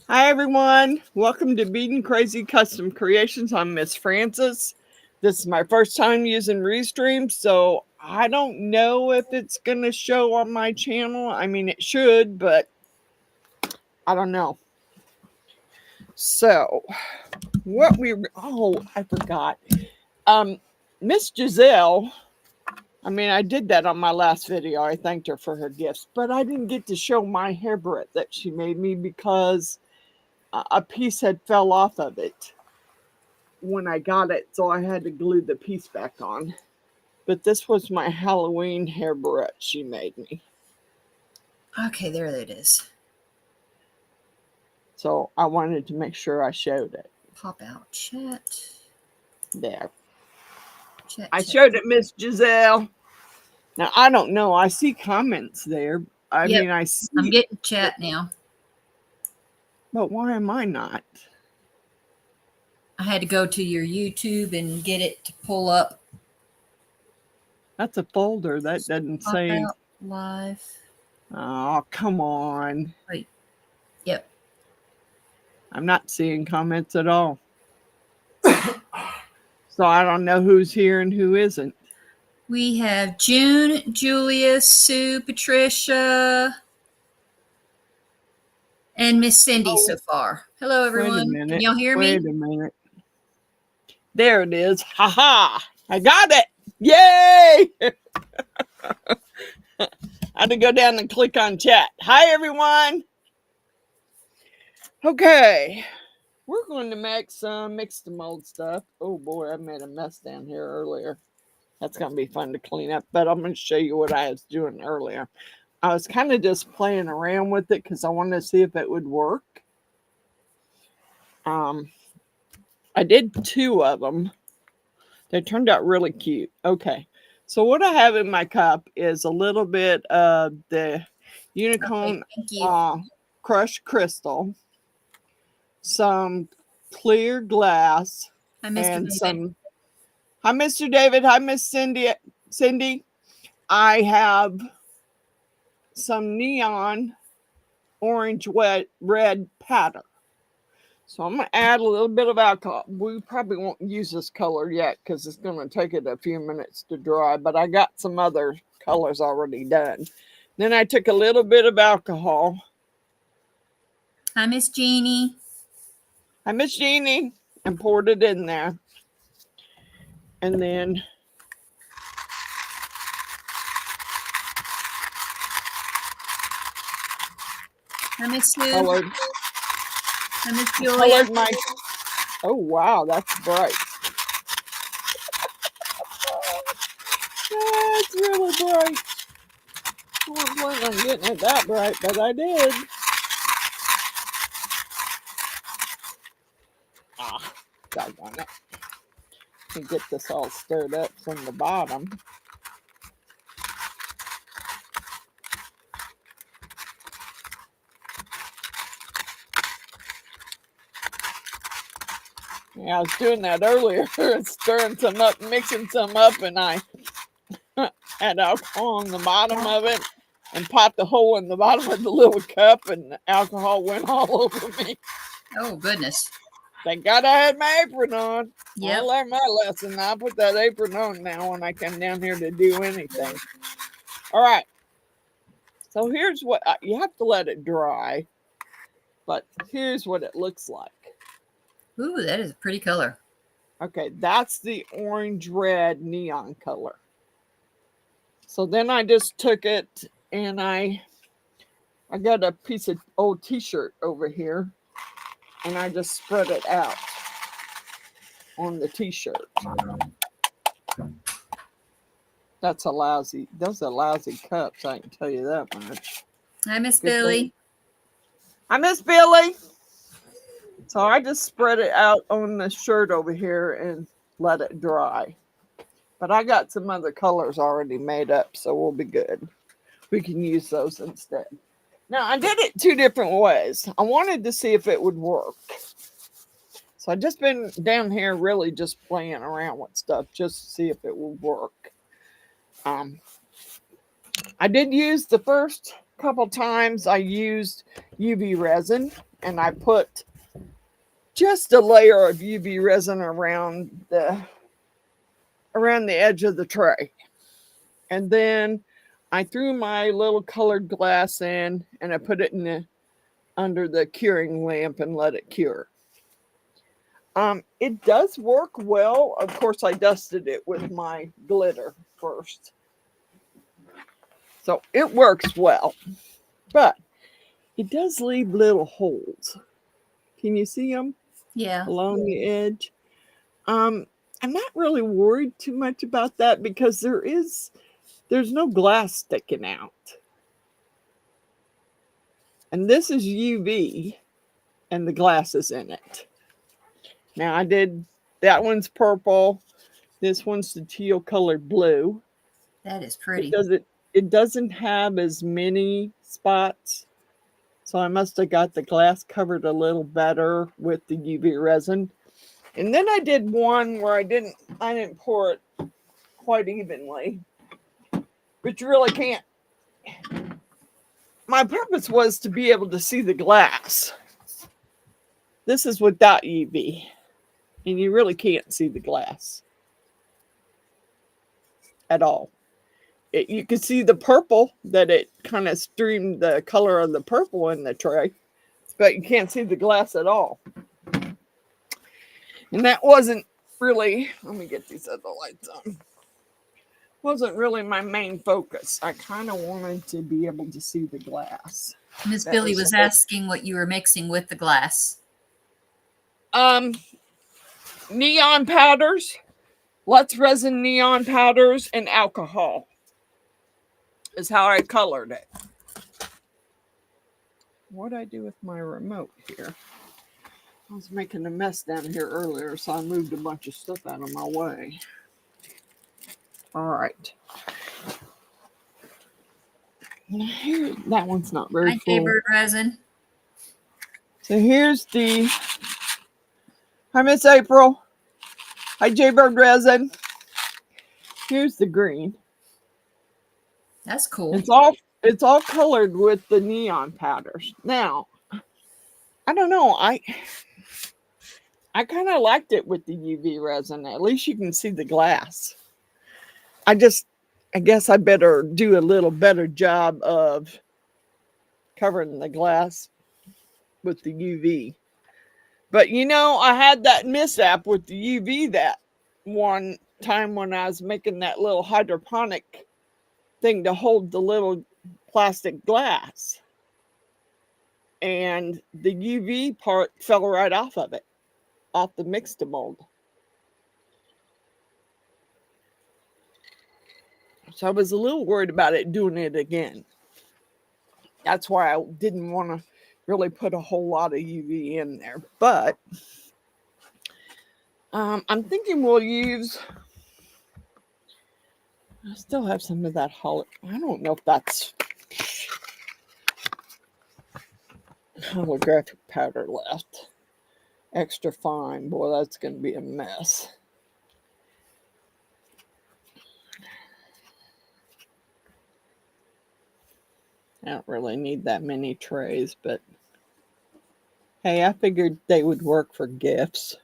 Hi everyone, welcome to Beaten Crazy Custom Creations. I'm Miss Francis. This is my first time using Restream, so I don't know if it's going to show on my channel. I mean, it should, but I don't know. So, I forgot. Miss Giselle, I did that on my last video. I thanked her for her gifts, but I didn't get to show my hairbrush that she made me because a piece had fell off of it when I got it, so I had to glue the piece back on. But this was my Halloween hairbrush she made me. Okay, there it is. So I wanted to make sure I showed it. Pop out chat. There. I showed it, Miss Giselle. Now, I don't know. I see comments there. I see. I'm getting chat now. But why am I not? I had to go to your YouTube and get it to pull up. That's a folder. That doesn't Pop say. Out live. Oh, come on. Wait. Yep. I'm not seeing comments at all. So I don't know who's here and who isn't. We have June, Julia, Sue, Patricia, and Miss Cindy so far. Hello, everyone. Wait a minute. Can y'all hear me? Wait a minute. There it is. Ha ha. I got it. Yay. I had to go down and click on chat. Hi, everyone. Okay. We're going to make some mixed mold stuff. Oh, boy. I made a mess down here earlier. That's going to be fun to clean up. But I'm going to show you what I was doing earlier. I was kind of just playing around with it because I wanted to see if it would work. I did 2 of them. They turned out really cute. Okay. So what I have in my cup is a little bit of the Unicorn crushed crystal, some clear glass, and some. Hi, Mr. David. Hi, Miss Cindy. I have some neon orange red powder. So I'm going to add a little bit of alcohol. We probably won't use this color yet because it's going to take it a few minutes to dry, but I got some other colors already done. Then I took a little bit of alcohol. Hi, Miss Jeannie. Hi, Miss Jeannie. And poured it in there. And then Hi, Miss Sue. colored. Hi, Miss Julia. Oh, wow, that's bright. That's really bright. I wasn't planning on getting it that bright, but I did. Doggone it. And get this all stirred up from the bottom. Yeah, I was doing that earlier, stirring some up, mixing some up, and I had alcohol on the bottom of it and popped the hole in the bottom of the little cup, and the alcohol went all over me. Oh, goodness. Thank God I had my apron on. Yep. I learned my lesson. I'll put that apron on now when I come down here to do anything. All right. So here's what you have to let it dry, but here's what it looks like. Ooh, that is a pretty color. Okay, that's the orange red neon color. So then I just took it and I got a piece of old t-shirt over here and I just spread it out on the t-shirt. Those are lousy cups, I can tell you that much. Hi, Miss Billy. Hi, Miss Billy. So I just spread it out on the shirt over here and let it dry. But I got some other colors already made up, so we'll be good. We can use those instead. Now, I did it 2 different ways. I wanted to see if it would work. So I've just been down here really just playing around with stuff just to see if it will work. I did use the first couple times I used UV resin and I put just a layer of UV resin around the edge of the tray. And then I threw my little colored glass in and I put it under the curing lamp and let it cure. It does work well. Of course, I dusted it with my glitter first. So it works well, but it does leave little holes. Can you see them? Yeah. Along the edge? I'm not really worried too much about that because there's no glass sticking out. And this is UV and the glass is in it. Now that one's purple. This one's the teal colored blue. That is pretty. It doesn't have as many spots. So I must have got the glass covered a little better with the UV resin. And then I did one where I didn't pour it quite evenly. But you really can't. My purpose was to be able to see the glass. This is without UV. And you really can't see the glass at all. You can see the purple, that it kind of streamed the color of the purple in the tray, but you can't see the glass at all. And that wasn't really, let me get these other lights on, wasn't really my main focus. I kind of wanted to be able to see the glass. Miss Billy was asking what you were mixing with the glass. Neon powders, Lutz resin neon powders, and alcohol is how I colored it. What did I do with my remote here? I was making a mess down here earlier, so I moved a bunch of stuff out of my way. All right. Here, that one's not very Hi, full. Jaybird resin. So here's the. Hi, Miss April. Hi, Jaybird resin. Here's the green. That's cool. It's all colored with the neon powders. Now, I don't know. I kind of liked it with the UV resin. At least you can see the glass. I guess I better do a little better job of covering the glass with the UV. But I had that mishap with the UV that one time when I was making that little hydroponic thing to hold the little plastic glass. And the UV part fell right off of it, off the mixed mold. So I was a little worried about it doing it again. That's why I didn't want to really put a whole lot of UV in there. But I'm thinking we'll use, I still have some of that I don't know if that's holographic powder left. Extra fine. Boy, that's going to be a mess. I don't really need that many trays, but hey, I figured they would work for gifts.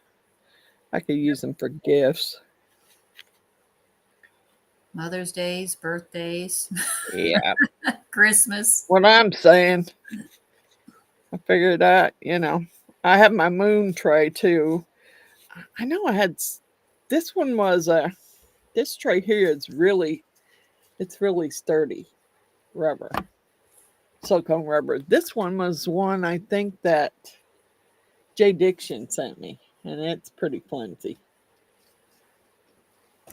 I could use them for gifts. Mother's Days, birthdays. Yeah. Christmas. What I'm saying, I figured that, I have my moon tray too. I know I had, this one was, this tray here is it's really sturdy rubber, silicone rubber. This one was one I think that Jay Diction sent me, and it's pretty flimsy.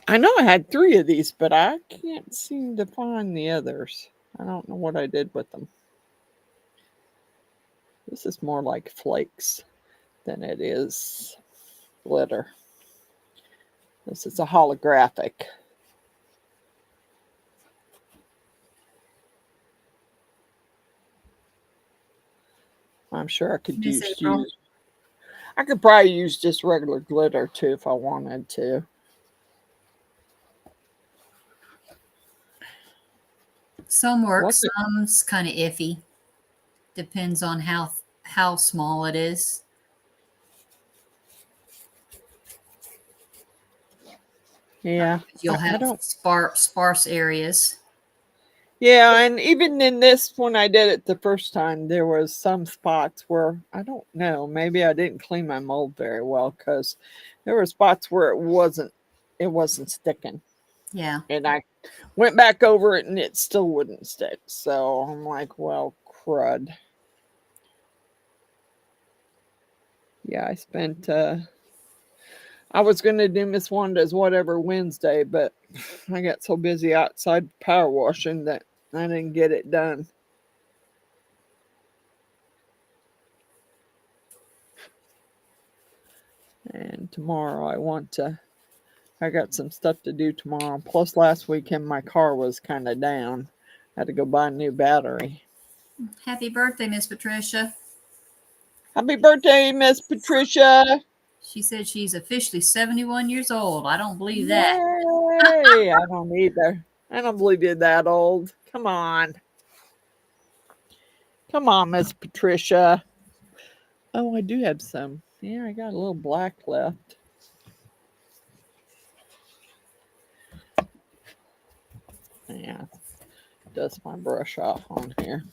I know I had 3 of these, but I can't seem to find the others. I don't know what I did with them. This is more like flakes than it is glitter. This is a holographic. I'm sure I could I could probably use just regular glitter too if I wanted to. Some work, some's kind of iffy. Depends on how how small it is. Yeah. You'll I have don't. sparse areas. Yeah, and even in this, when I did it the first time, there was some spots where I don't know. Maybe I didn't clean my mold very well because there were spots where it wasn't sticking, Yeah. and I went back over it and it still wouldn't stick. So I'm like, well, crud. Yeah, I spent. I was gonna do Miss Wanda's whatever Wednesday, but I got so busy outside power washing that I didn't get it done. And tomorrow I got some stuff to do tomorrow. Plus last weekend my car was kind of down. I had to go buy a new battery. Happy birthday, Miss Patricia. Happy birthday, Miss Patricia. She said she's officially 71 years old. I don't believe that. Yay! I don't either. I don't believe you're that old. Come on. Come on, Miss Patricia. Oh, I do have some. Yeah, I got a little black left. Yeah, dust my brush off on here.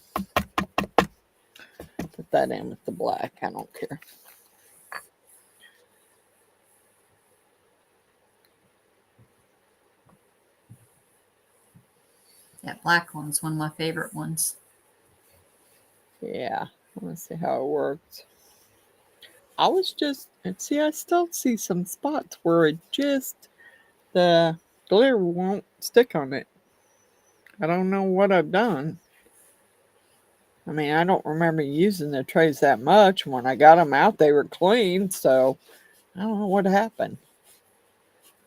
Put that in with the black. I don't care. That black one's one of my favorite ones. Yeah, I want to see how it works. I was just, and see, I still see some spots where the glitter won't stick on it. I don't know what I've done. I mean, I don't remember using the trays that much. When I got them out, they were clean, so I don't know what happened.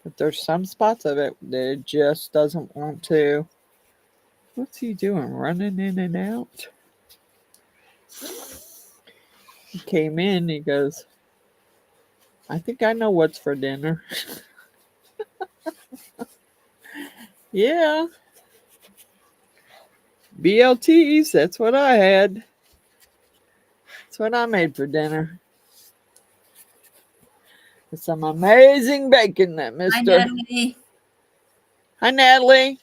But there's some spots of it that it just doesn't want to. What's he doing? Running in and out? He came in, he goes, I think I know what's for dinner. Yeah, BLTs, that's what I had. That's what I made for dinner. With some amazing bacon that Hi, Mr. Natalie. Hi, Natalie.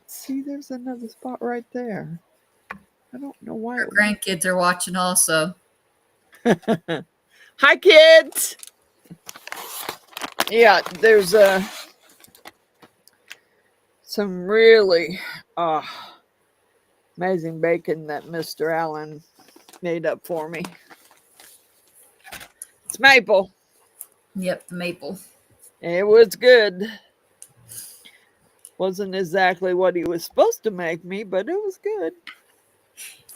See, there's another spot right there. I don't know why Her it grandkids are watching also. won't. Hi, kids. Yeah, there's some really uh, amazing bacon that Mr. Allen made up for me. It's maple. Yep, the maple. It was good. Wasn't exactly what he was supposed to make me, but it was good.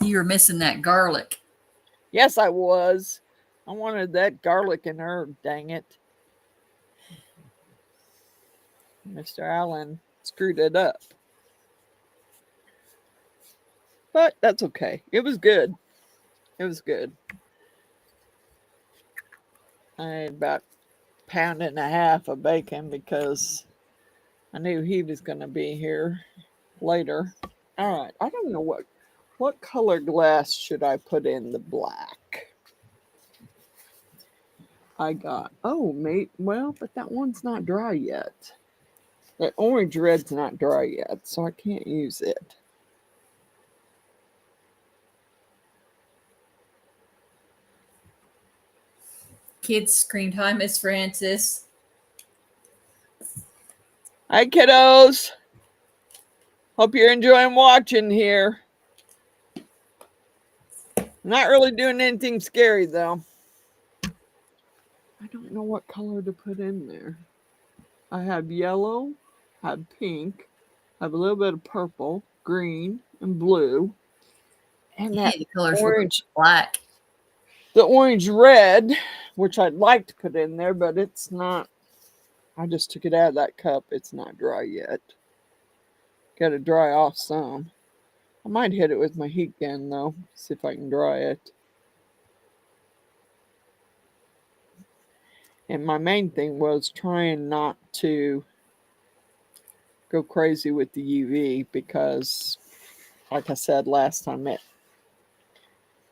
You were missing that garlic. Yes, I was. I wanted that garlic and herb, dang it. Mr. Allen screwed it up. But that's okay. It was good. It was good. I had about a pound and a half of bacon because I knew he was going to be here later. All right. I don't know what color glass should I put in the black. I got, oh, mate, well, but that one's not dry yet. That orange red's not dry yet, so I can't use it. Kids screamed, "Hi, Miss Francis." Hi, kiddos. Hope you're enjoying watching here. Not really doing anything scary, though. I don't know what color to put in there. I have yellow, I have pink, I have a little bit of purple, green, and blue. And that The colors were orange, black. the orange red, which I'd like to put in there, but it's not. I just took it out of that cup. It's not dry yet. Got to dry off some. I might hit it with my heat gun, though, see if I can dry it. And my main thing was trying not to go crazy with the UV because, like I said last time,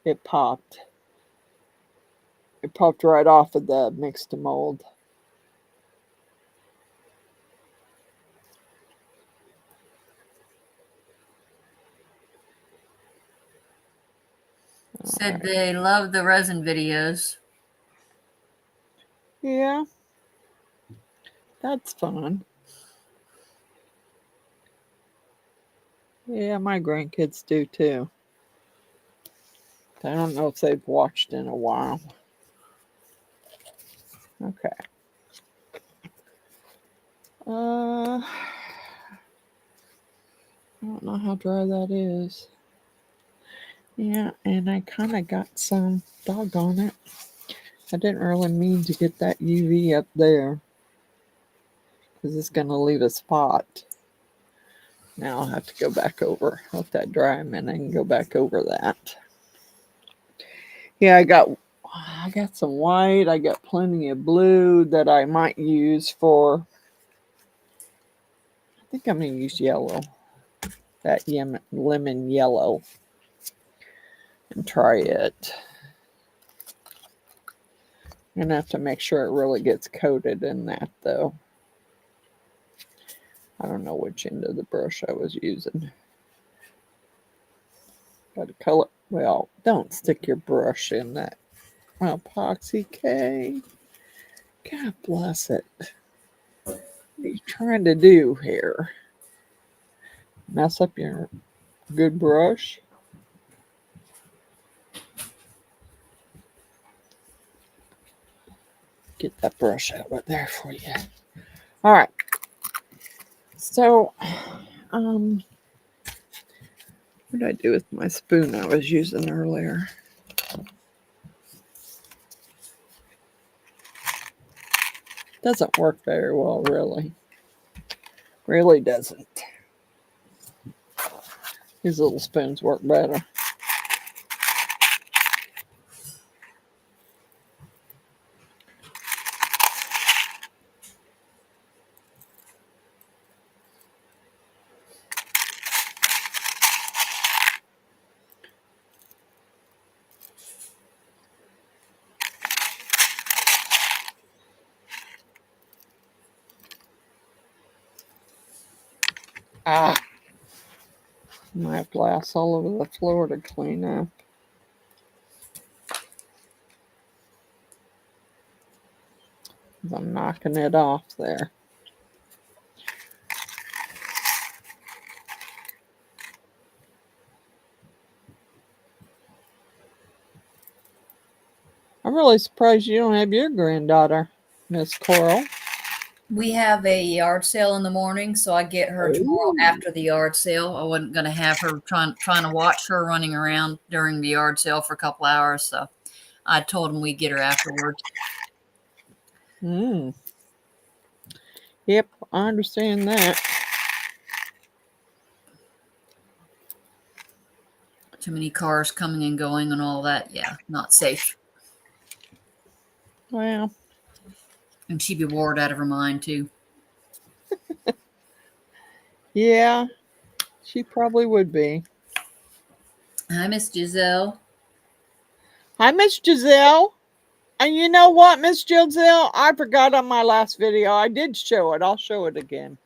it popped. It popped right off of the mixed mold. Said they love the resin videos. Yeah, that's fun. Yeah, my grandkids do too. I don't know if they've watched in a while. Okay. I don't know how dry that is. Yeah, and I kind of got some doggone it. I didn't really mean to get that UV up there because it's going to leave a spot. Now I'll have to go back over, let that dry a minute and go back over that. Yeah, I got some white. I got plenty of blue that I might use for. I think I'm gonna use yellow, that lemon yellow, and try it. I'm gonna have to make sure it really gets coated in that though. I don't know which end of the brush I was using. Got to color. Well, don't stick your brush in that epoxy K. God bless it. What are you trying to do here? Mess up your good brush? Get that brush out right there for you. All right. So, what did I do with my spoon I was using earlier? Doesn't work very well, really. Really doesn't. These little spoons work better. Ah! I have glass all over the floor to clean up. I'm knocking it off there. I'm really surprised you don't have your granddaughter, Miss Coral. We have a yard sale in the morning, so I get her tomorrow Ooh. after the yard sale. I wasn't going to have her trying to watch her running around during the yard sale for a couple hours, so I told him we'd get her afterwards. Yep, I understand that. Too many cars coming and going and all that. Yeah, not safe. Well, And she'd be bored out of her mind, too. yeah, she probably would be. Hi, Miss Giselle. Hi, Miss Giselle. And you know what, Miss Giselle? I forgot on my last video. I did show it. I'll show it again.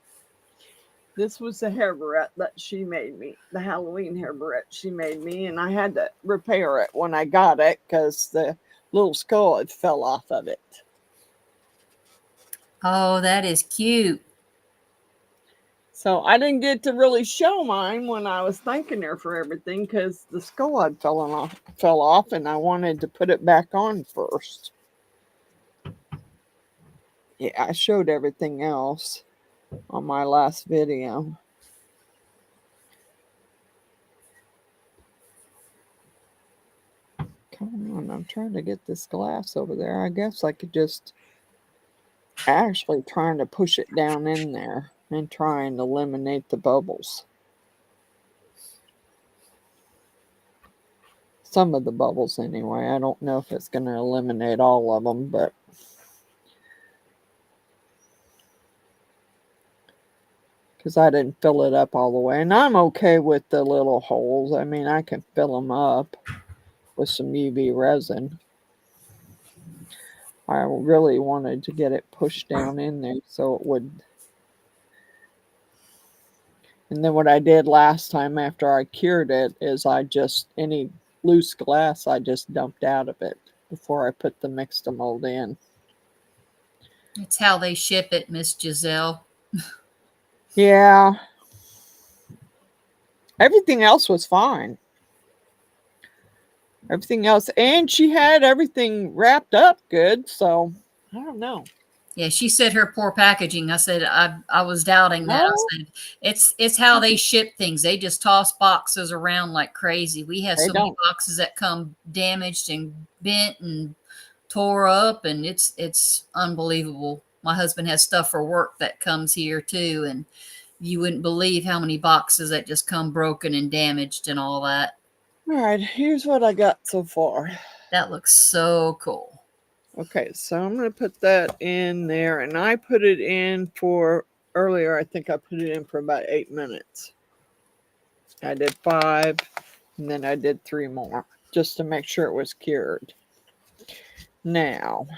This was the hair barrette that she made me. The Halloween hair barrette she made me. And I had to repair it when I got it because the little skull had fell off of it. Oh, that is cute. So I didn't get to really show mine when I was thanking her for everything because the skull had fell off and I wanted to put it back on first. Yeah, I showed everything else on my last video. Come on, I'm trying to get this glass over there. I guess I could just actually trying to push it down in there and try and eliminate the bubbles. Some of the bubbles anyway. I don't know if it's going to eliminate all of them, but because I didn't fill it up all the way. And I'm okay with the little holes. I mean, I can fill them up with some UV resin. I really wanted to get it pushed down in there so it would. And then what I did last time after I cured it is I just, any loose glass, I just dumped out of it before I put the Mix-to-Mold in. It's how they ship it, Miss Giselle. Yeah. Everything else was fine. Everything else. And she had everything wrapped up good. So I don't know. Yeah, she said her poor packaging. I said I was doubting that. I No, said it's how they ship things. They just toss boxes around like crazy. We have they so many don't. boxes that come damaged and bent and tore up, and it's unbelievable. My husband has stuff for work that comes here too, and you wouldn't believe how many boxes that just come broken and damaged and all that. All right, here's what I got so far. That looks so cool. Okay, so I'm going to put that in there. And I put it in for earlier. I think I put it in for about 8 minutes. I did 5, and then I did 3 more just to make sure it was cured. Now,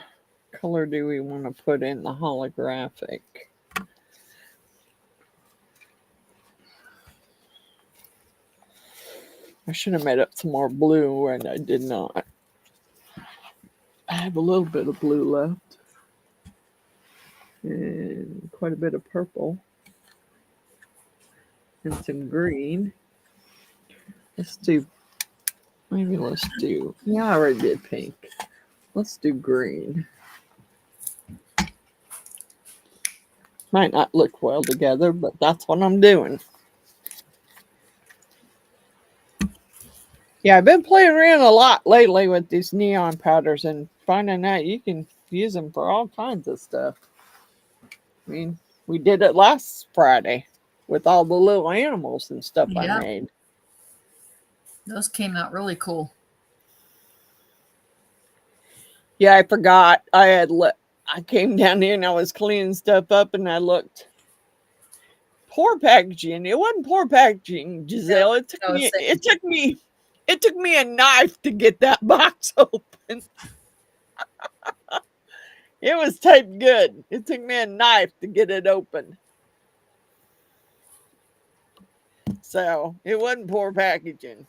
color do we want to put in the holographic? I should have made up some more blue, and I did not. I have a little bit of blue left. And quite a bit of purple. And some green. Let's do, maybe let's do, yeah, I already did pink. Let's do green. Might not look well together, but that's what I'm doing. Yeah, I've been playing around a lot lately with these neon powders and finding out you can use them for all kinds of stuff. I mean, we did it last Friday with all the little animals and stuff I Yeah, made. those came out really cool. Yeah, I forgot. I came down here and I was cleaning stuff up and I looked. Poor packaging. It wasn't poor packaging, Giselle. It took me a knife to get that box open. It was taped good. It took me a knife to get it open. So it wasn't poor packaging.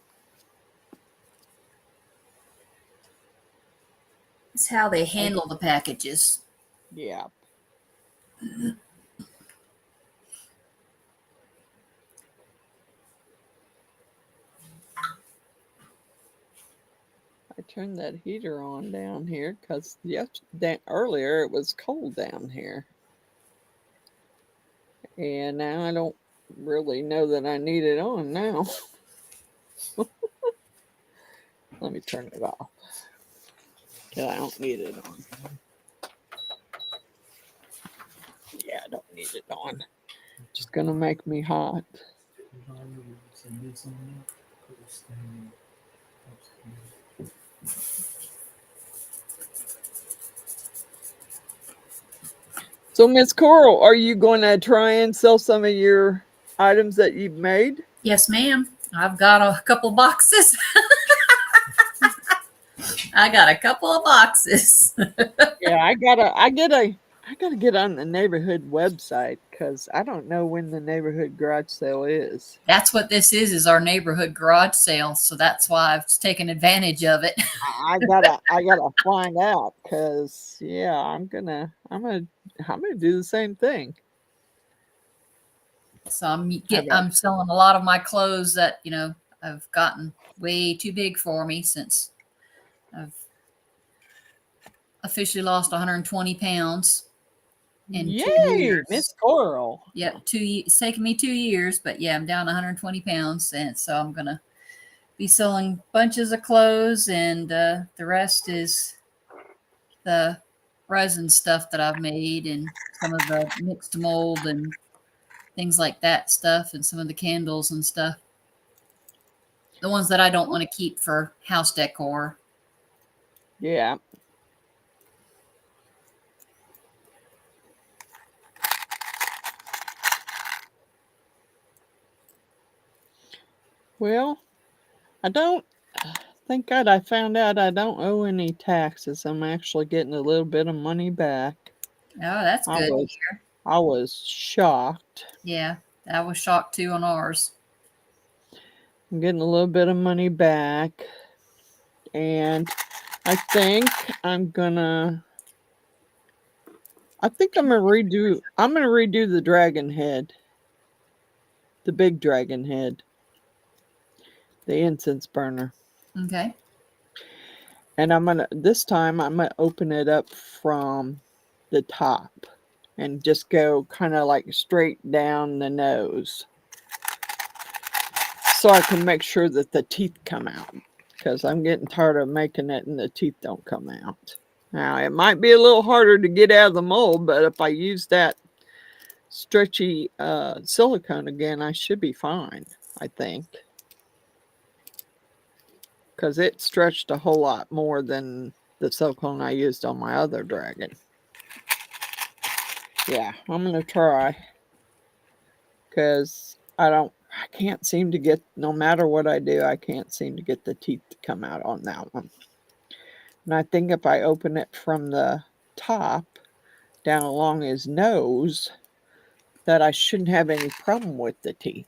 It's how they handle the packages. Yeah. I turned that heater on down here because earlier it was cold down here. And now I don't really know that I need it on now. Let me turn it off. Because I don't need it on. Yeah, I don't need it on. Just gonna make me hot. So, Miss Coral, are you going to try and sell some of your items that you've made? Yes, ma'am. I've got a couple boxes. I got a couple of boxes. Yeah, I gotta get on the neighborhood website because I don't know when the neighborhood garage sale is. That's what this is our neighborhood garage sale. So that's why I've taken advantage of it. I gotta find out because yeah, I'm gonna do the same thing. So I'm selling a lot of my clothes that, have gotten way too big for me since I've officially lost 120 pounds in 2 Yay, years. Miss Coral. Yep, it's taken me 2 years, but yeah, I'm down 120 pounds, and so I'm gonna be selling bunches of clothes, and the rest is the resin stuff that I've made, and some of the mixed mold and things like that stuff, and some of the candles and stuff. The ones that I don't want to keep for house decor. Yeah. Well, I don't Thank God I found out I don't owe any taxes. I'm actually getting a little bit of money back. Oh, that's I good. was I was shocked. Yeah, I was shocked too on ours. I'm getting a little bit of money back. And I think I'm gonna redo the dragon head. The big dragon head. The incense burner. Okay. And this time I'm gonna open it up from the top and just go kind of like straight down the nose. So I can make sure that the teeth come out. Because I'm getting tired of making it and the teeth don't come out. Now it might be a little harder to get out of the mold, but if I use that stretchy silicone again, I should be fine, I think. Because it stretched a whole lot more than the silicone I used on my other dragon. Yeah, I'm going to try. Because I can't seem to get, no matter what I do, I can't seem to get the teeth to come out on that one. And I think if I open it from the top down along his nose, that I shouldn't have any problem with the teeth.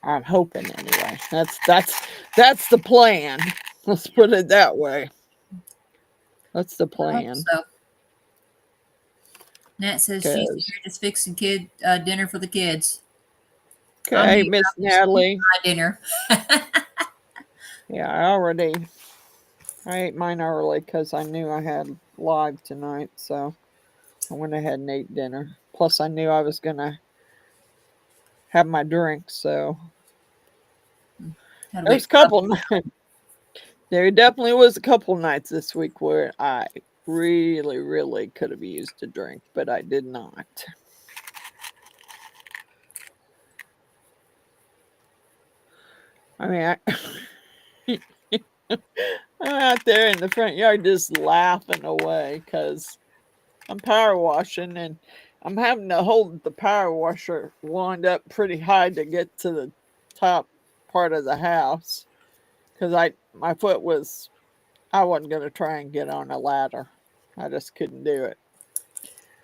I'm hoping anyway. That's the plan. Let's put it that way. That's the plan. So Nat says she's here just fixing dinner for the kids. Okay, Miss Natalie. My dinner. Yeah, I ate mine early because I knew I had live tonight, so I went ahead and ate dinner. Plus, I knew I was gonna have my drink, so there's a couple nights. There definitely was a couple nights this week where I really, really could have used a drink, but I did not. I mean, I'm out there in the front yard just laughing away because I'm power washing and I'm having to hold the power washer wand up pretty high to get to the top part of the house because I wasn't going to try and get on a ladder. I just couldn't do it.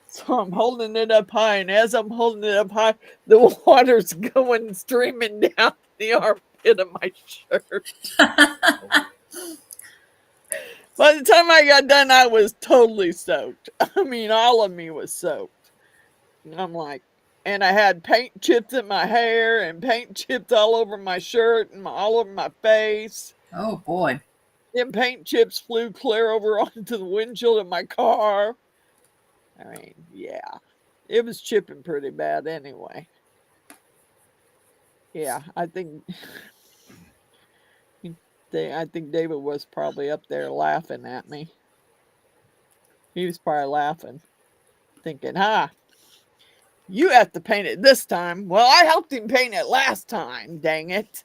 So I'm holding it up high, and as I'm holding it up high, the water's going streaming down the armpit of my shirt. By the time I got done, I was totally soaked. I mean, all of me was soaked. And I'm like, and I had paint chips in my hair and paint chips all over my shirt and all over my face. Oh, boy. Them paint chips flew clear over onto the windshield of my car. I mean, yeah, it was chipping pretty bad anyway. Yeah, I think David was probably up there laughing at me. He was probably laughing, thinking, you have to paint it this time. Well, I helped him paint it last time, dang it.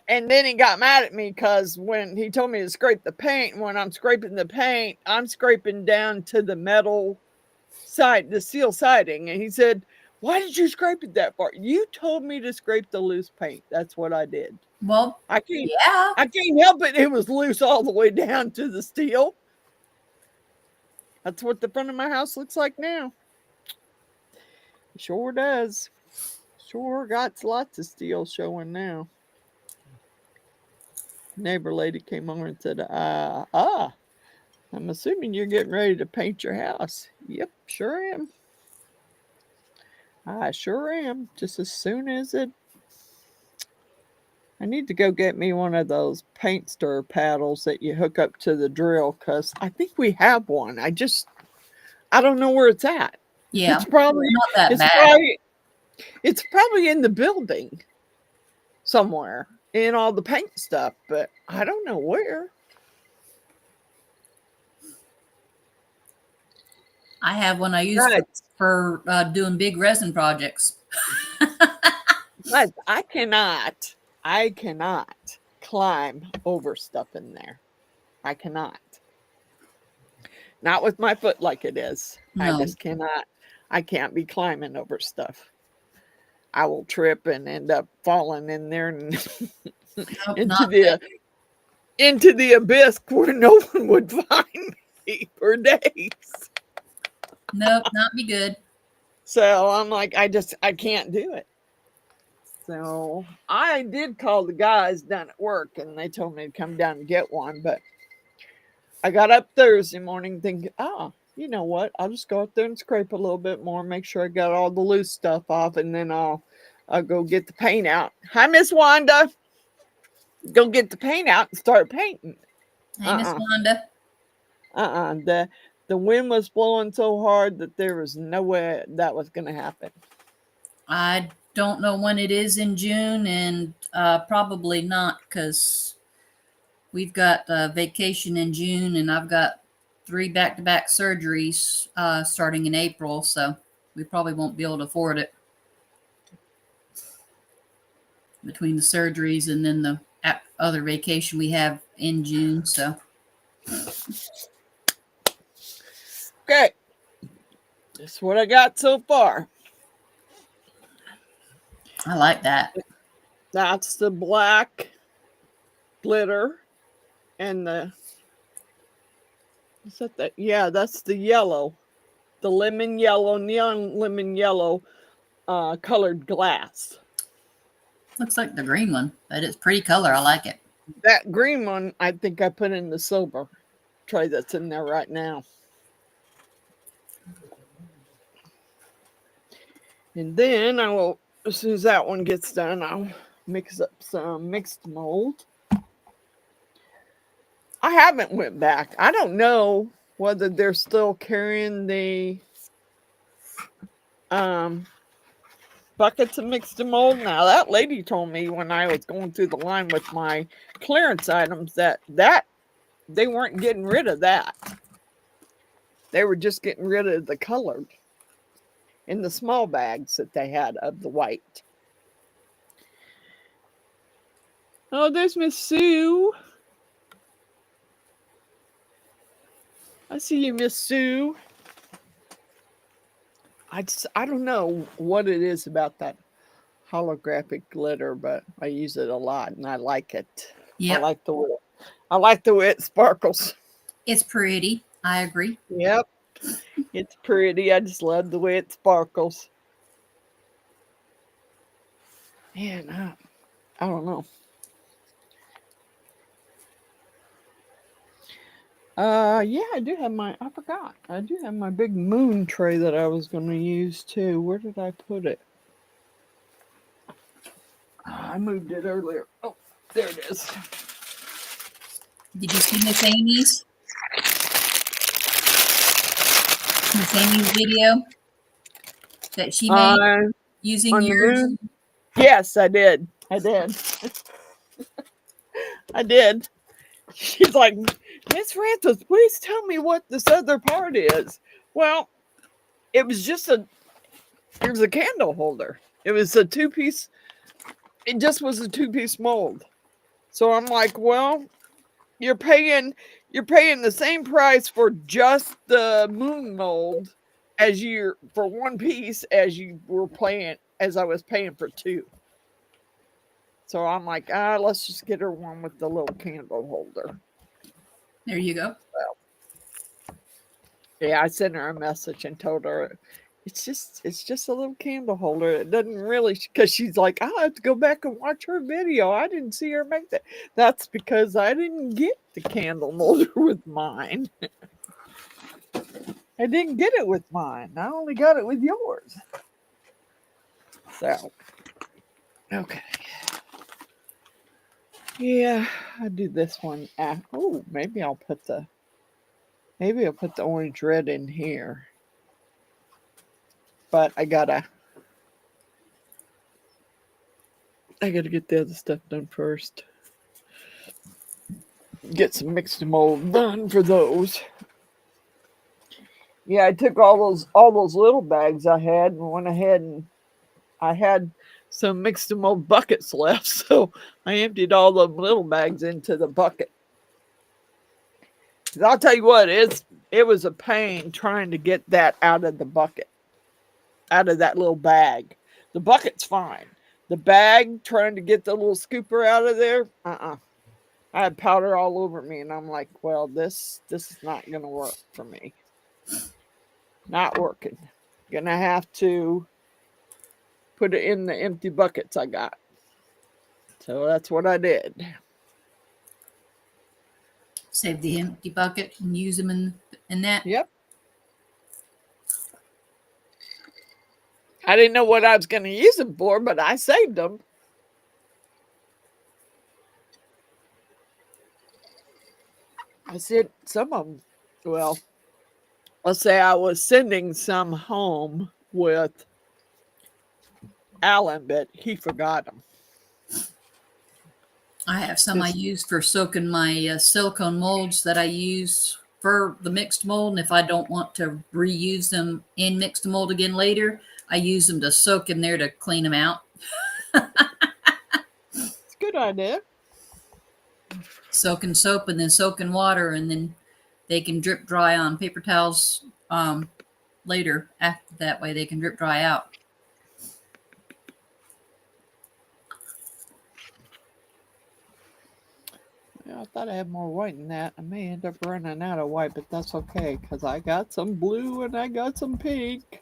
And then he got mad at me because when he told me to scrape the paint, when I'm scraping the paint, I'm scraping down to the metal side, the steel siding. And he said, why did you scrape it that far? You told me to scrape the loose paint. That's what I did. Well, I can't help it. It was loose all the way down to the steel. That's what the front of my house looks like now. It sure does. Sure got lots of steel showing now. Neighbor lady came over and said, I'm assuming you're getting ready to paint your house. Yep, sure am. I sure am. Just as soon as I need to go get me one of those paint stir paddles that you hook up to the drill because I think we have one. I don't know where it's at. Yeah. It's probably not that bad. It's probably in the building somewhere in all the paint stuff, but I don't know where. I have one I use for doing big resin projects. But I cannot climb over stuff in there. I cannot. Not with my foot like it is. No. I just cannot. I can't be climbing over stuff. I will trip and end up falling in there and Nope, into not good. the abyss where no one would find me for days. Nope, not be good. So I'm like, I can't do it. So I did call the guys down at work and they told me to come down and get one. But I got up Thursday morning thinking, you know what? I'll just go up there and scrape a little bit more, make sure I got all the loose stuff off, and then I'll go get the paint out. Hi, Miss Wanda. Go get the paint out and start painting. Hey, Miss Wanda. The wind was blowing so hard that there was no way that was going to happen. I don't know when it is in June, and probably not, because we've got a vacation in June, and I've got 3 back-to-back surgeries starting in April, so we probably won't be able to afford it between the surgeries and then the other vacation we have in June. So okay, that's what I got so far. I like that. That's the black glitter and yeah, that's the yellow, the lemon yellow, neon lemon yellow colored glass. Looks like the green one, but it's pretty color. I like it. That green one, I think I put in the silver tray that's in there right now. And then I will, as soon as that one gets done, I'll mix up some mixed mold. I haven't went back. I don't know whether they're still carrying the buckets of mixed mold. Now, that lady told me when I was going through the line with my clearance items that they weren't getting rid of that. They were just getting rid of the colored in the small bags that they had of the white. Oh, there's Miss Sue. I see you, Miss Sue. I don't know what it is about that holographic glitter, but I use it a lot and I like it. Yep. I like the way it sparkles. It's pretty. I agree. Yep. It's pretty. I just love the way it sparkles. Man, I don't know. Yeah, I forgot. I do have my big moon tray that I was going to use too. Where did I put it? I moved it earlier. Oh, there it is. Did you see Miss Amy's? Miss Amy's video that she made using yours? Yes, I did. I did. She's like, Miss Francis, please tell me what this other part is. Well, it was a candle holder. It was a 2-piece. It just was a 2-piece mold. So I'm like, well, you're paying the same price for just the moon mold for 1 piece as you were paying as I was paying for 2. So I'm like, let's just get her one with the little candle holder. There you go. Yeah, I sent her a message and told her it's just a little candle holder. It doesn't really, because she's like, I'll have to go back and watch her video. I didn't see her make that. That's because I didn't get the candle holder with mine. I didn't get it with mine. I only got it with yours. So, okay. Yeah, I do this one. Oh, maybe I'll put the orange red in here. But I gotta get the other stuff done first. Get some mixed mold done for those. Yeah, I took all those little bags I had and went ahead and I had some mixed mold buckets left, so I emptied all the little bags into the bucket. I'll tell you what, it was a pain trying to get that out of the bucket, out of that little bag. The bucket's fine. The bag, trying to get the little scooper out of there, I had powder all over me, and I'm like, well, this is not gonna work for me. Not working. Gonna have to put it in the empty buckets I got. So that's what I did. Save the empty bucket and use them in that. Yep. I didn't know what I was going to use them for, but I saved them. I said some of them. Well, let's say I was sending some home with Alan, but he forgot them. I have some I use for soaking my silicone molds that I use for the mixed mold. And if I don't want to reuse them in mixed mold again later, I use them to soak in there to clean them out. It's a good idea. Soak in soap and then soak in water, and then they can drip dry on paper towels later. After that way, they can drip dry out. Yeah, I thought I had more white than that. I may end up running out of white, but that's okay because I got some blue and I got some pink.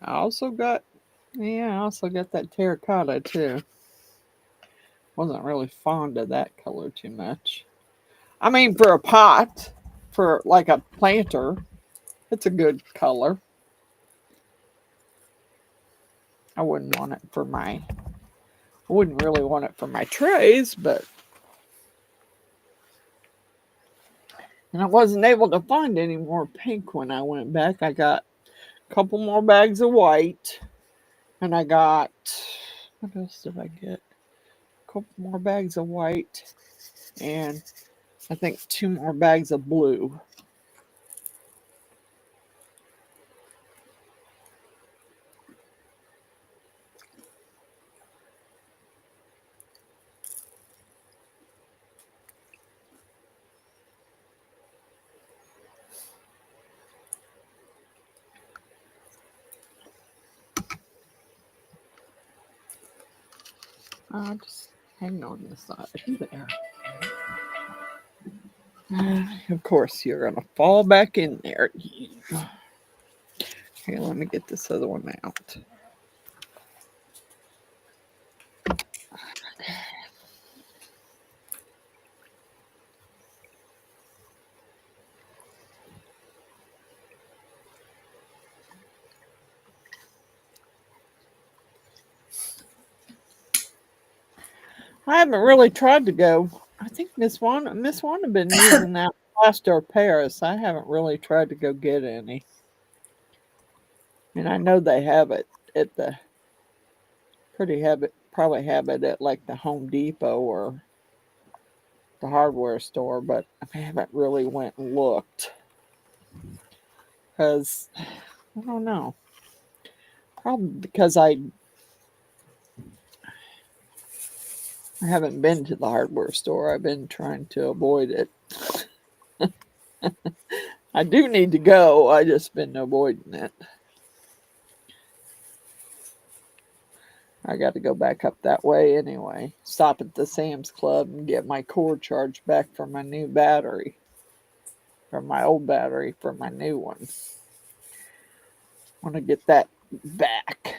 I also got that terracotta too. Wasn't really fond of that color too much. I mean, for a pot, for like a planter, it's a good color. I wouldn't really want it for my trays, but and I wasn't able to find any more pink when I went back. I got a couple more bags of white, and I got, what else did I get? A couple more bags of white, and I think 2 more bags of blue. Just hang on the side there. Of course, you're going to fall back in there. Here, let me get this other one out. I haven't really tried to go. I think Miss Wanda been using that plaster of Paris. I haven't really tried to go get any. And I know they have it at probably have it at like the Home Depot or the hardware store, but I haven't really went and looked. Because I don't know. Probably because I haven't been to the hardware store. I've been trying to avoid it. I do need to go. I just been avoiding it. I got to go back up that way anyway. Stop at the Sam's Club and get my cord charged back for my new battery. From my old battery for my new one. I want to get that back.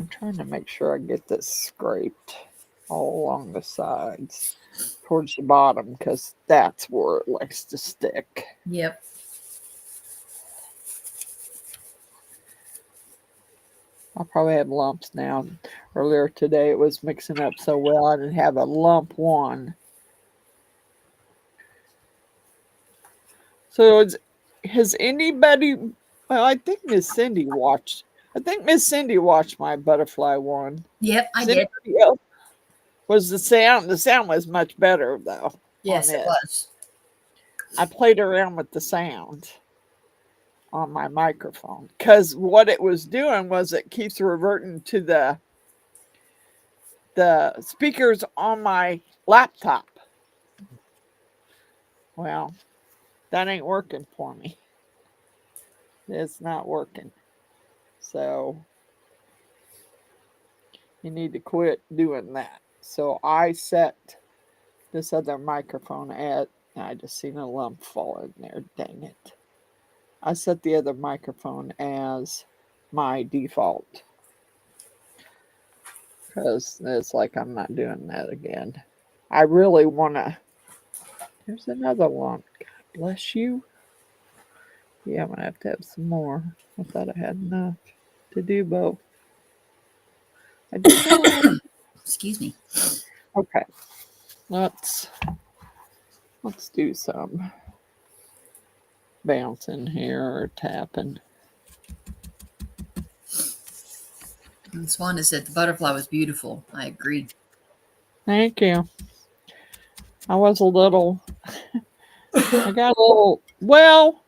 I'm trying to make sure I get this scraped all along the sides towards the bottom because that's where it likes to stick. Yep. I probably have lumps now. Earlier today it was mixing up so well I didn't have a lump one. So has anybody, well, I think Miss Cindy watched my butterfly one. Yep, I did. Was the sound was much better though. Yes, it was. I played around with the sound on my microphone because what it was doing was it keeps reverting to the speakers on my laptop. Well, that ain't working for me. It's not working. So you need to quit doing that. So I set this other microphone at, I just seen a lump fall in there. Dang it. I set the other microphone as my default because it's like I'm not doing that again. I really want to. There's another one. God bless you. Yeah, I'm going to have some more. I thought I had enough to do both. I did not. Excuse me. Okay. Let's do some bouncing here or tapping. And Swanda said the butterfly was beautiful. I agree. Thank you. I was a little. I got a little. Well,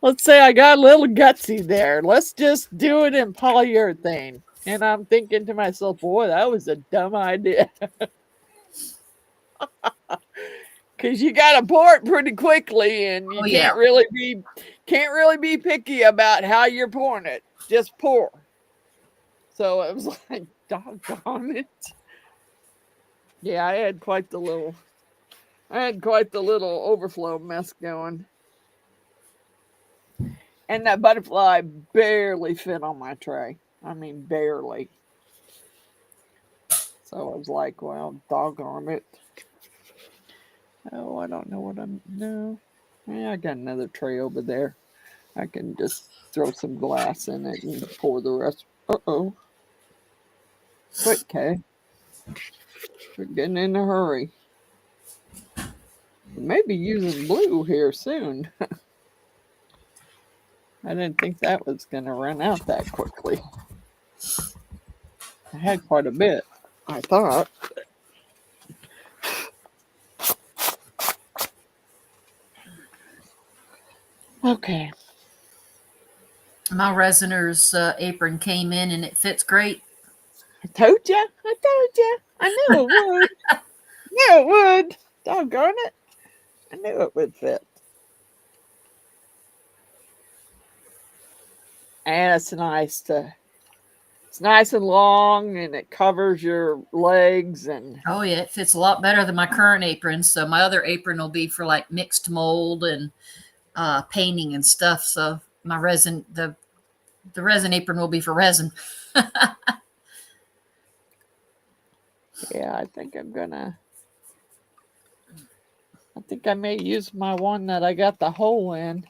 let's say I got a little gutsy there. Let's just do it in polyurethane. And I'm thinking to myself, boy, that was a dumb idea. Because you got to pour it pretty quickly, and you can't really be picky about how you're pouring it. Just pour. So it was like, doggone it. Yeah, I had quite the little overflow mess going. And that butterfly barely fit on my tray. I mean, barely. So I was like, well, doggone it. Oh, I don't know what I'm. No. Yeah, I got another tray over there. I can just throw some glass in it and pour the rest. Uh-oh. Quick, Kay. We're getting in a hurry. We may be using blue here soon. I didn't think that was going to run out that quickly. I had quite a bit, I thought. Okay. My resiner's apron came in and it fits great. I told you. I knew it would. Knew it would. Doggone it. I knew it would fit. And it's nice and long, and it covers your legs. And oh yeah, it fits a lot better than my current apron. So my other apron will be for like mixed mold and painting and stuff. So my resin, the resin apron will be for resin. Yeah, I think I may use my one that I got the hole in.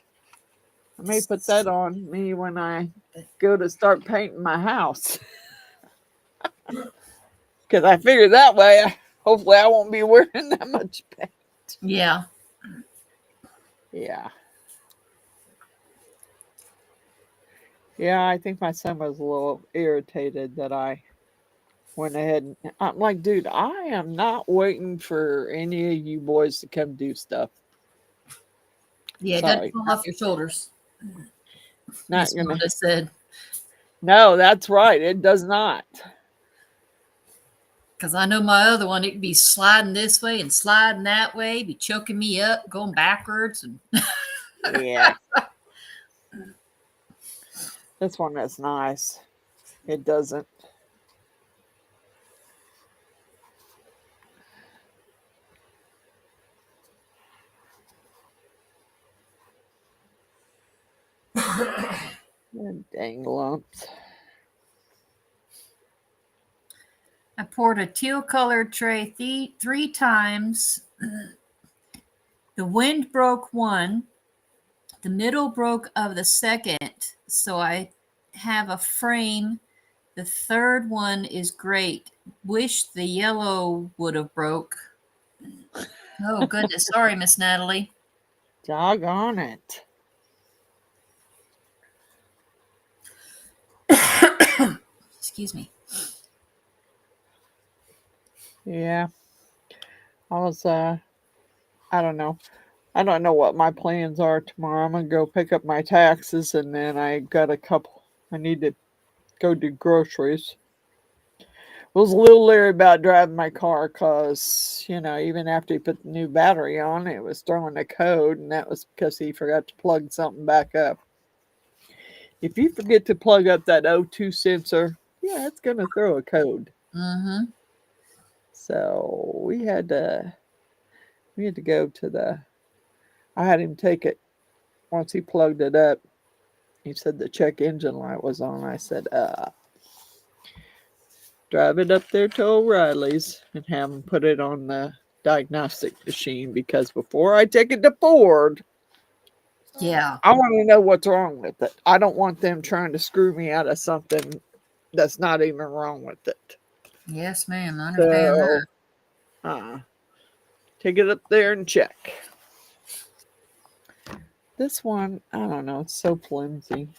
I may put that on me when I go to start painting my house. Because I figure that way, hopefully I won't be wearing that much paint. Yeah. Yeah. Yeah, I think my son was a little irritated that I went ahead and I'm like, dude, I am not waiting for any of you boys to come do stuff. Yeah, it doesn't fall off your shoulders. Not gonna. Said. No, that's right. It does not. Because I know my other one, it could be sliding this way and sliding that way, be choking me up, going backwards. And yeah. This one is nice. It doesn't. Dang lumps. I poured a teal colored tray three times. The wind broke one. The middle broke of the second. So I have a frame. The third one is great. Wish the yellow would have broke. Oh, goodness. Sorry, Miss Natalie. Doggone it. Excuse me. Yeah. I was, I don't know. I don't know what my plans are tomorrow. I'm going to go pick up my taxes, and then I got I need to go do groceries. was a little leery about driving my car because, even after he put the new battery on, it was throwing a code, and that was because he forgot to plug something back up. If you forget to plug up that O2 sensor, yeah, it's going to throw a code. Mm-hmm. So we had to go to I had him take it once he plugged it up. He said the check engine light was on. I said, drive it up there to O'Reilly's and have them put it on the diagnostic machine, because before I take it to Ford, Yeah. I want to know what's wrong with it. I don't want them trying to screw me out of something that's not even wrong with it. Yes, ma'am. I understand So, that. take it up there and check. This one, I don't know, it's so flimsy.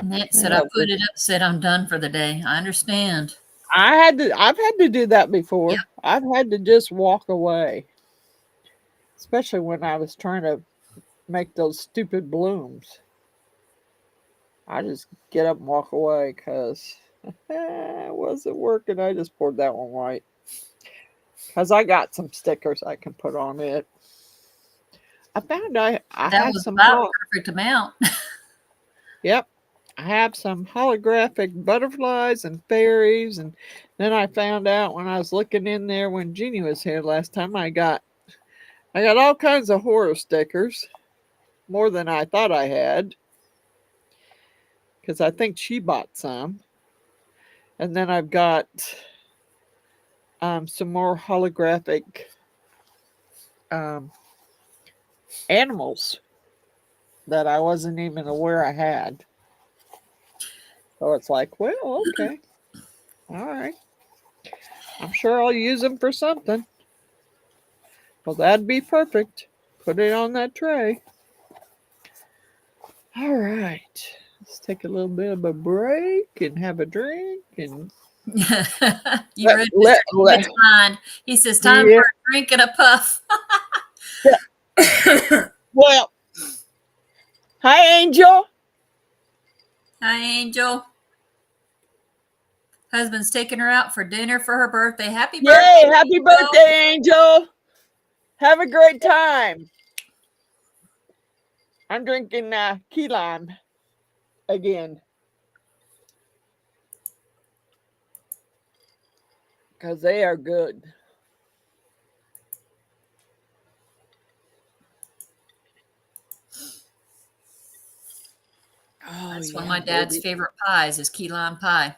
Nate said I put it up, said I'm done for the day. I understand. I've had to do that before. Yep. I've had to just walk away. Especially when I was trying to make those stupid blooms. I just get up and walk away because it wasn't working. I just poured that one white. Because I got some stickers I can put on it. I found I That had was some. about a perfect amount. Yep. I have some holographic butterflies and fairies. And then I found out when I was looking in there when Jeannie was here last time, I got all kinds of horror stickers. More than I thought I had. Because I think she bought some. And then I've got some more holographic animals that I wasn't even aware I had. So it's like, well, okay. All right. I'm sure I'll use them for something. Well, that'd be perfect. Put it on that tray. All right. Let's take a little bit of a break and have a drink. And You read Mr. mind. He says, time for a drink and a puff. Well, hi, Angel. Hi, Angel. Husband's taking her out for dinner for her birthday. Happy birthday. Yay, happy birthday, Angel. Have a great time. I'm drinking key lime again. Because they are good. Oh, that's one of my dad's favorite pies is key lime pie.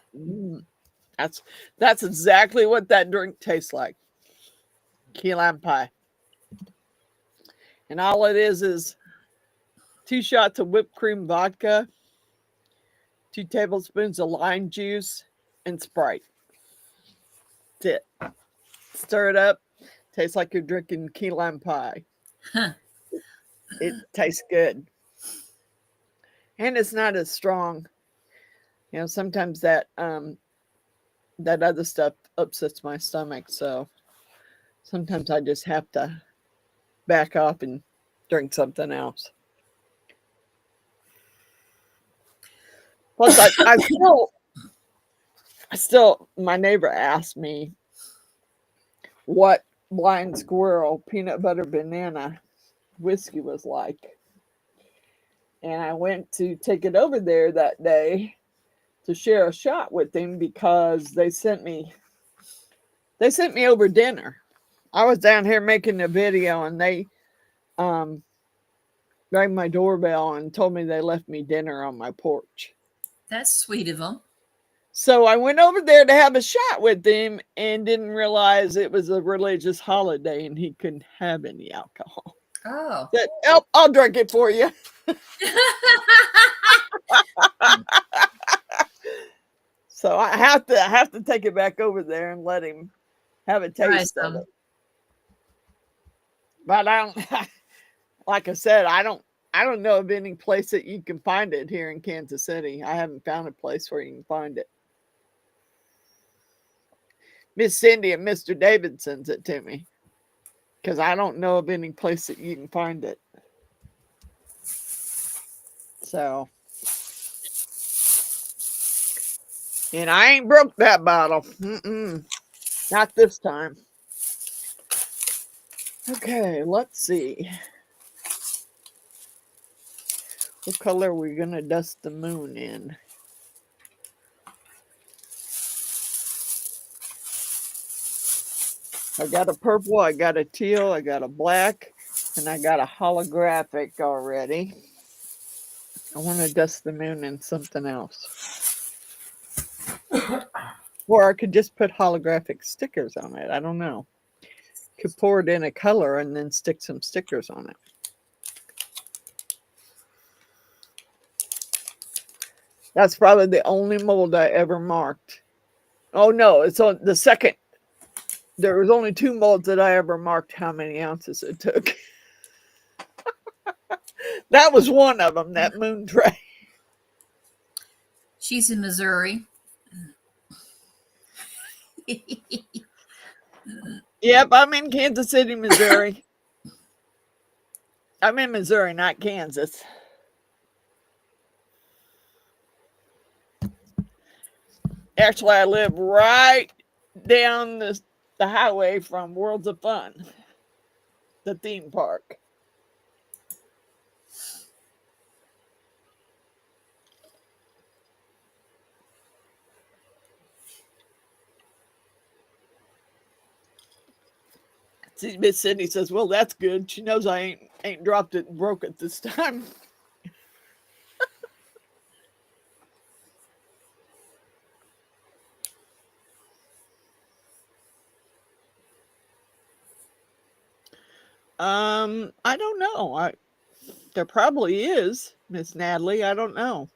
That's exactly what that drink tastes like. Key lime pie. And all it is 2 shots of whipped cream vodka, 2 tablespoons of lime juice, and Sprite. That's it. Stir it up. Tastes like you're drinking key lime pie. Huh. It tastes good. And it's not as strong. Sometimes that other stuff upsets my stomach, so sometimes I just have to back off and drink something else. Plus, I still, my neighbor asked me what Blind Squirrel peanut butter banana whiskey was like. And I went to take it over there that day to share a shot with him because they sent me over dinner. I was down here making a video and they rang my doorbell and told me they left me dinner on my porch. That's sweet of them. So I went over there to have a shot with him and didn't realize it was a religious holiday and he couldn't have any alcohol. Oh. Said, I'll drink it for you. So I have to take it back over there and let him have a taste of it. But I don't, like I said, I don't know of any place that you can find it here in Kansas City. I haven't found a place where you can find it. Miss Cindy and Mr. David sends it to me because I don't know of any place that you can find it. So And I ain't broke that bottle. Not this time. Okay, let's see. What color are we going to dust the moon in? I got a purple, I got a teal, I got a black, and I got a holographic already. I want to dust the moon in something else. Or I could just put holographic stickers on it. I don't know. Could pour it in a color and then stick some stickers on it. That's probably the only mold I ever marked. Oh no, it's on the second. There was only 2 molds that I ever marked how many ounces it took. That was one of them, that moon tray. She's in Missouri. Yep, I'm in Kansas City, Missouri. I'm in Missouri, not Kansas. Actually, I live right down the highway from Worlds of Fun, the theme park. See, Miss Sydney says, "Well, that's good. She knows I ain't dropped it and broke it this time." I don't know. There probably is, Miss Natalie. I don't know.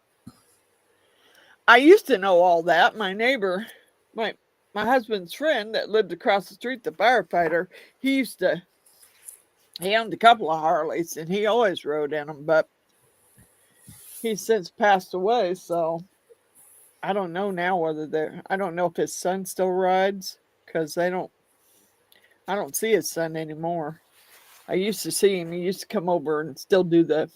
I used to know all that. My neighbor, my husband's friend that lived across the street, the firefighter, he owned a couple of Harleys and he always rode in them, but he's since passed away, so I don't know now whether I don't know if his son still rides, because I don't see his son anymore. I used to see him. He used to come over and still do the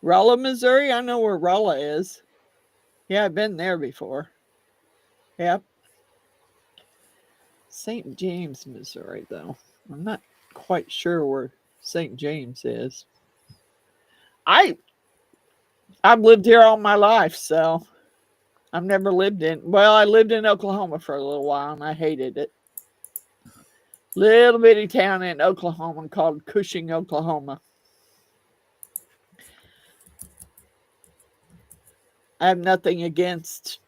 Rolla, Missouri. I know where Rolla is. Yeah, I've been there before. Yep. St. James, Missouri, though. I'm not quite sure where St. James is. I've lived here all my life, so I've never lived I lived in Oklahoma for a little while and I hated it. Little bitty town in Oklahoma called Cushing, Oklahoma. I have nothing against,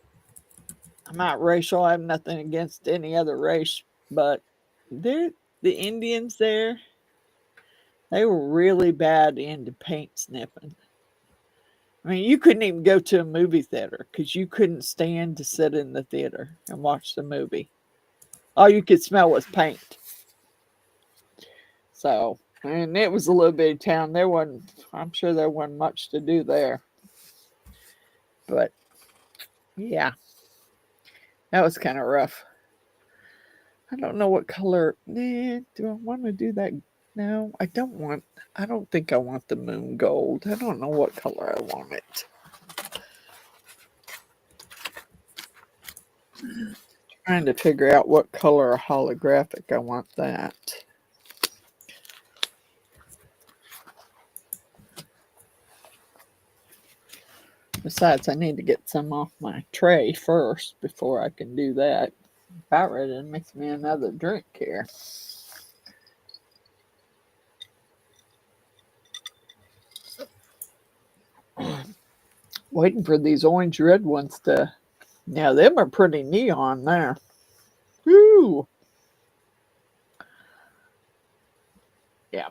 I'm not racial, I have nothing against any other race, but the Indians there, they were really bad into paint sniffing. I mean, you couldn't even go to a movie theater because you couldn't stand to sit in the theater and watch the movie. All you could smell was paint. So, and it was a little bitty town. I'm sure there wasn't much to do there. But, yeah, that was kind of rough. I don't know what color. Do I want to do that? No, I don't think I want the moon gold. I don't know what color I want it. Trying to figure out what color holographic I want that. Besides, I need to get some off my tray first before I can do that. About ready to mix me another drink here. Waiting for these orange red ones to. Now, them are pretty neon there. Woo! Yeah.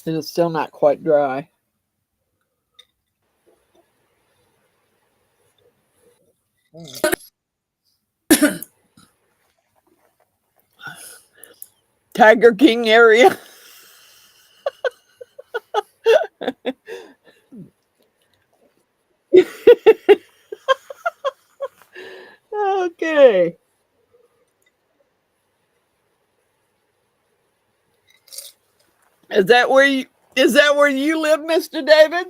It is still not quite dry. Tiger King area. Okay. Is Is that where you live, Mr. David?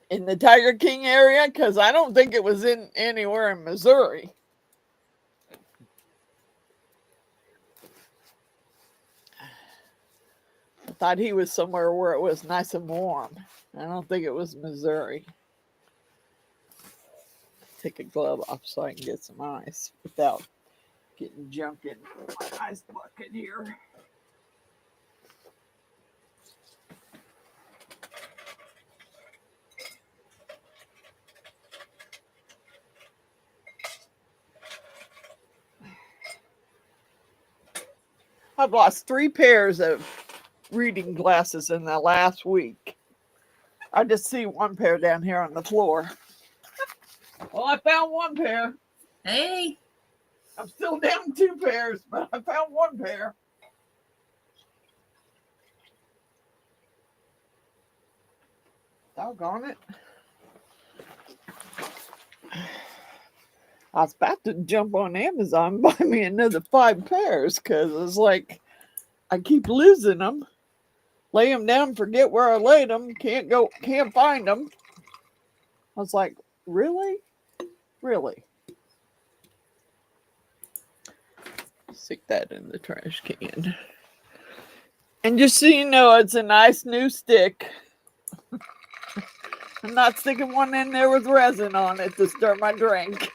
In the Tiger King area? Because I don't think it was in anywhere in Missouri. I thought he was somewhere where it was nice and warm. I don't think it was Missouri. Take a glove off so I can get some ice without getting junk in my ice bucket here. I've lost 3 pairs of reading glasses in the last week. I just see 1 pair down here on the floor. Well, I found 1 pair. Hey, I'm still down 2 pairs, but I found 1 pair. Doggone it. I was about to jump on Amazon and buy me another 5 pairs because it's like I keep losing them. Lay them down, forget where I laid them, can't find them. I was like, really? Really? Stick that in the trash can. And just so you know, it's a nice new stick. I'm not sticking one in there with resin on it to stir my drink.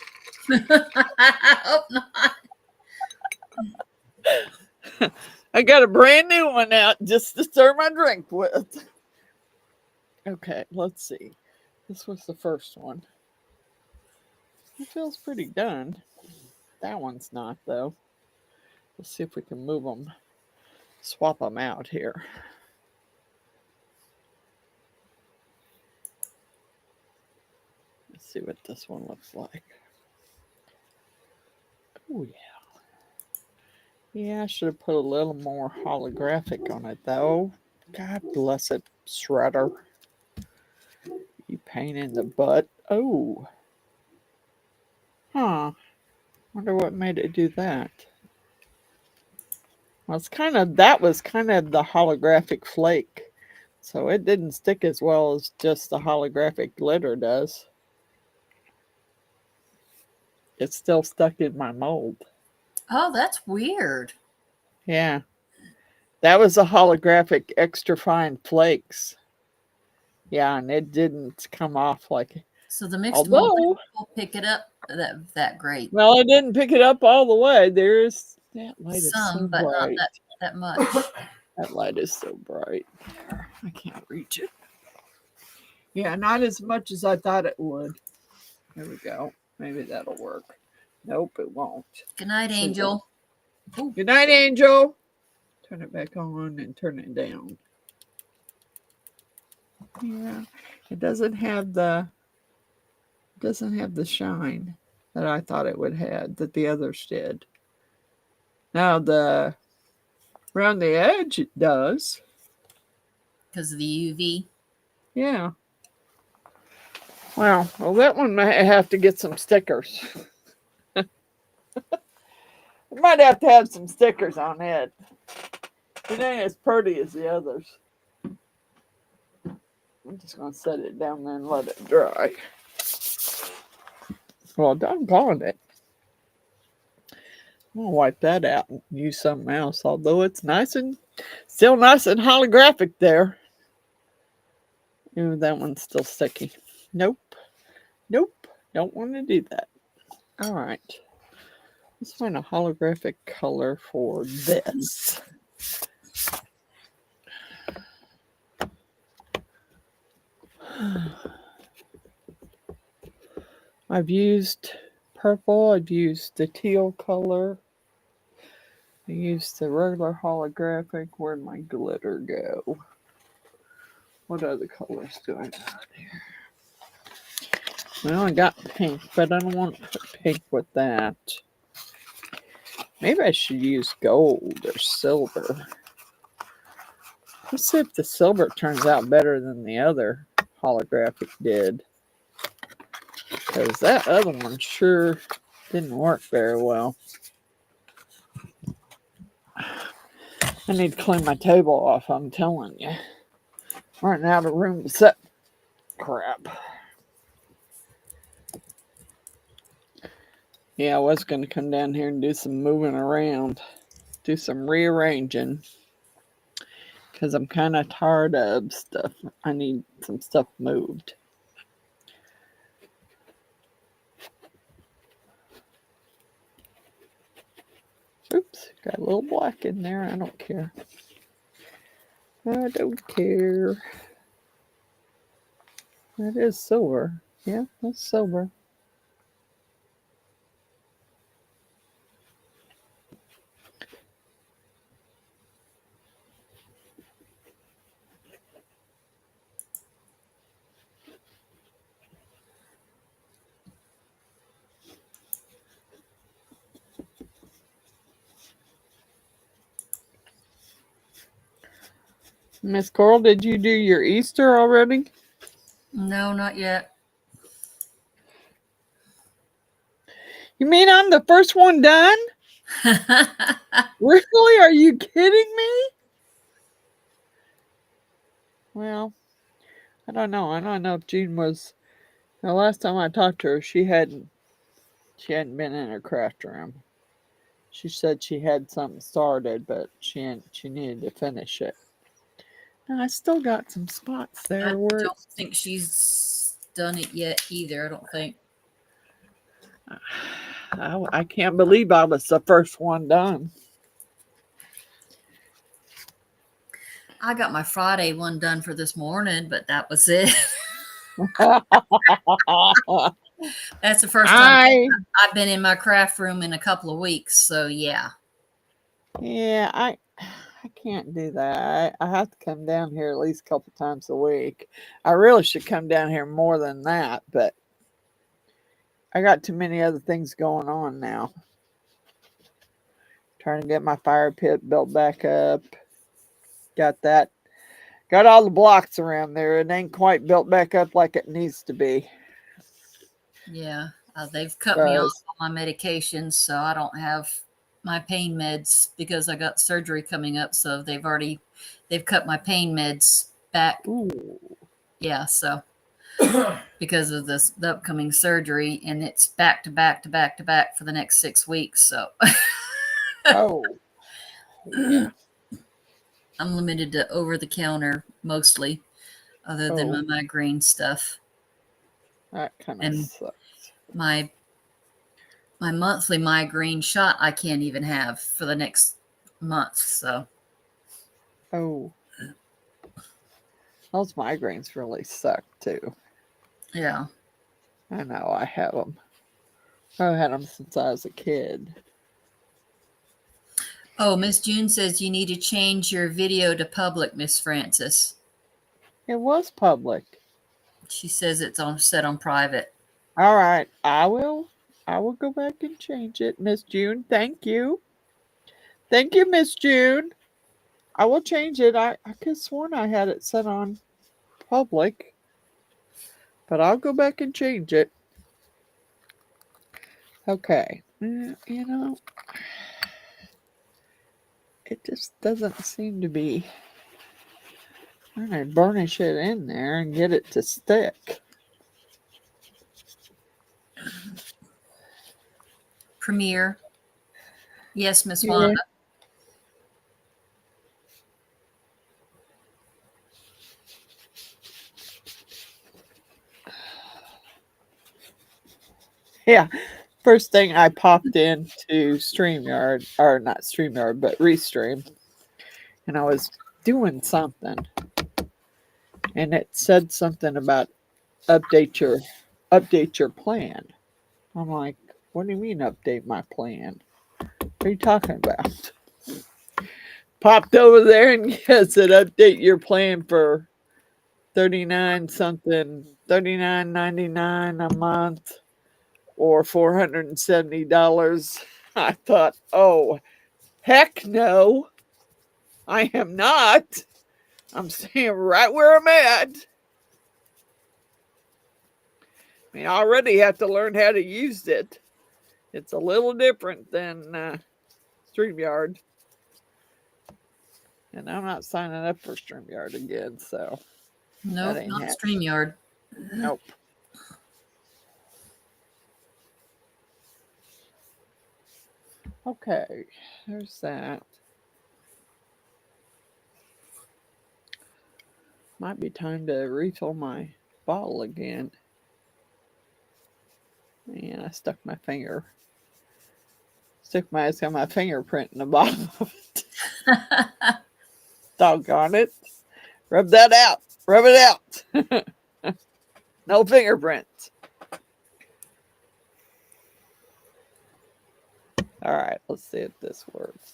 I hope not. I got a brand new one out just to stir my drink with. Okay, let's see. This was the first one. It feels pretty done. That one's not, though. Let's see if we can move them, swap them out here. Let's see what this one looks like. Oh, yeah. Yeah, I should have put a little more holographic on it, though. God bless it, Shredder. You pain in the butt. Oh. Huh. Wonder what made it do that. Well, that was kind of the holographic flake. So it didn't stick as well as just the holographic glitter does. It's still stuck in my mold. Oh, that's weird. Yeah. That was the holographic extra fine flakes. Yeah, and it didn't come off like. So the mixed mold Although, will pick it up that great. well, it didn't pick it up all the way. There's that light is so Some, but bright. not that much. That light is so bright. I can't reach it. Yeah, not as much as I thought it would. There we go. Maybe that'll work. Nope, it won't. Good night, Angel. Good night, Angel. Turn it back on and turn it down. Yeah, it doesn't have the shine that I thought it would have, that the others did. Now around the edge it does. Because of the UV. Yeah. Well, that one might have to get some stickers. We might have to have some stickers on it. It ain't as pretty as the others. I'm just going to set it down there and let it dry. Well, doggone it. I'm going to wipe that out and use something else, although it's still nice and holographic there. Ooh, that one's still sticky. Nope. Don't want to do that. All right. Let's find a holographic color for this. I've used purple. I've used the teal color. I used the regular holographic. Where'd my glitter go? What other colors do I got here? Well, I got pink, but I don't want to put pink with that. Maybe I should use gold or silver. Let's see if the silver turns out better than the other holographic did. Because that other one sure didn't work very well. I need to clean my table off, I'm telling you. Running out of room to set crap. Yeah, I was going to come down here and do some moving around, do some rearranging, because I'm kind of tired of stuff. I need some stuff moved. Oops, got a little black in there. I don't care. I don't care. That is silver. Yeah, that's silver. Miss Coral, did you do your Easter already? No, not yet. You mean I'm the first one done? Really? Are you kidding me? Well, I don't know. I don't know if Jean was. The last time I talked to her, she hadn't been in her craft room. She said she had something started, but she needed to finish it. And I still got some spots I there where don't think she's done it yet either. I don't think. I can't believe I was the first one done. I got my Friday one done for this morning, but that was it. That's the first time I've been in my craft room in a couple of weeks. So yeah. Yeah, I can't do that. I have to come down here at least a couple times a week. I really should come down here more than that, but I got too many other things going on now. Trying to get my fire pit built back up. Got that. Got all the blocks around there. It ain't quite built back up like it needs to be. Yeah. They've cut me off all my medications, so I don't have my pain meds because I got surgery coming up. So they've cut my pain meds back. Ooh. Yeah. So because of the upcoming surgery, and it's back to back to back to back for the next 6 weeks. So Oh. Yeah. I'm limited to over the counter mostly, other than my migraine stuff. That kind of sucks. My monthly migraine shot I can't even have for the next month. So those migraines really suck too. Yeah. I know. I have them. I've had them since I was a kid. Oh, Miss June says you need to change your video to public, Miss Francis. It was public. She says it's set on private. All right. I will go back and change it, Miss June. Thank you. Thank you, Miss June. I will change it. I could have sworn I had it set on public, but I'll go back and change it. Okay. It just doesn't seem to be. I'm going to burnish it in there and get it to stick. Premiere. Yes, Miss Wanda. Yeah. First thing I popped into StreamYard, or not StreamYard, but Restream, and I was doing something, and it said something about update your plan. I'm like, what do you mean update my plan? What are you talking about? Popped over there and it said update your plan for $39.99 a month or $470. I thought, oh, heck no, I am not. I'm staying right where I'm at. I mean, I already have to learn how to use it. It's a little different than StreamYard. And I'm not signing up for StreamYard again, so Nope, ain't not happening. StreamYard. nope. Okay, there's that. Might be time to refill my bottle again. Man, I stuck my it's got my fingerprint in the bottom of it. Doggone it. Rub that out. Rub it out. No fingerprints. All right, let's see if this works.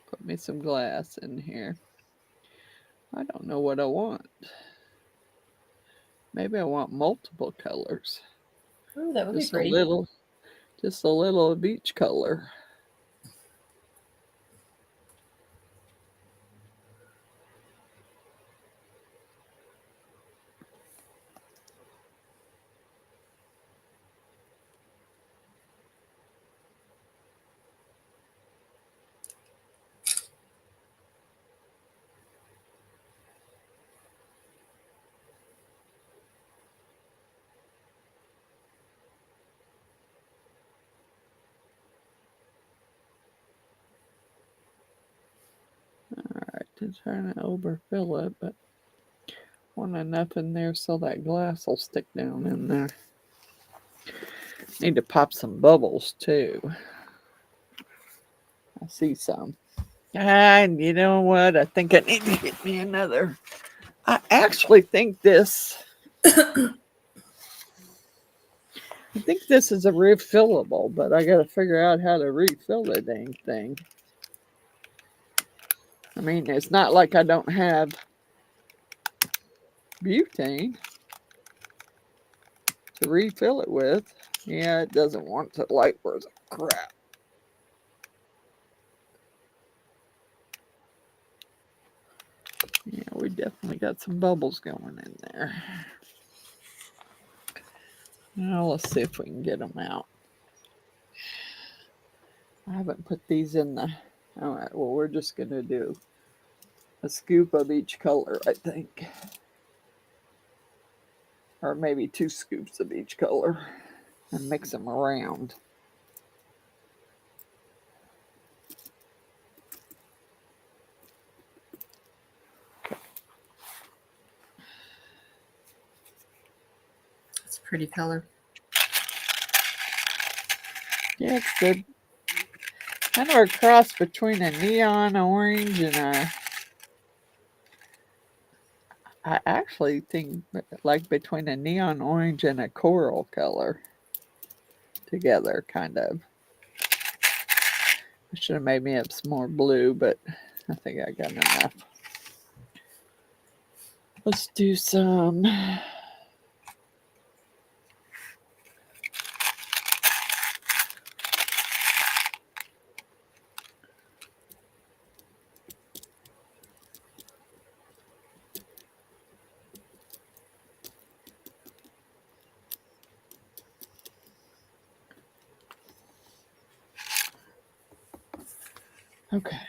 Put me some glass in here. I don't know what I want. Maybe I want multiple colors. Oh, that would Just be pretty. Just a little of each color. Alright, I'm trying to overfill it, but want enough in there so that glass will stick down in there. Need to pop some bubbles too. I see some. And you know what? I think I need to get me another. I actually think this. I think this is a refillable, but I got to figure out how to refill the dang thing. I mean, it's not like I don't have butane to refill it with. Yeah, it doesn't want to light worth crap. Yeah, we definitely got some bubbles going in there. Now let's see if we can get them out. I haven't put these in the. All right, well, we're just going to do a scoop of each color, I think. Or maybe 2 scoops of each color and mix them around. It's a pretty color. Yeah, it's good. Kind of a cross between a neon orange and a. I actually think like between a neon orange and a coral color together, kind of. I should have made me up some more blue, but I think I got enough. Let's do some. Okay.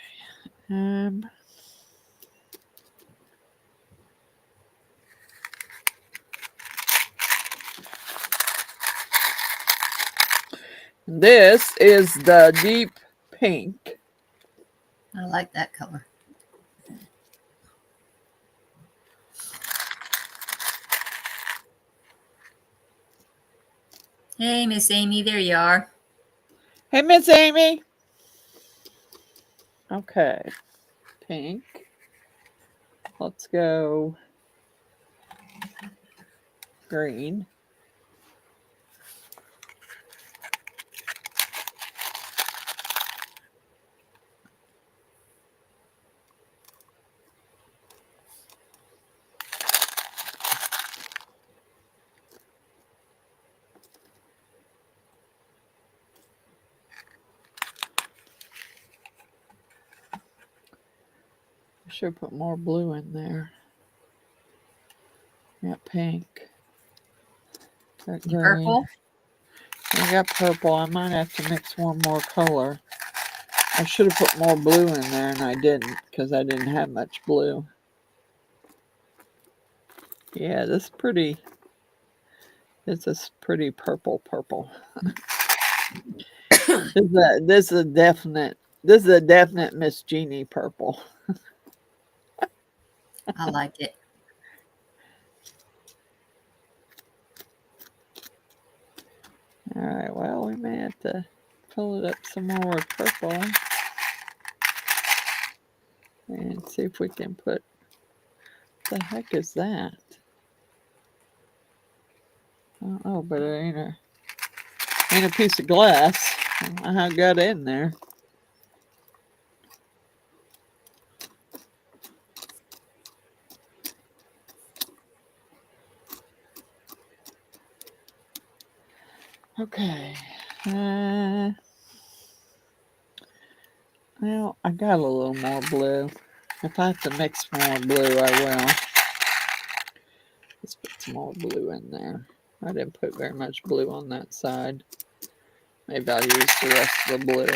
This is the deep pink. I like that color. Hey, Miss Amy, there you are. Hey, Miss Amy. Okay. Pink. Let's go green. I should put more blue in there. Yeah, pink. That green. Purple. And I got purple. I might have to mix one more color. I should have put more blue in there, and I didn't because I didn't have much blue. Yeah, this is pretty. This is pretty purple. This is a definite. This is a definite Miss Jeannie purple. I like it. All right. Well, we may have to fill it up some more with purple and see if we can put. What the heck is that? I don't know, but it ain't a piece of glass. I don't know how it got in there. Okay. Well, I got a little more blue. If I have to mix more blue, I will. Let's put some more blue in there. I didn't put very much blue on that side. Maybe I'll use the rest of the blue.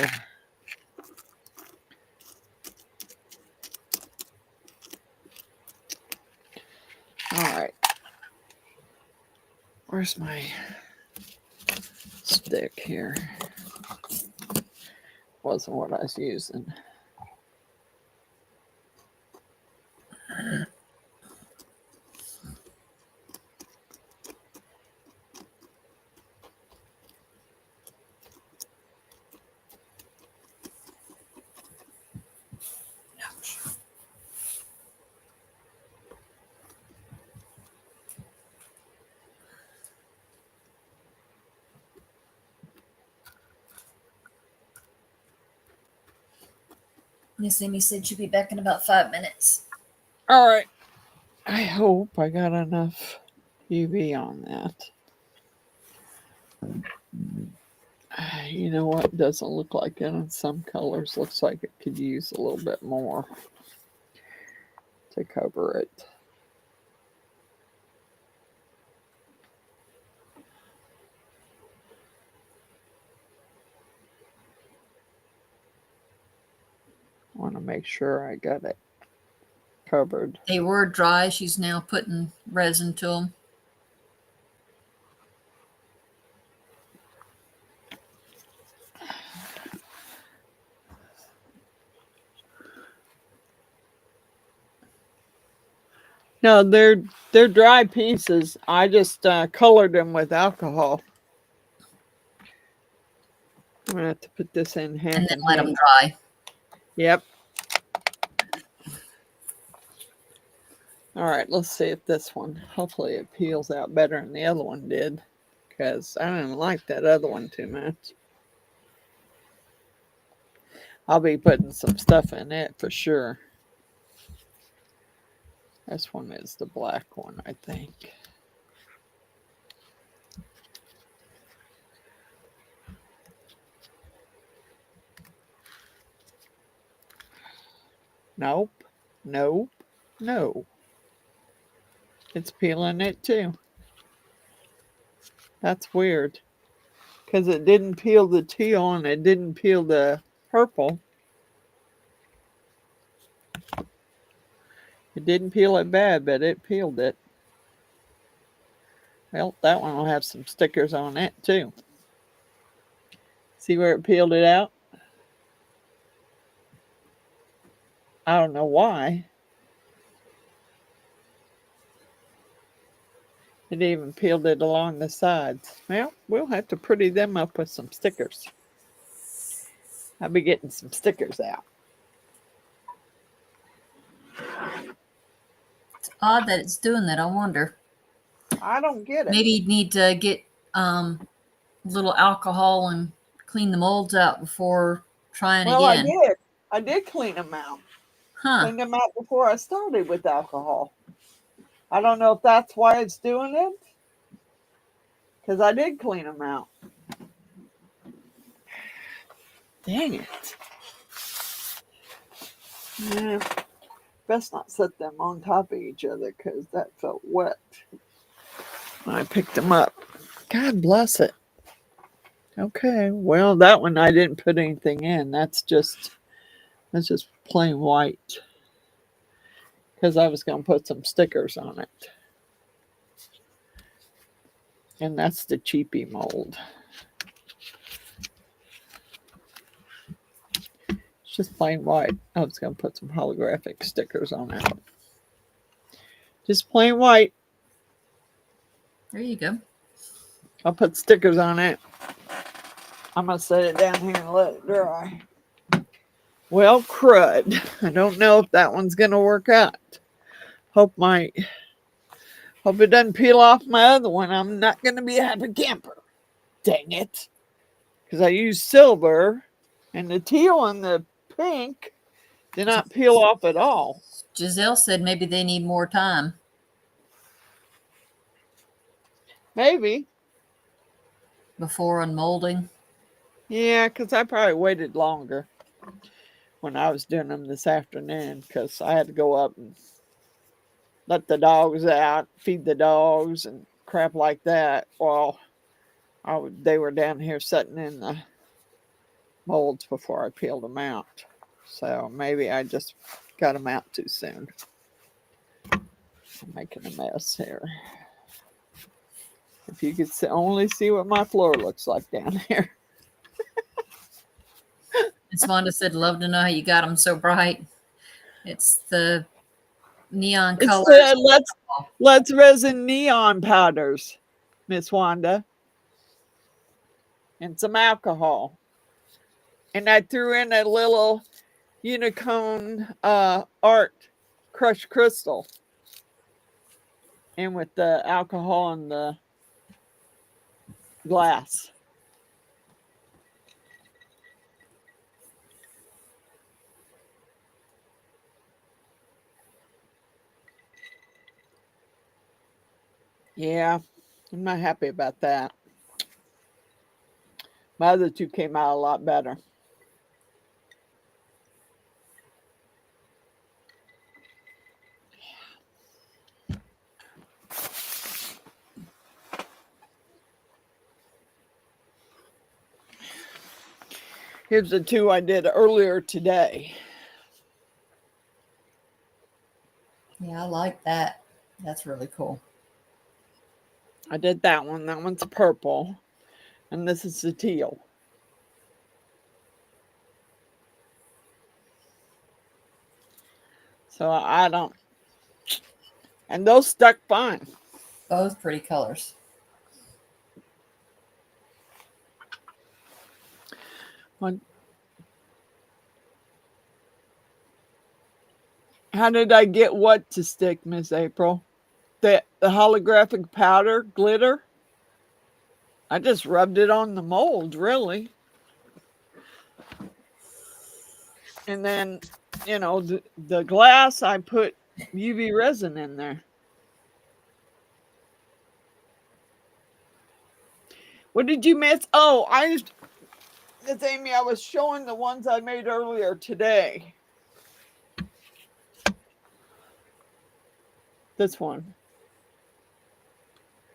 All right. Where's my stick here? Wasn't what I was using. Miss Amy said she'll be back in about 5 minutes. All right. I hope I got enough UV on that. You know what? Doesn't look like it in some colors. Looks like it could use a little bit more to cover it. I want to make sure I got it covered. They were dry. She's now putting resin to them. No, they're dry pieces. I just colored them with alcohol. I'm gonna have to put this in half And then let them dry. Yep. All right, let's see if this one, hopefully it peels out better than the other one did, because I didn't like that other one too much. I'll be putting some stuff in it for sure. This one is the black one, I think. Nope. Nope. No. It's peeling it too. That's weird. Because it didn't peel the teal and it didn't peel the purple. It didn't peel it bad, but it peeled it. Well, that one will have some stickers on it too. See where it peeled it out? I don't know why. It even peeled it along the sides. Well, we'll have to pretty them up with some stickers. I'll be getting some stickers out. It's odd that it's doing that. I wonder. I don't get it. Maybe you'd need to get a little alcohol and clean the molds out before trying again. I did clean them out. Huh. Cleaned them out before I started with alcohol. I don't know if that's why it's doing it. Because I did clean them out. Dang it. Yeah. Best not set them on top of each other because that felt wet when I picked them up. God bless it. Okay, well, that one I didn't put anything in. That's just plain white because I was going to put some stickers on it. And that's the cheapy mold. It's just plain white. I was going to put some holographic stickers on it. Just plain white. There you go. I'll put stickers on it. I'm going to set it down here and let it dry. Well, crud. I don't know if that one's going to work out. Hope it doesn't peel off my other one. I'm not going to be a happy camper. Dang it. Because I used silver, and the teal and the pink did not peel off at all. Giselle said maybe they need more time. Maybe. Before unmolding. Yeah, because I probably waited longer when I was doing them this afternoon because I had to go up and let the dogs out, feed the dogs, and crap like that while they were down here sitting in the molds before I peeled them out. So maybe I just got them out too soon. I'm making a mess here. If you could only see what my floor looks like down here. Miss Wanda said, love to know how you got them so bright. It's the neon It's colors. the Let's Resin neon powders, Miss Wanda. And some alcohol. And I threw in a little Unicone art crushed crystal. And with the alcohol and the glass. Yeah, I'm not happy about that. My other two came out a lot better. Here's the two I did earlier today. Yeah, I like that. That's really cool. I did that one. That one's purple. And this is the teal. So I don't. And those stuck fine. Both pretty colors. How did I get what to stick, Miss April? The holographic powder glitter? I just rubbed it on the mold, really. And then, the glass, I put UV resin in there. What did you miss? Oh, Miss Amy, I was showing the ones I made earlier today. This one.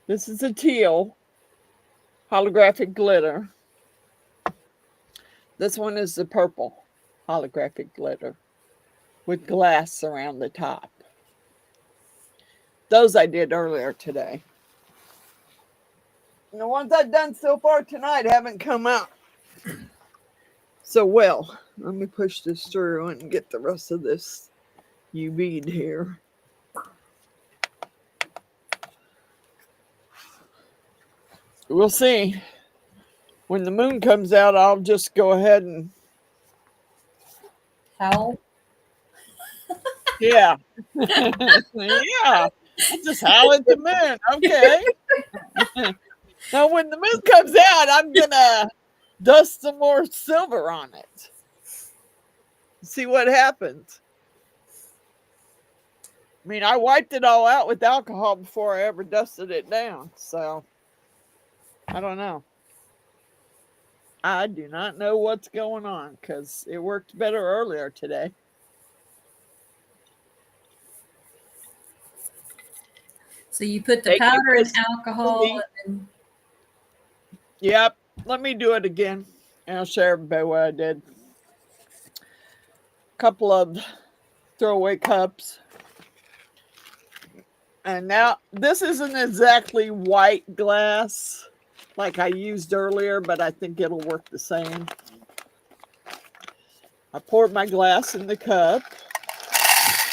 This is a teal holographic glitter. This one is the purple holographic glitter with glass around the top. Those I did earlier today. And the ones I've done so far tonight haven't come out so well. Let me push this through and get the rest of this UV'd here. We'll see. When the moon comes out, I'll just go ahead and... Howl? Yeah. Yeah. I'll just howl at the moon. Okay. Now, when the moon comes out, I'm going to dust some more silver on it. See what happens. I mean, I wiped it all out with alcohol before I ever dusted it down. So, I don't know. I do not know what's going on because it worked better earlier today. So you put the powder and alcohol and... Yep. let me do it again, and I'll share everybody what I did. Couple of throwaway cups. And now this isn't exactly white glass like I used earlier, but I think it'll work the same. I poured my glass in the cup,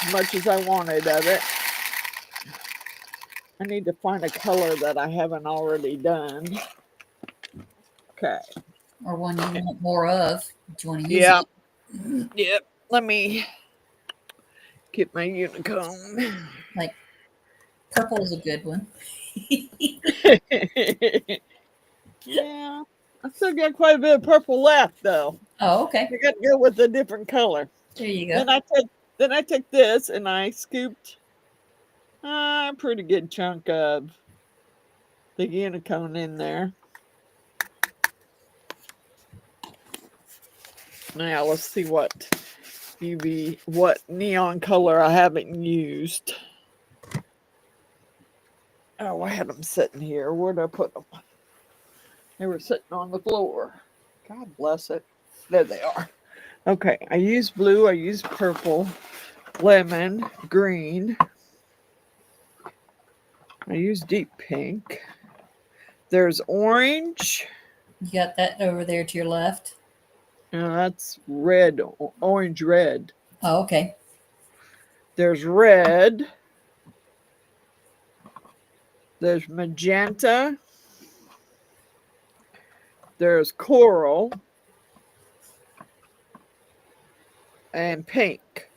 as much as I wanted of it. I need to find a color that I haven't already done. Okay. Or one you want more of. Do you want to use Yeah. it? Yep. Let me get my Unicone. Like purple is a good one. Yeah. I still got quite a bit of purple left though. Oh, okay. I got to go with a different color. There you go. Then I took this and I scooped a pretty good chunk of the Unicone in there. Now let's see what neon color I haven't used. Oh, I had them sitting here. Where'd I put them? They were sitting on the floor. God bless it. There they are. Okay, I used blue, I used purple, lemon, green. I used deep pink. There's orange. You got that over there to your left. That's red, orange red. Oh, okay. There's red. There's magenta. There's coral. And pink.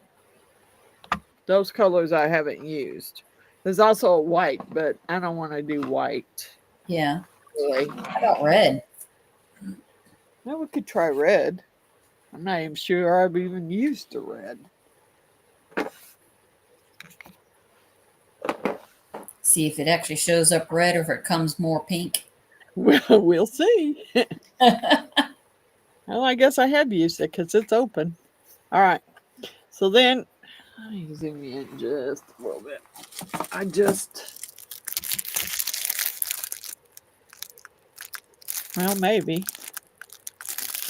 Those colors I haven't used. There's also a white, but I don't want to do white. Yeah. Really. How about red? Well, we could try red. I'm not even sure I've even used the red. See if it actually shows up red or if it comes more pink. Well, we'll see. Well, I guess I have used it because it's open. All right. So then, let me zoom in just a little bit. Well, maybe.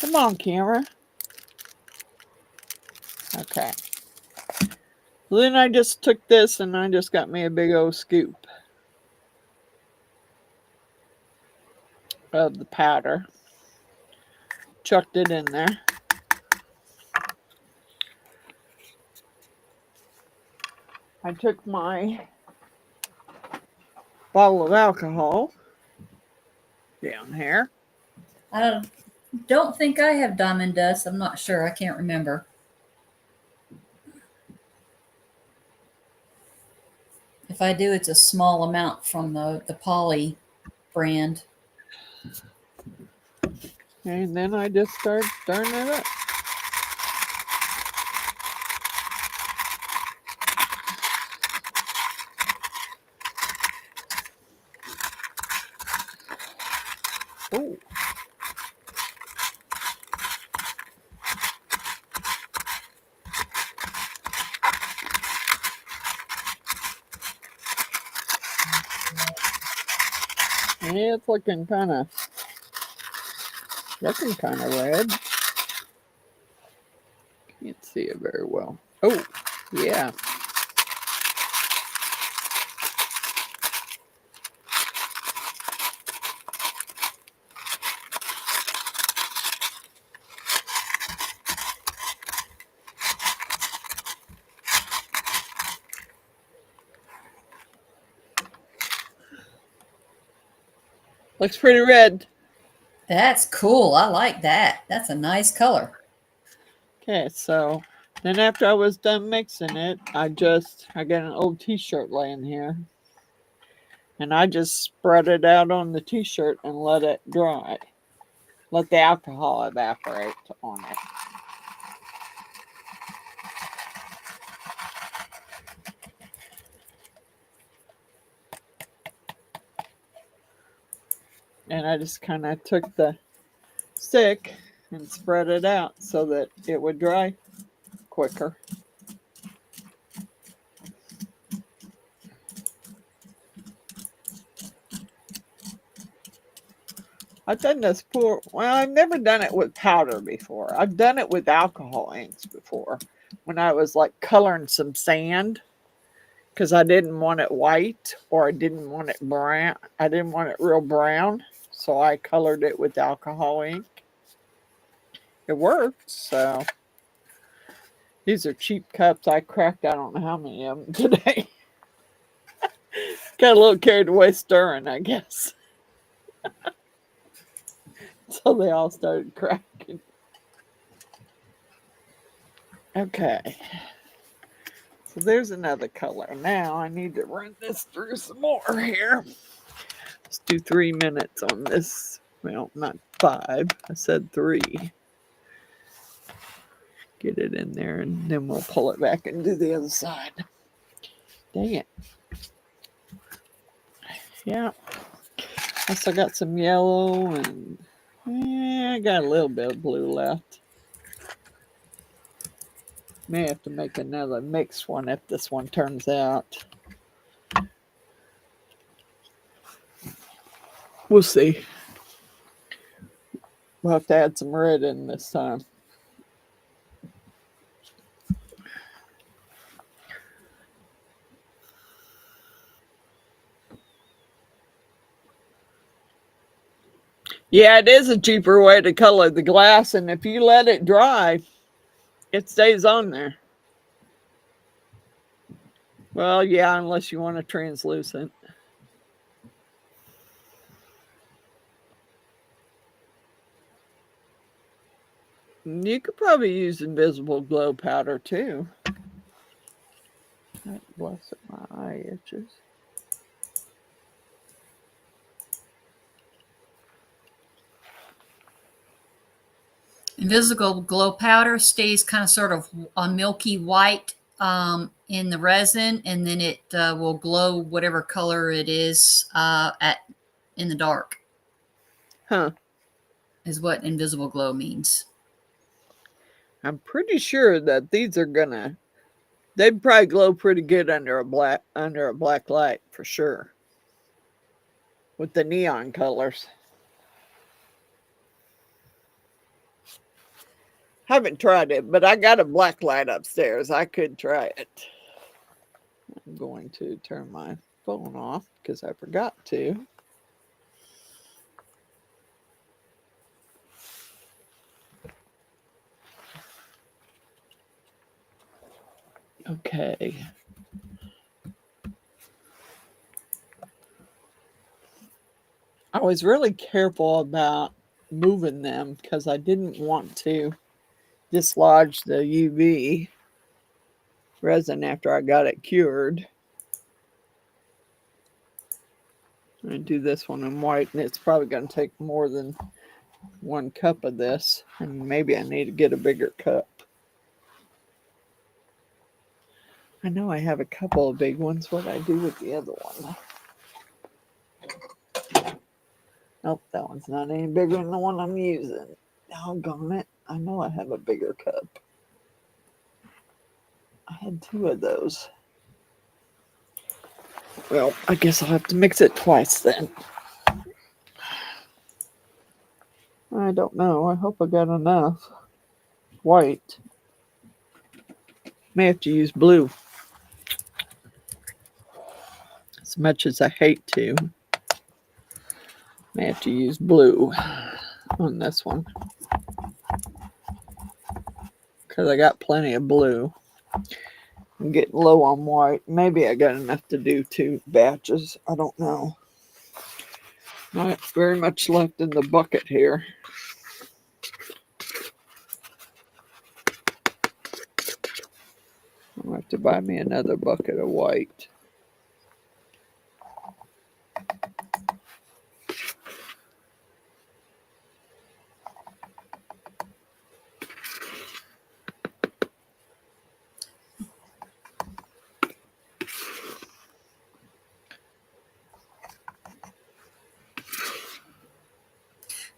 Come on, camera. Okay. Then I just took this and I just got me a big old scoop of the powder. Chucked it in there. I took my bottle of alcohol down here. I don't think I have diamond dust. I'm not sure. I can't remember. If I do, it's a small amount from the Poly brand. And then I just start stirring it up. Oh. Yeah, it's looking kind of red. Can't see it very well. Oh, yeah. Looks pretty red. That's cool. I like that. That's a nice color. Okay, so then after I was done mixing it, I got an old t-shirt laying here. And I just spread it out on the t-shirt and let it dry. Let the alcohol evaporate on it. And I just kind of took the stick and spread it out so that it would dry quicker. I've done this for, well, I've never done it with powder before. I've done it with alcohol inks before when I was like coloring some sand because I didn't want it white or I didn't want it brown. I didn't want it real brown. So I colored it with alcohol ink. It worked. So these are cheap cups. I cracked, I don't know how many of them today. Got a little carried away stirring, I guess. So they all started cracking. Okay. So there's another color. Now I need to run this through some more here. Let's do 3 minutes on this. Well, not 5. I said 3. Get it in there and then we'll pull it back and do the other side. Dang it. Yeah. I still got some yellow and I got a little bit of blue left. May have to make another mixed one if this one turns out. We'll see. We'll have to add some red in this time. Yeah, it is a cheaper way to color the glass, and if you let it dry, it stays on there. Well, yeah, unless you want a translucent. You could probably use invisible glow powder too. Bless it, my eye itches. Invisible glow powder stays kind of sort of a milky white in the resin, and then it will glow whatever color it is in the dark. Huh. Is what invisible glow means. I'm pretty sure that these are gonna, they'd probably glow pretty good under a black light for sure. With the neon colors. Haven't tried it, but I got a black light upstairs. I could try it. I'm going to turn my phone off because I forgot to. Okay. I was really careful about moving them because I didn't want to dislodge the UV resin after I got it cured. I'm going to do this one in white, and it's probably going to take more than 1 cup of this, and maybe I need to get a bigger cup. I know I have a couple of big ones. What do I do with the other one? Nope, that one's not any bigger than the one I'm using. Doggone it. I know I have a bigger cup. I had 2 of those. Well, I guess I'll have to mix it twice then. I don't know. I hope I got enough. White. May have to use blue. As much as I hate to. May have to use blue on this one. Because I got plenty of blue. I'm getting low on white. Maybe I got enough to do 2 batches. I don't know. Not very much left in the bucket here. I'll have to buy me another bucket of white.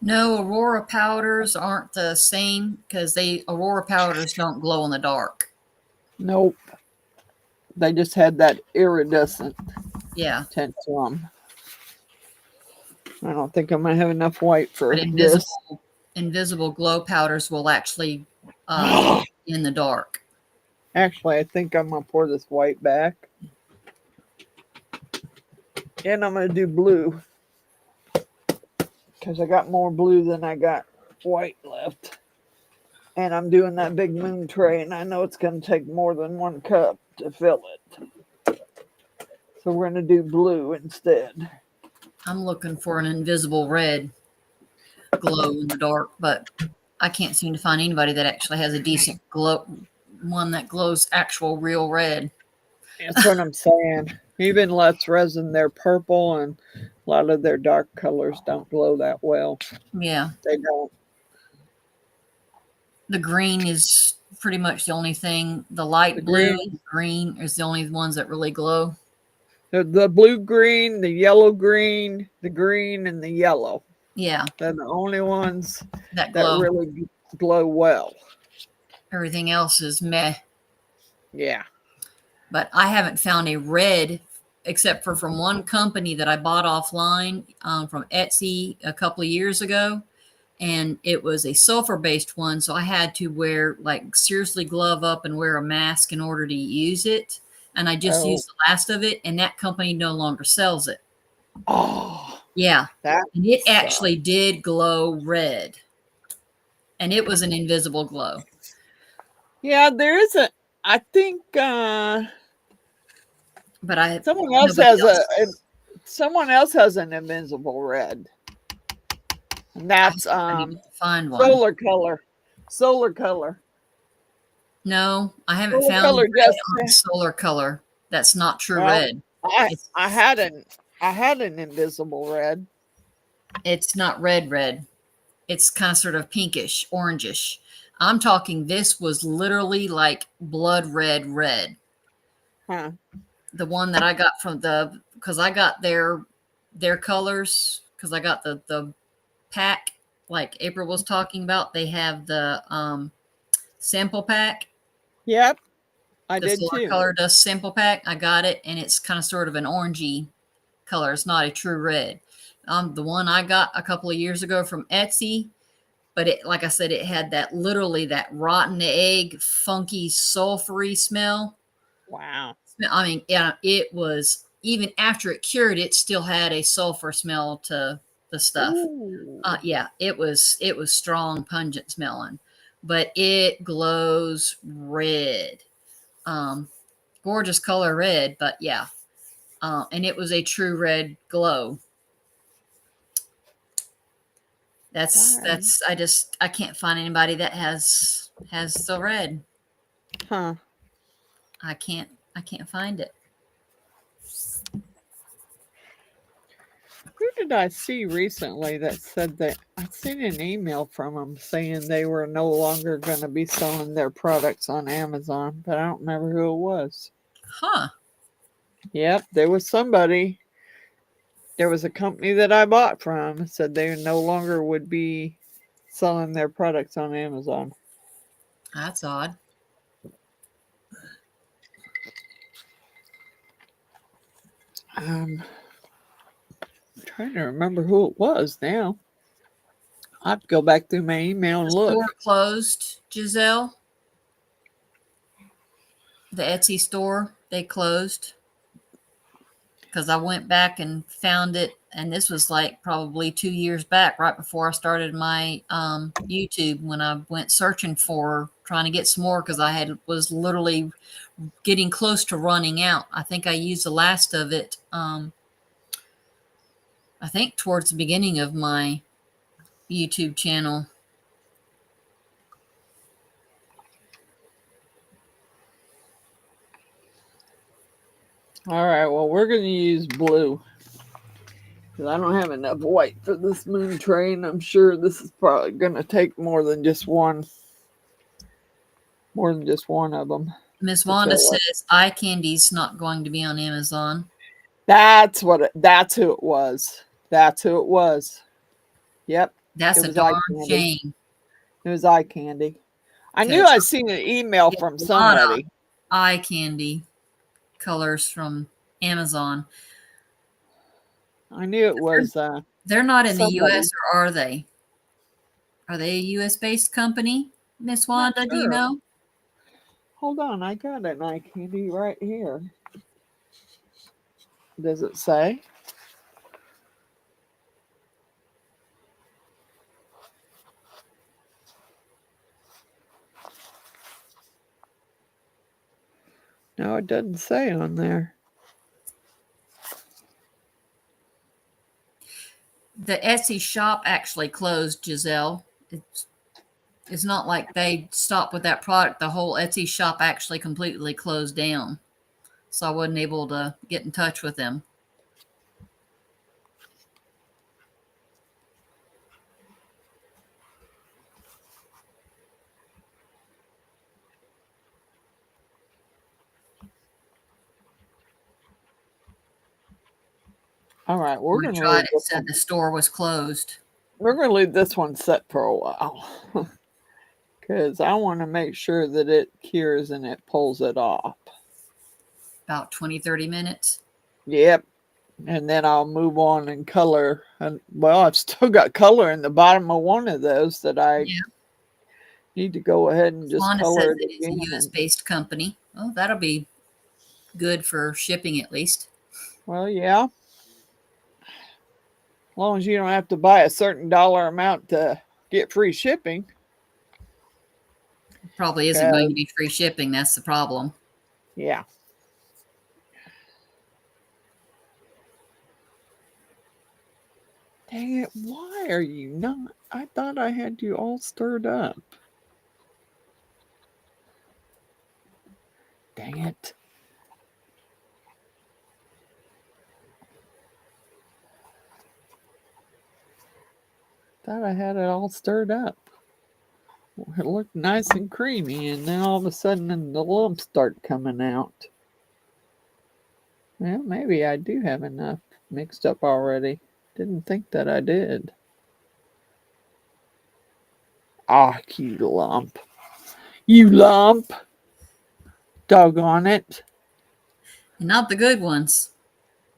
No, Aurora powders aren't the same because Aurora powders don't glow in the dark. Nope. They just had that iridescent Yeah. tint to them. I don't think I'm gonna have enough white for But this. invisible glow powders will actually in the dark. Actually, I think I'm gonna pour this white back. And I'm gonna do blue. Because I got more blue than I got white left. And I'm doing that big moon tray, and I know it's gonna take more than 1 cup to fill it. So we're gonna do blue instead. I'm looking for an invisible red glow in the dark, but I can't seem to find anybody that actually has a decent glow, one that glows actual real red. That's what I'm saying. Even Let's Resin, they're purple, and a lot of their dark colors don't glow that well. Yeah. They don't. The green is pretty much the only thing. The light The blue green. and green is the only ones that really glow. The blue green, the yellow green, the green, and the yellow. Yeah, They're the only ones that that glow. really glow well. Everything else is meh. Yeah. But I haven't found a red except for from one company that I bought offline from Etsy a couple of years ago. And it was a sulfur based one. So I had to wear, like, seriously glove up and wear a mask in order to use it. And I just used the last of it, and that company no longer sells it. Oh, Yeah. that And it actually did glow red. And it was an invisible glow. yeah, there is a. I think But someone else has an invisible red, and that's I need to find one. solar color. Solar color. No, I haven't Solar found color, red on Jessica. solar color. That's not true Well, red. I had an invisible red. It's not red. It's kind of sort of pinkish, orangish. I'm talking this was literally like blood red. Huh. The one that I got from because I got their colors, because I got the pack like April was talking about. They have the sample pack. Yep. I The did Solar too. Color Dust sample pack. I got it, and it's kind of sort of an orangey color. It's not a true red. The one I got a couple of years ago from Etsy, but it, like I said, it had that literally that rotten egg, funky, sulfury smell. Wow. I mean, yeah, it was, even after it cured, it still had a sulfur smell to the stuff. Yeah, it was strong, pungent smelling, but it glows red. Gorgeous color red, but yeah. And it was a true red glow. That's I can't find anybody that has the red. Huh. I can't find it. Who did I see recently that said that I seen an email from them saying they were no longer going to be selling their products on Amazon, but I don't remember who it was. Huh. Yep, there was somebody. There was a company that I bought from said they no longer would be selling their products on Amazon. That's odd. I'm trying to remember who it was now. I'll have to go back through my email and The look. store closed, Giselle. The Etsy store, they closed. Because I went back and found it, and this was like probably 2 years back, right before I started my YouTube, when I went searching for trying to get some more, because I was literally getting close to running out. I think I used the last of it. I think towards the beginning of my YouTube channel. All right, well, we're going to use blue because I don't have enough white for this moon train. I'm sure this is probably going to take more than just one of them. Miss Wanda says eye candy's not going to be on Amazon. That's who it was. That's who it was. Yep. That's a darn shame. It was eye candy. I knew I'd seen an email from somebody. Eye candy colors from Amazon. I knew it was They're not in the Somebody. US, or are they? Are they a US based company? Miss Not Wanda, do you sure. know? Hold on, I got an eye candy right here. Does it say? No, it doesn't say on there. The Etsy shop actually closed, Giselle. It's not like they stopped with that product. The whole Etsy shop actually completely closed down. So I wasn't able to get in touch with them. All right, we're When I gonna tried, leave it this said one. the store was closed. We're gonna leave this one set for a while because I want to make sure that it cures and it pulls it off. About 20, 30 minutes. Yep. And then I'll move on and color. And well, I've still got color in the bottom of one of those that I Yeah. need to go ahead and just Wanda says color it it is a again. US based company. Oh, that'll be good for shipping at least. Well, yeah. As long as you don't have to buy a certain dollar amount to get free shipping. Probably isn't going to be free shipping. That's the problem. Yeah. Dang it, why are you not? I thought I had you all stirred up. Dang it. Thought I had it all stirred up. It looked nice and creamy, and then all of a sudden the lumps start coming out. Well, maybe I do have enough mixed up already. Didn't think that I did. Ah, you lump. You lump. Doggone it. Not the good ones.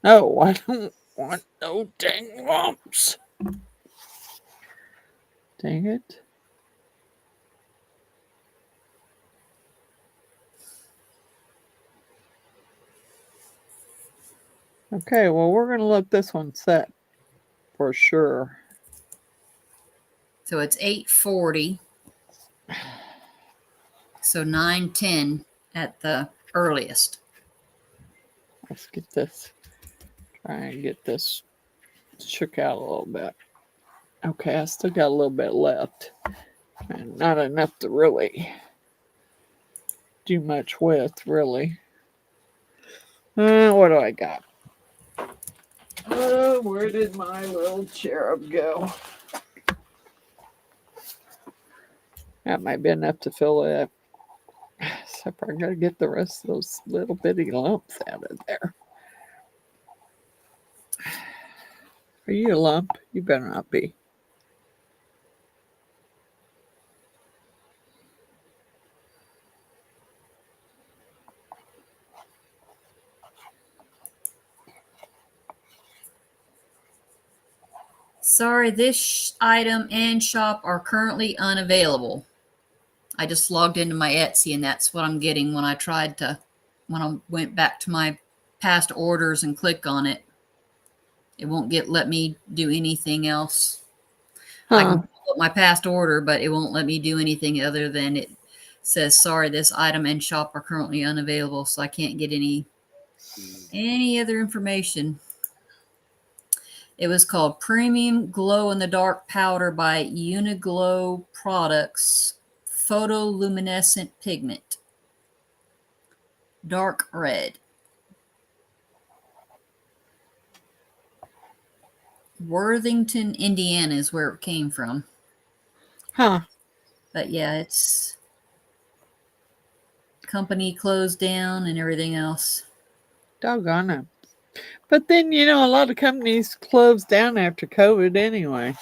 No, I don't want no dang lumps. Dang it. Okay, well, we're going to let this one set for sure. So it's 8:40. So 9:10 at the earliest. Let's get this. Try and get this shook out a little bit. Okay, I still got a little bit left. And not enough to really do much with, really. What do I got? Oh, where did my little cherub go? That might be enough to fill it up. Except I gotta get the rest of those little bitty lumps out of there. Are you a lump? You better not be. Sorry, this item and shop are currently unavailable. I just logged into my Etsy, and that's what I'm getting when I went back to my past orders and click on it. It won't let me do anything else. I can pull up my past order, but it won't let me do anything other than it says, sorry, this item and shop are currently unavailable, so I can't get any other information. It was called Premium Glow in the Dark Powder by Uniglow Products, Photoluminescent Pigment. Dark red. Worthington, Indiana is where it came from. Huh. But yeah, it's company closed down and everything else. Doggone it. But then, you know, a lot of companies closed down after COVID anyway.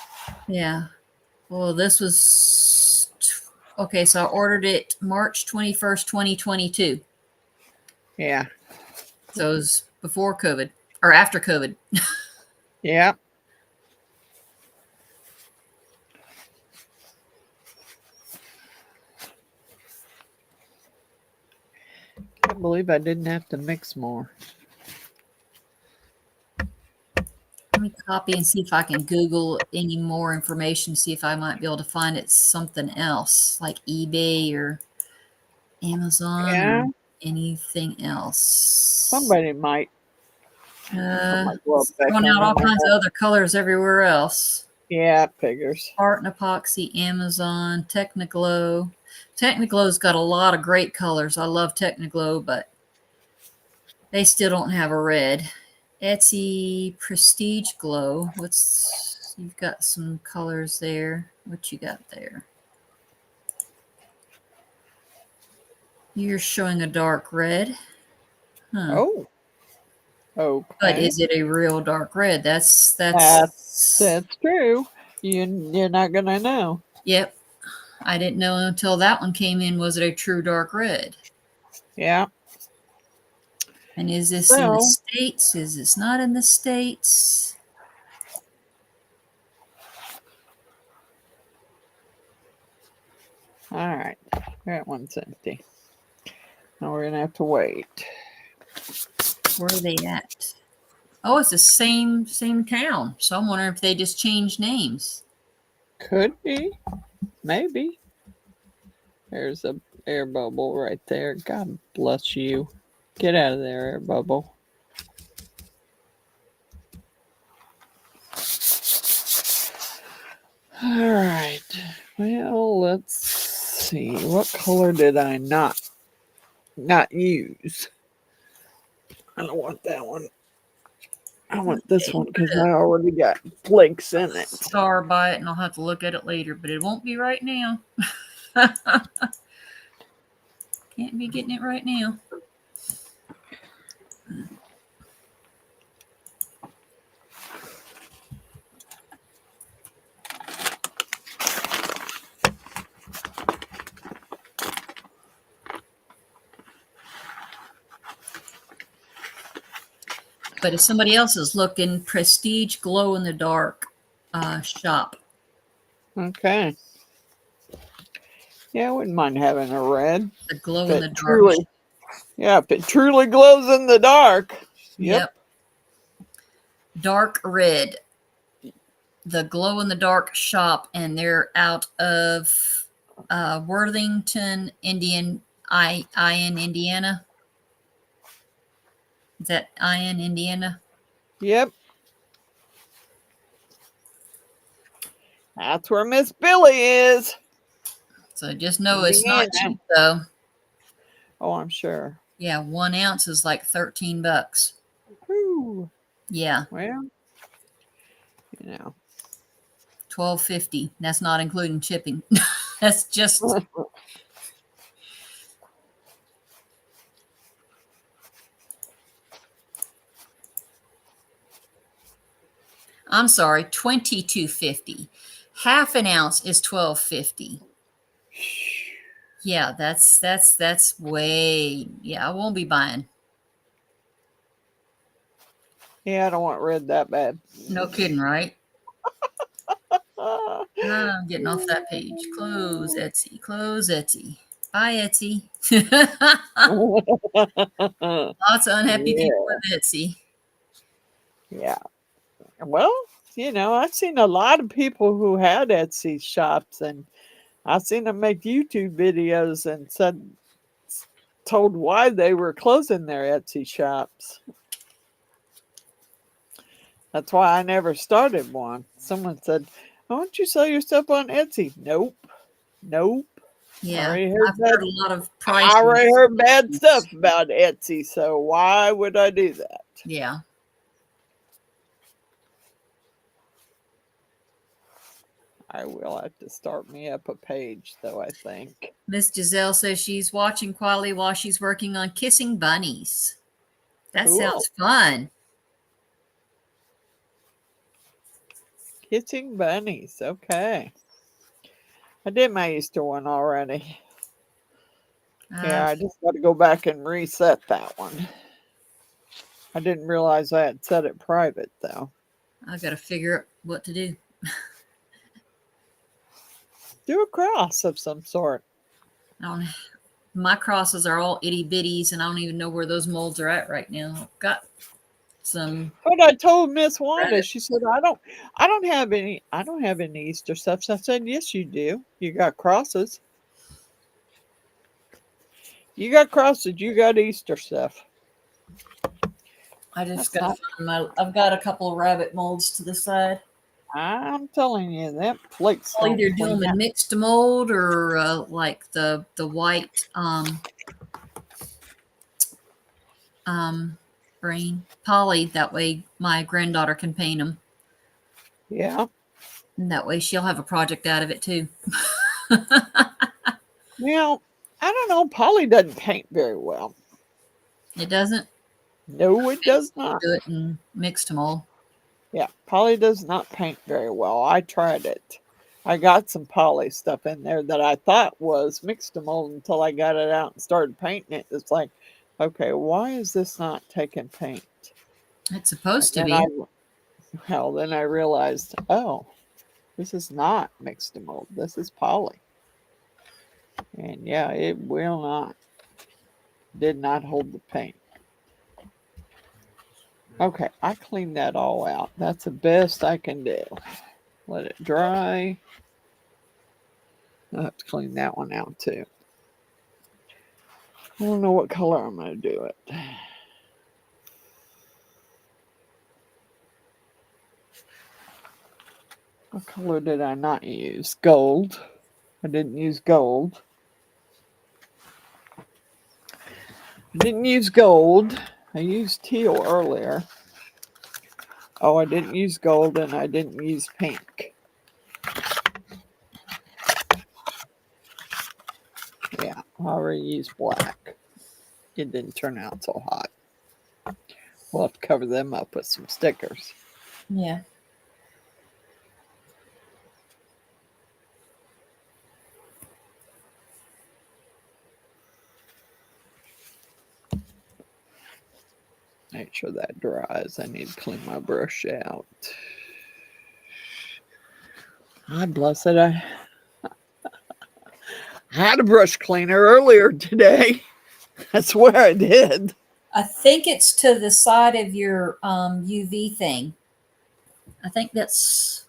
Yeah. Well, this was okay. So I ordered it March 21st, 2022. Yeah. So it was before COVID or after COVID. Yeah. can't believe I didn't have to mix more. Let me copy and see if I can Google any more information, see if I might be able to find it something else, like eBay or Amazon Yeah, or anything else. somebody might. Put my glove It's back throwing on out all there. kinds of other colors everywhere else. Yeah, it figures. Art and Epoxy, Amazon, Technoglow. Technoglow's got a lot of great colors. I love Technoglow, but they still don't have a red. Etsy Prestige Glow. You've got some colors there. What you got there? You're showing a dark red. Huh. Oh, okay. But is it a real dark red? That's That's true. You're not gonna know. Yep. I didn't know until that one came in. Was it a true dark red? Yeah. And is this in the So, States? Is this not in the States? all right. That one's empty. Now we're gonna have to wait. Where are they at? Oh, it's the same town. So I'm wondering if they just changed names. Could be. Maybe. There's a air bubble right there. God bless you. Get out of there, air bubble. All right. Well, let's see. What color did I not use? I don't want that one. I want this one because I already got flakes in it. Star by it, and I'll have to look at it later, but it won't be right now. Can't be getting it right now. But if somebody else is looking, Prestige Glow in the Dark shop. Okay. Yeah, I wouldn't mind having a red. The glow If in the it dark. truly, yeah, if it truly glows in the dark. Yep. Dark red. The glow in the dark shop, and they're out of Worthington, Indiana. Is that Ian, Indiana? Yep. That's where Miss Billy is. So just know it's not Indiana. cheap though. Oh, I'm sure. Yeah, 1 ounce is like $13. Whew. Yeah, Well, you know. $12.50. That's not including shipping. That's just. I'm sorry, $22.50. Half an ounce is $12.50. Yeah, that's way. Yeah, I won't be buying. Yeah, I don't want red that bad. No kidding, right? I'm getting off that page. Close Etsy. Close Etsy. Bye, Etsy. Lots of unhappy people with Etsy. Yeah. Well, you know, I've seen a lot of people who had Etsy shops, and I've seen them make YouTube videos and told why they were closing their Etsy shops. That's why I never started one. Someone said, "Why don't you sell your stuff on Etsy?" Nope. Yeah, I've heard a lot of prices. I already heard bad stuff about Etsy, so why would I do that? Yeah. I will have to start me up a page, though, I think. Miss Giselle says she's watching Quali while she's working on kissing bunnies. That Cool. sounds fun. Kissing bunnies. Okay. I did my Easter one already. Yeah, I just got to go back and reset that one. I didn't realize I had set it private, though. I got to figure out what to do. Do a cross of some sort. I don't know. my crosses are all itty bitties, and I don't even know where those molds are at right now. I've got some But I told Miss Wanda, rabbit. she said, I don't have any Easter stuff. So I said, yes, you do. You got crosses. You got crosses, you got Easter stuff. I just That's got to not, find my. I've got a couple of rabbit molds to the side. I'm telling you, that plate's I'll don't either do clean them in out. mixed mold or like the white um green poly. That way my granddaughter can paint them, Yeah. and that way she'll have a project out of it too. Now, I don't know. Polly doesn't paint very well. It doesn't. No, it does We'll not. do it in mixed mold. Yeah, Polly does not paint very well. I tried it. I got some Polly stuff in there that I thought was mixed mold until I got it out and started painting it. It's like, okay, why is this not taking paint? It's And supposed to then I, be. well, then I realized, oh, this is not mixed mold. This is Polly. And yeah, it will not, did not hold the paint. Okay, I cleaned that all out. That's the best I can do. Let it dry. I'll have to clean that one out too. I don't know what color I'm going to do it. What color did I not use? Gold. I didn't use gold. I didn't use gold. I used teal earlier. Oh, I didn't use gold and I didn't use pink. Yeah, I already used black. It didn't turn out so hot. We'll have to cover them up with some stickers. Yeah. Make sure that dries. I need to clean my brush out. God bless it. I had a brush cleaner earlier today. I swear I did. I think it's to the side of your UV thing. I think that's,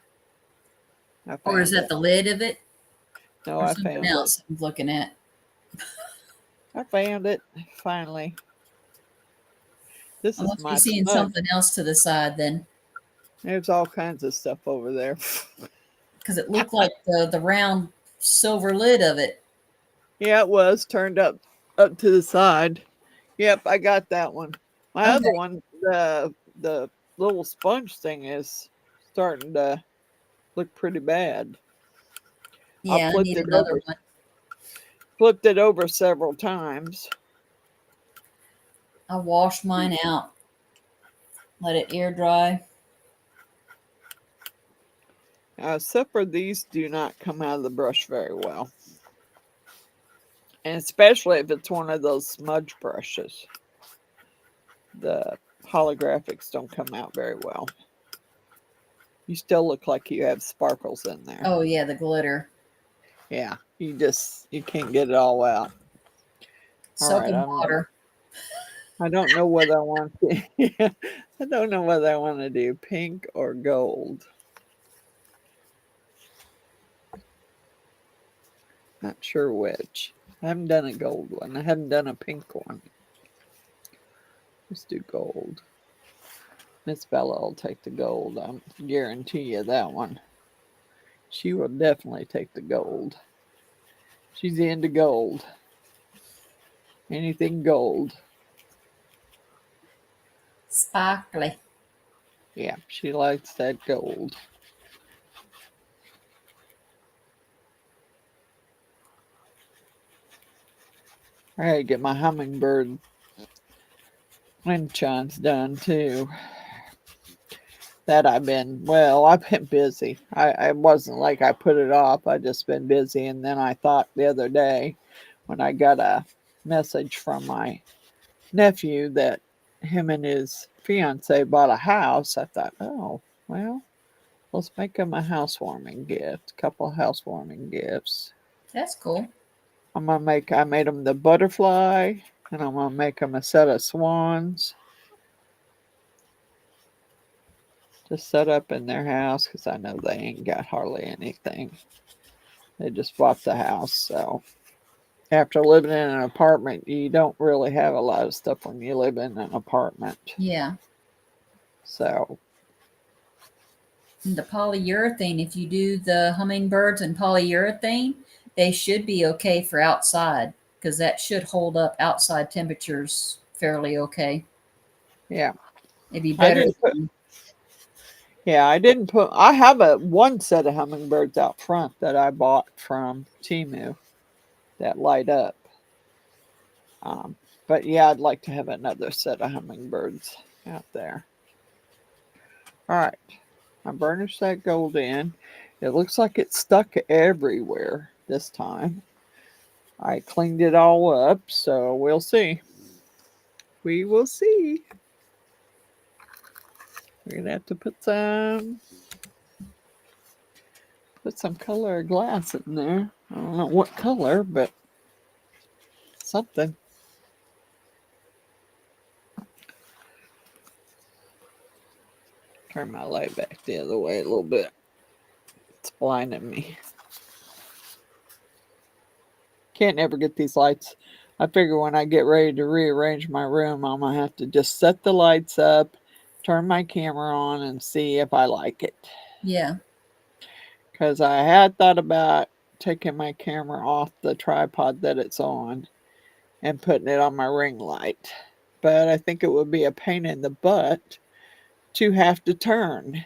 I or is found that it. the lid of it, No, or I something found it. else I'm looking at? I found it finally. This I is must be my seeing smudge. something else to the side then, There's all kinds of stuff over there. because it looked like the round silver lid of it. Yeah, it was turned up to the side. Yep, I got that one. My other Okay. one, the little sponge thing is starting to look pretty bad. I Yeah, I need another one. flipped it over several times. I washed mine out, let it air dry. Except for these do not come out of the brush very well. And especially if it's one of those smudge brushes. The holographics don't come out very well. You still look like you have sparkles in there. Oh yeah, the glitter. Yeah, you can't get it all out. All Soak right, in water. I don't know whether I want to. I don't know whether I want to do pink or gold. Not sure which. I haven't done a gold one. I haven't done a pink one. Let's do gold. Miss Bella will take the gold. I guarantee you that one. She will definitely take the gold. She's into gold. Anything gold. Sparkly. Yeah, she likes that gold. I gotta get my hummingbird wind chimes done too. I've been busy. I wasn't like I put it off. I just been busy. And then I thought the other day when I got a message from my nephew that him and his fiance bought a house, I thought, oh, well, let's make him a housewarming gift, a couple of housewarming gifts. That's cool. I made them the butterfly, and I'm gonna make them a set of swans to set up in their house because I know they ain't got hardly anything. They just bought the house, so after living in an apartment, you don't really have a lot of stuff when you live in an apartment. Yeah. So, And the polyurethane, if you do the hummingbirds and polyurethane, they should be okay for outside because that should hold up outside temperatures fairly okay. yeah. It'd be I better. didn't put I didn't put I have a one set of hummingbirds out front that I bought from Temu that light up. But yeah, I'd like to have another set of hummingbirds out there. All right. I burnished that gold in. It looks like it's stuck everywhere this time. I cleaned it all up, so we'll see. We will see. We're gonna have to put some color glass in there. I don't know what color, but something. Turn my light back the other way a little bit. It's blinding me. Can't ever get these lights. I figure when I get ready to rearrange my room, I'm gonna have to just set the lights up, turn my camera on, and see if I like it. Yeah. Because I had thought about taking my camera off the tripod that it's on and putting it on my ring light. But I think it would be a pain in the butt to have to turn.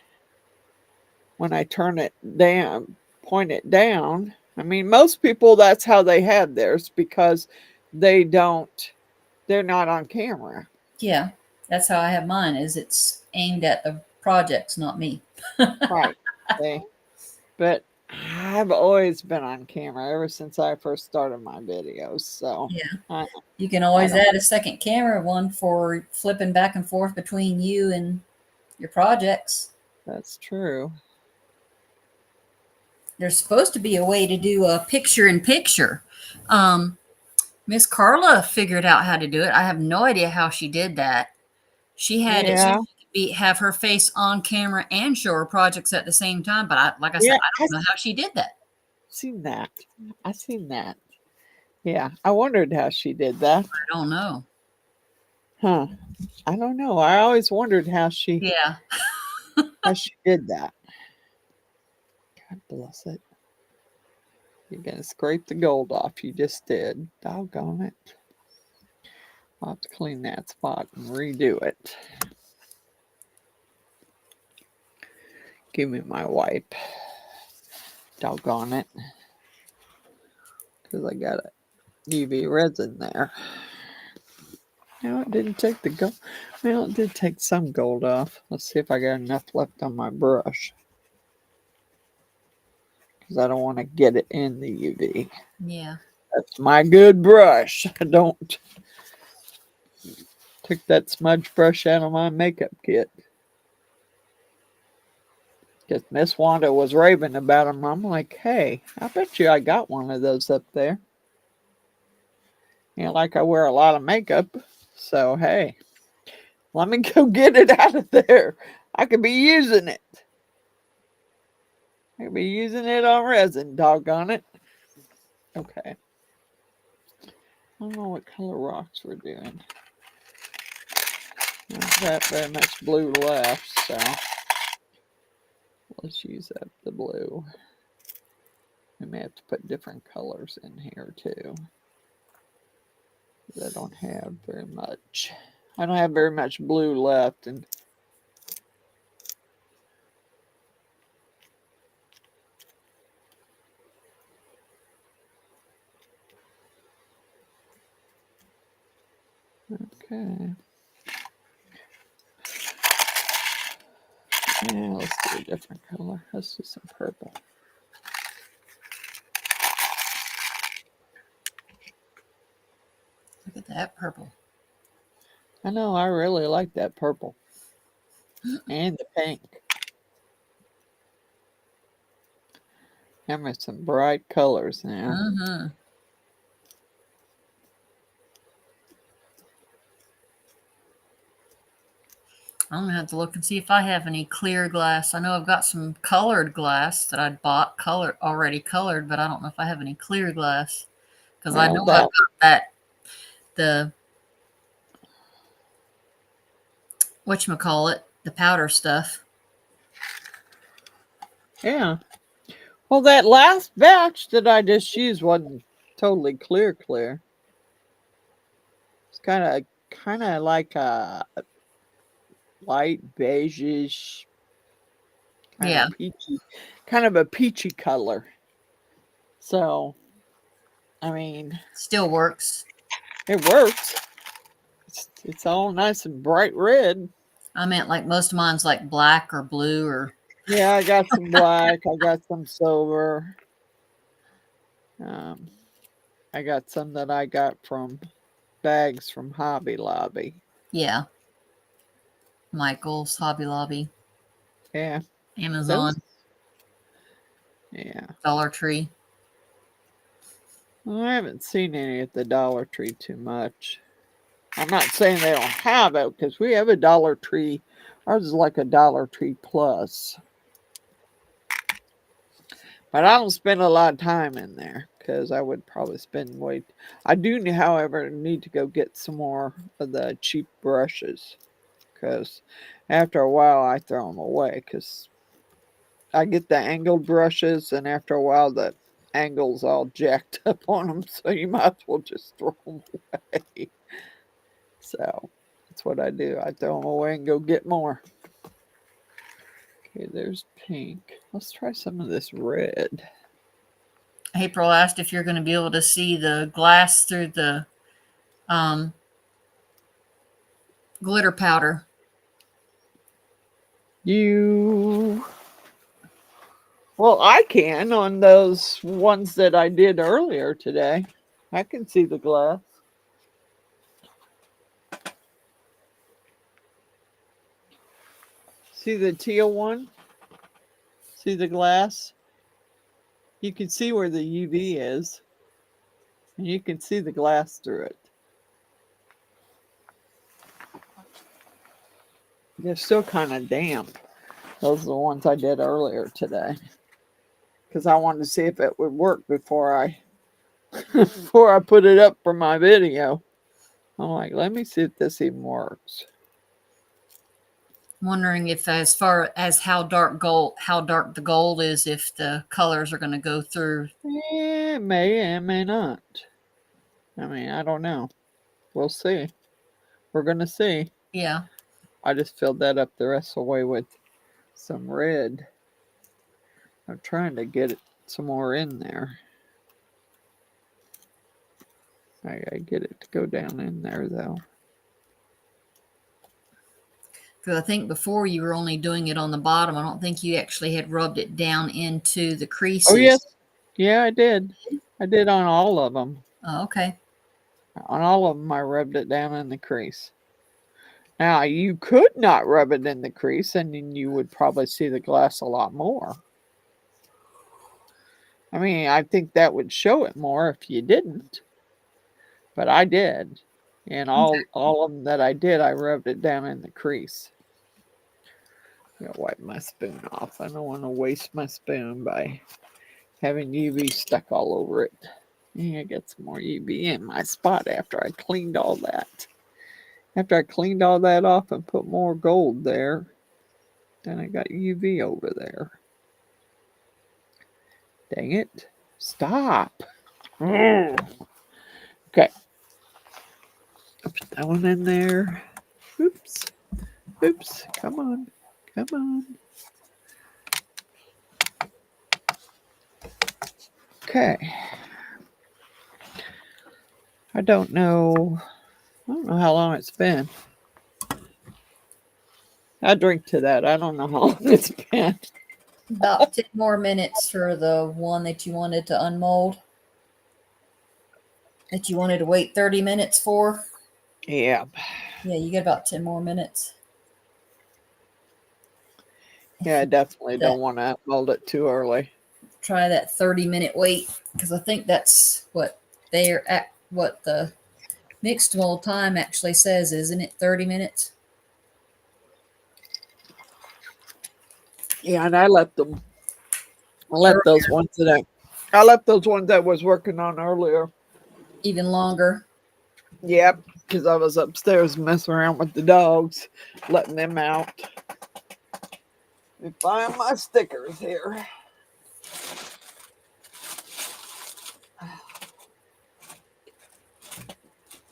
When I turn it down, point it down. I mean, most people, that's how they have theirs because they're not on camera. Yeah. That's how I have mine is it's aimed at the projects, not me. Right. But I've always been on camera ever since I first started my videos. So Yeah. I, You can I always don't, add a second camera, one for flipping back and forth between you and your projects. that's true. There's supposed to be a way to do a picture in picture. Miss Carla figured out how to do it. I have no idea how she did that. She had it so Yeah. she could have her face on camera and show her projects at the same time. But like I said, Yeah. I I don't know how she did that. seen that. I seen that. Yeah. I wondered how she did that. I don't know. Huh. I don't know. I always wondered Yeah. how she did that. God bless it. You're gonna scrape the gold off. You just did. Doggone it. I'll have to clean that spot and redo it. Give me my wipe. Doggone it. Because I got a UV resin there. No, it didn't take the gold. Well, it did take some gold off. Let's see if I got enough left on my brush. Because I don't want to get it in the UV. Yeah. That's my good brush. I don't. Took that smudge brush out of my makeup kit. Because Miss Wanda was raving about them. I'm like, hey, I bet you I got one of those up there. You know, like I wear a lot of makeup. So, hey, let me go get it out of there. I could be using it. I could be using it on resin, doggone it. Okay. I don't know what color rocks we're doing. There's not very much blue left, so let's use up the blue. We may have to put different colors in here too. I don't have very much. I don't have very much blue left, and okay. Yeah, let's do a different color. Let's do some purple. Look at that purple. I know, I really like that purple. And the pink. Them are some bright colors now. Uh-huh. I'm gonna have to look and see if I have any clear glass. I know I've got some colored glass that I'd bought already colored, but I don't know if I have any clear glass because I Well, know I've got that the whatchamacallit, the powder stuff. yeah. Well, that last batch that I just used wasn't totally clear. It's kind of like a light beigeish, Yeah, kind of a peachy color. So, I mean, still works. it works. It's all nice and bright red. I meant like most of mine's like black or blue or Yeah, I got some black. I got some silver. Um, I got some that I got from bags from Hobby Lobby. yeah, Michael's, Hobby Lobby, Yeah, those. Amazon, Yeah, Dollar Tree. well, I haven't seen any at the Dollar Tree too much. I'm not saying they don't have it because we have a Dollar Tree. Ours is like a Dollar Tree Plus. But I don't spend a lot of time in there because I would probably spend way. I do, however, need to go get some more of the cheap brushes because after a while I throw them away because I get the angled brushes and after a while the angle's all jacked up on them, so you might as well just throw them away. So that's what I do. I throw them away and go get more. Okay, there's pink. Let's try some of this red. April asked if you're going to be able to see the glass through the glitter powder. Well, I can on those ones that I did earlier today. I can see the glass. See the teal one? See the glass? You can see where the UV is. And you can see the glass through it. They're still kind of damp. Those are the ones I did earlier today. Because I wanted to see if it would work before I before I put it up for my video. I'm like, let me see if this even works. I'm wondering if, as far as how dark the gold is, if the colors are going to go through. It may and may not. I mean, I don't know. We'll see. We're gonna see. Yeah. I just filled that up the rest of the way with some red. I'm trying to get it some more in there. I gotta get it to go down in there though. Because I think before you were only doing it on the bottom. I don't think you actually had rubbed it down into the creases. Oh yes, yeah, I did. I did on all of them. Oh, okay. On all of them, I rubbed it down in the crease. Now you could not rub it in the crease, and then you would probably see the glass a lot more. I mean, I think that would show it more if you didn't. But I did. And all of them that I did, I rubbed it down in the crease. I'm gonna wipe my spoon off. I don't want to waste my spoon by having UV stuck all over it. Yeah, I got some more UV in my spot after I cleaned all that. After I cleaned all that off and put more gold there, then I got UV over there. Dang it. Stop. Okay. I'll put that one in there. Oops. Oops. Come on. Come on. Okay. I don't know how long it's been. I drink to that. I don't know how long it's been. About 10 more minutes for the one that you wanted to unmold. That you wanted to wait 30 minutes for. Yeah. Yeah, you get about 10 more minutes. Yeah, I definitely don't want to mold it too early. Try that 30-minute wait, because I think that's what they're at, what the mixed mold time actually says, isn't it? 30 minutes. Yeah, and I left them. I left those ones I left those ones I was working on earlier. Even longer. Yep, because I was upstairs messing around with the dogs, letting them out. Let me find my stickers here.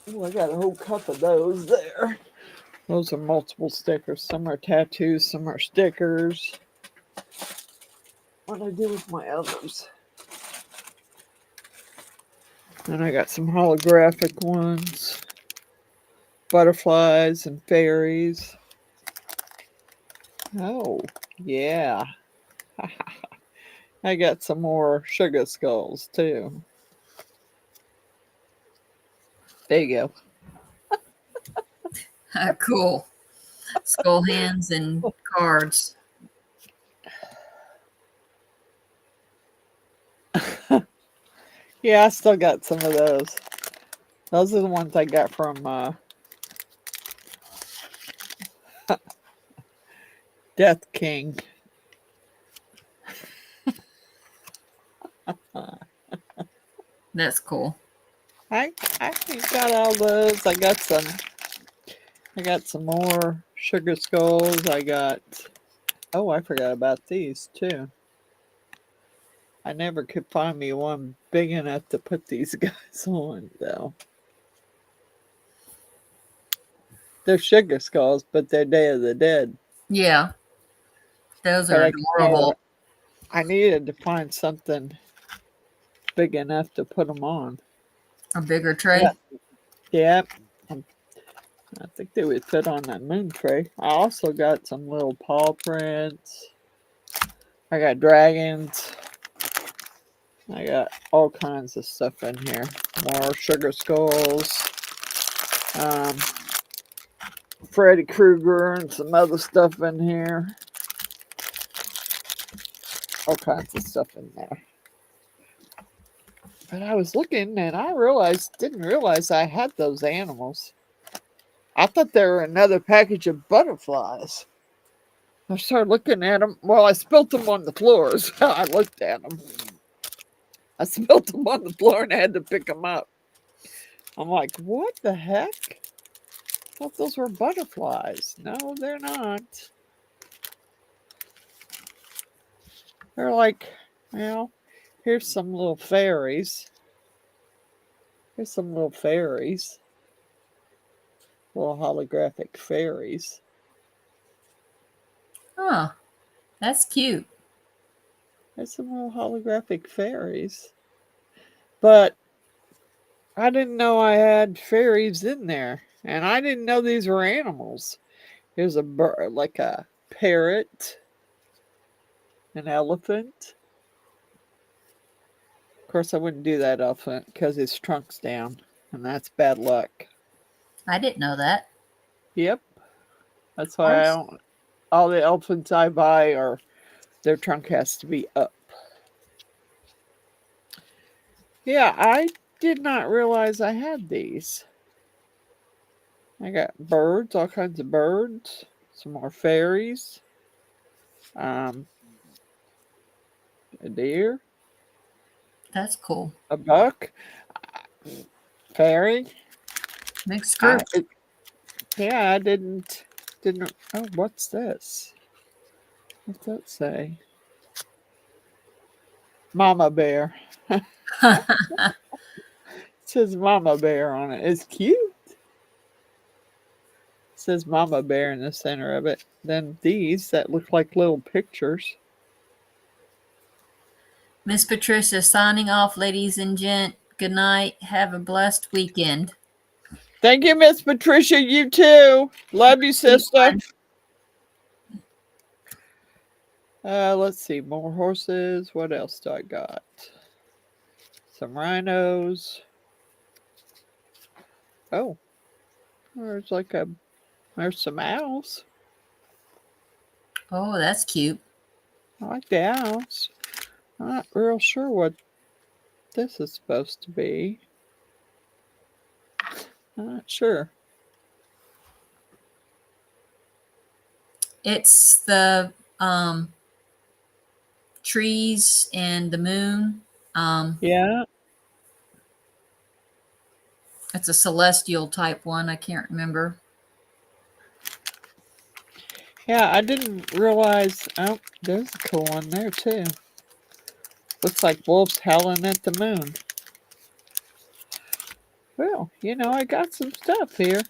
Oh, I got a whole cup of those there. Those are multiple stickers. Some are tattoos, some are stickers. What do I do with my others? And I got some holographic ones, butterflies and fairies. Oh, yeah. I got some more sugar skulls too. There you Cool. Skull hands and cards. go. Yeah, I still got some of those. Those are the ones I got from Death King. That's cool. I got all those. I got some more sugar skulls. Oh, I forgot about these too. I never could find me one big enough to put these guys on though. They're sugar skulls, but they're Day of the Dead. Yeah. Those But are adorable. I needed to find something big enough to put them on. A bigger tray. Yeah. Yeah. I think they would fit on that moon tray. I also got some little paw prints. I got dragons. I got all kinds of stuff in here. More sugar skulls. Um, Freddy Krueger and some other stuff in here. All kinds of stuff in there. But I was looking and I didn't realize I had those animals. I thought they were another package of butterflies. I started looking at them. Well, I spilt them on the floor, so I looked at them. I spilt them on the floor and I had to pick them up. I'm like, what the heck? I thought those were butterflies. No, they're not. They're like, well, here's some little fairies. Here's some little fairies. Little holographic fairies. Oh, that's cute. There's some little holographic fairies. But I didn't know I had fairies in there. And I didn't know these were animals. Here's a bird, like a parrot, an elephant. Of course, I wouldn't do that elephant because his trunk's down. And that's bad luck. I didn't know that. Yep. That's why I don't. All the elephants I buy are their trunk has to be up. Yeah, I did not realize I had these. I got birds, all kinds of birds, some more fairies, a deer, That's cool. a buck, fairy. Mixed group. Yeah, I didn't. Oh, what's this? What's that say? Mama bear. It says Mama bear on it. It's cute. It says Mama bear in the center of it. Then these that look like little pictures. Miss Patricia signing off, ladies and gent. Good night. Have a blessed weekend. Thank you, Miss Patricia. You too. Love you, sister. Let's see. More horses. What else do I got? Some rhinos. Oh, there's some owls. Oh, that's cute. I like the owls. I'm not real sure what this is supposed to be. I'm not sure. It's the trees and the moon. Yeah. It's a celestial type one. I can't remember. Yeah, I didn't realize. Oh, there's a cool one there too. Looks like wolves howling at the moon. Well, I got some stuff here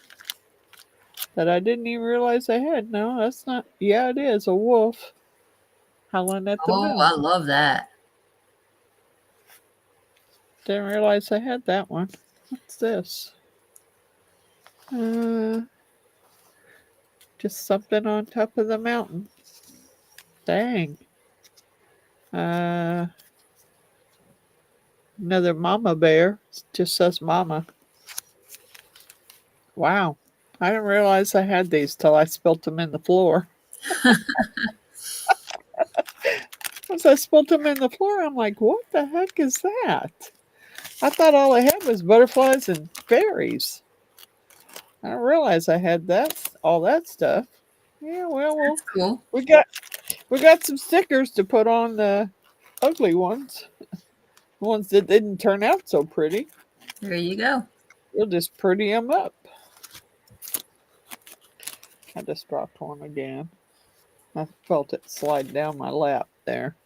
that I didn't even realize I had. No, that's not. Yeah, it is a wolf howling at the Oh, moon. I love that. Didn't realize I had that one. What's this? Just something on top of the mountain. Dang. Uh, Another mama bear. Just says mama. Wow. I didn't realize I had these till I spilt them in the floor. Once I spilt them in the floor, I'm like, what the heck is that? I thought all I had was butterflies and fairies. I didn't realize I had all that stuff. Yeah, well, That's cool. we got some stickers to put on the ugly ones. The ones that didn't turn out so pretty. There you go. We'll just pretty them up. I just dropped one again. I felt it slide down my lap there.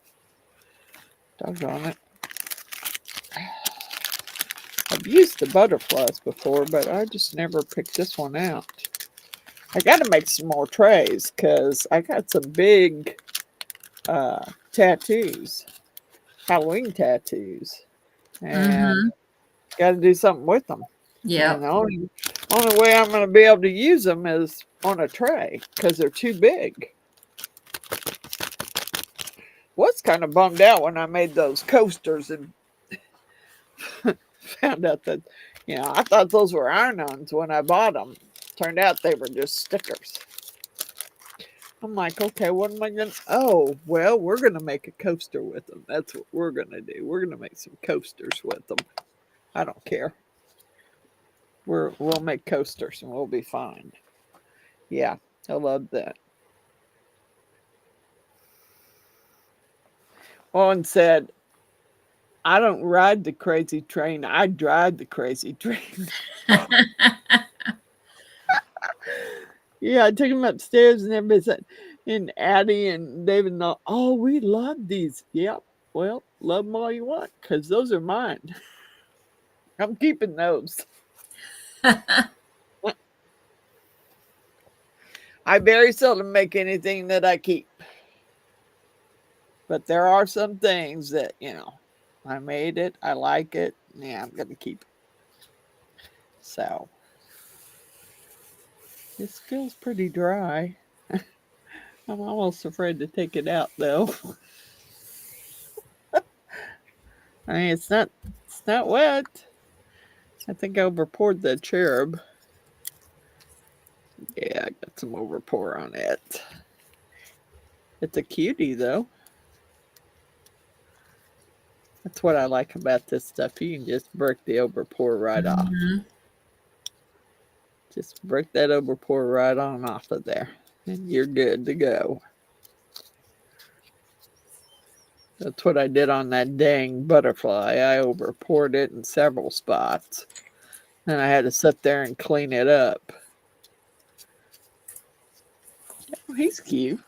Doggone it. I've used the butterflies before, but I just never picked this one out. I got to make some more trays because I got some big tattoos, Halloween tattoos, and got to do something with them. Yeah. And the only way I'm going to be able to use them is on a tray because they're too big. Was kind of bummed out when I made those coasters and found out that, I thought those were iron-ons when I bought them. Turned out they were just stickers. I'm like, okay, what am I going to... Oh, well, we're going to make a coaster with them. That's what we're going to do. We're going to make some coasters with them. I don't care. We'll make coasters and we'll be fine. Yeah, I love that. One said, I don't ride the crazy train. I drive the crazy train. Yeah, I took him upstairs and everybody said, and Addie and David, oh, we love these. Yep. Well, love them all you want because those are mine. I'm keeping those. I very seldom make anything that I keep. But there are some things that, I made it. I like it. Yeah, I'm going to keep it. So, this feels pretty dry. I'm almost afraid to take it out, though. I mean, it's not wet. I think I overpoured the cherub. Yeah, I got some overpour on it. It's a cutie, though. That's what I like about this stuff. You can just break the overpour right off. Just break that overpour right on off of there. And you're good to go. That's what I did on that dang butterfly. I overpoured it in several spots. And I had to sit there and clean it up. Oh, he's cute.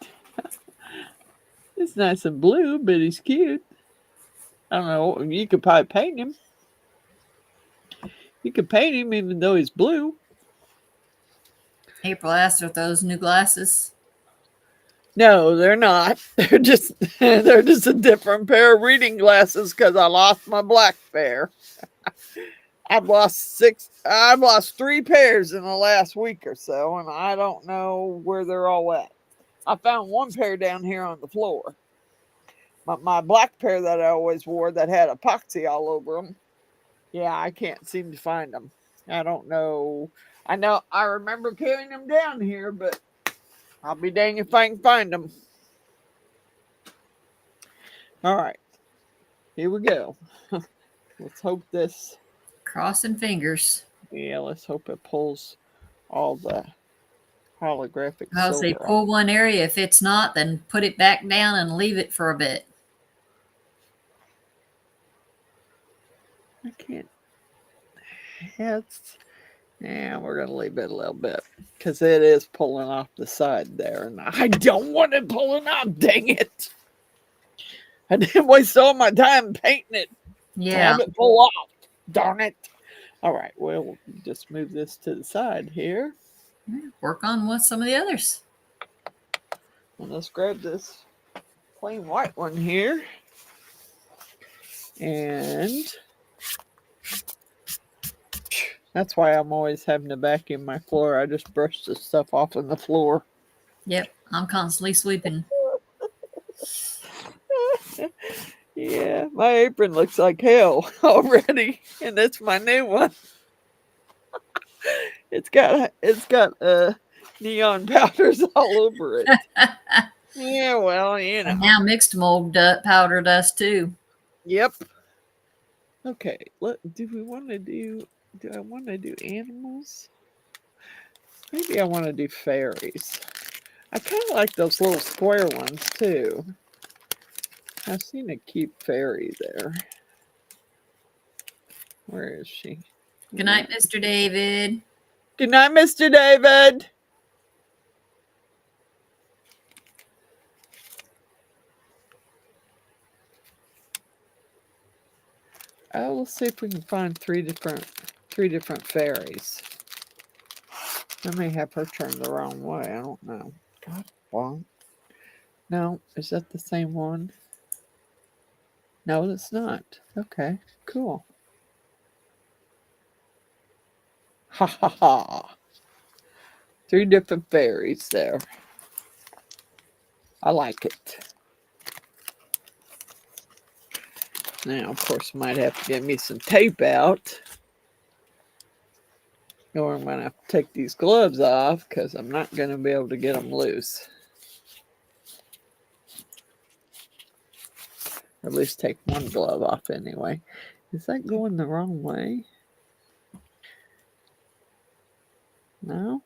He's nice and blue, but he's cute. I don't know. You could probably paint him. You could paint him even though he's blue. April asked with those new glasses. No, they're not. They're just a different pair of reading glasses because I lost my black pair. I've lost 3 pairs in the last week or so, and I don't know where they're all at. I found 1 pair down here on the floor. My black pair that I always wore that had epoxy all over them. Yeah, I can't seem to find them. I don't know. I remember carrying them down here, but I'll be dang if I can find them. All right. Here we go. Let's hope this... Crossing fingers. Yeah, let's hope it pulls all the holographic I'll say silver pull off. one area. If it's not, then put it back down and leave it for a bit. I can't. It's yeah, we're gonna leave it a little bit because it is pulling off the side there, and I don't want it pulling off. Dang it! I didn't waste all my time painting it. Yeah. Have it pull off. Darn it! All right, well, we'll just move this to the side here. Work on with some of the others. And let's grab this plain white one here, and that's why I'm always having to vacuum my floor. I just brush the stuff off on the floor. Yep. I'm constantly sweeping. Yeah, my apron looks like hell already, and that's my new one. It's got neon powders all over it. Yeah, well, you know. And now mixed mold powder dust too. Yep. Okay. Do we want to do? Do I want to do animals? Maybe I want to do fairies. I kind of like those little square ones too. I've seen a cute fairy there. Where is she? Good night, Mr. David. Good night, Mr. David. Let's see if we can find three different fairies. I may have her turned the wrong way. I don't know. God, well, no, is that the same one? No, it's not. Okay, cool. Ha ha ha. 3 different fairies there. I like it. Now, of course, I might have to get me some tape out. Or I'm going to have to take these gloves off because I'm not going to be able to get them loose. Or at least take one glove off anyway. Is that going the wrong way? No?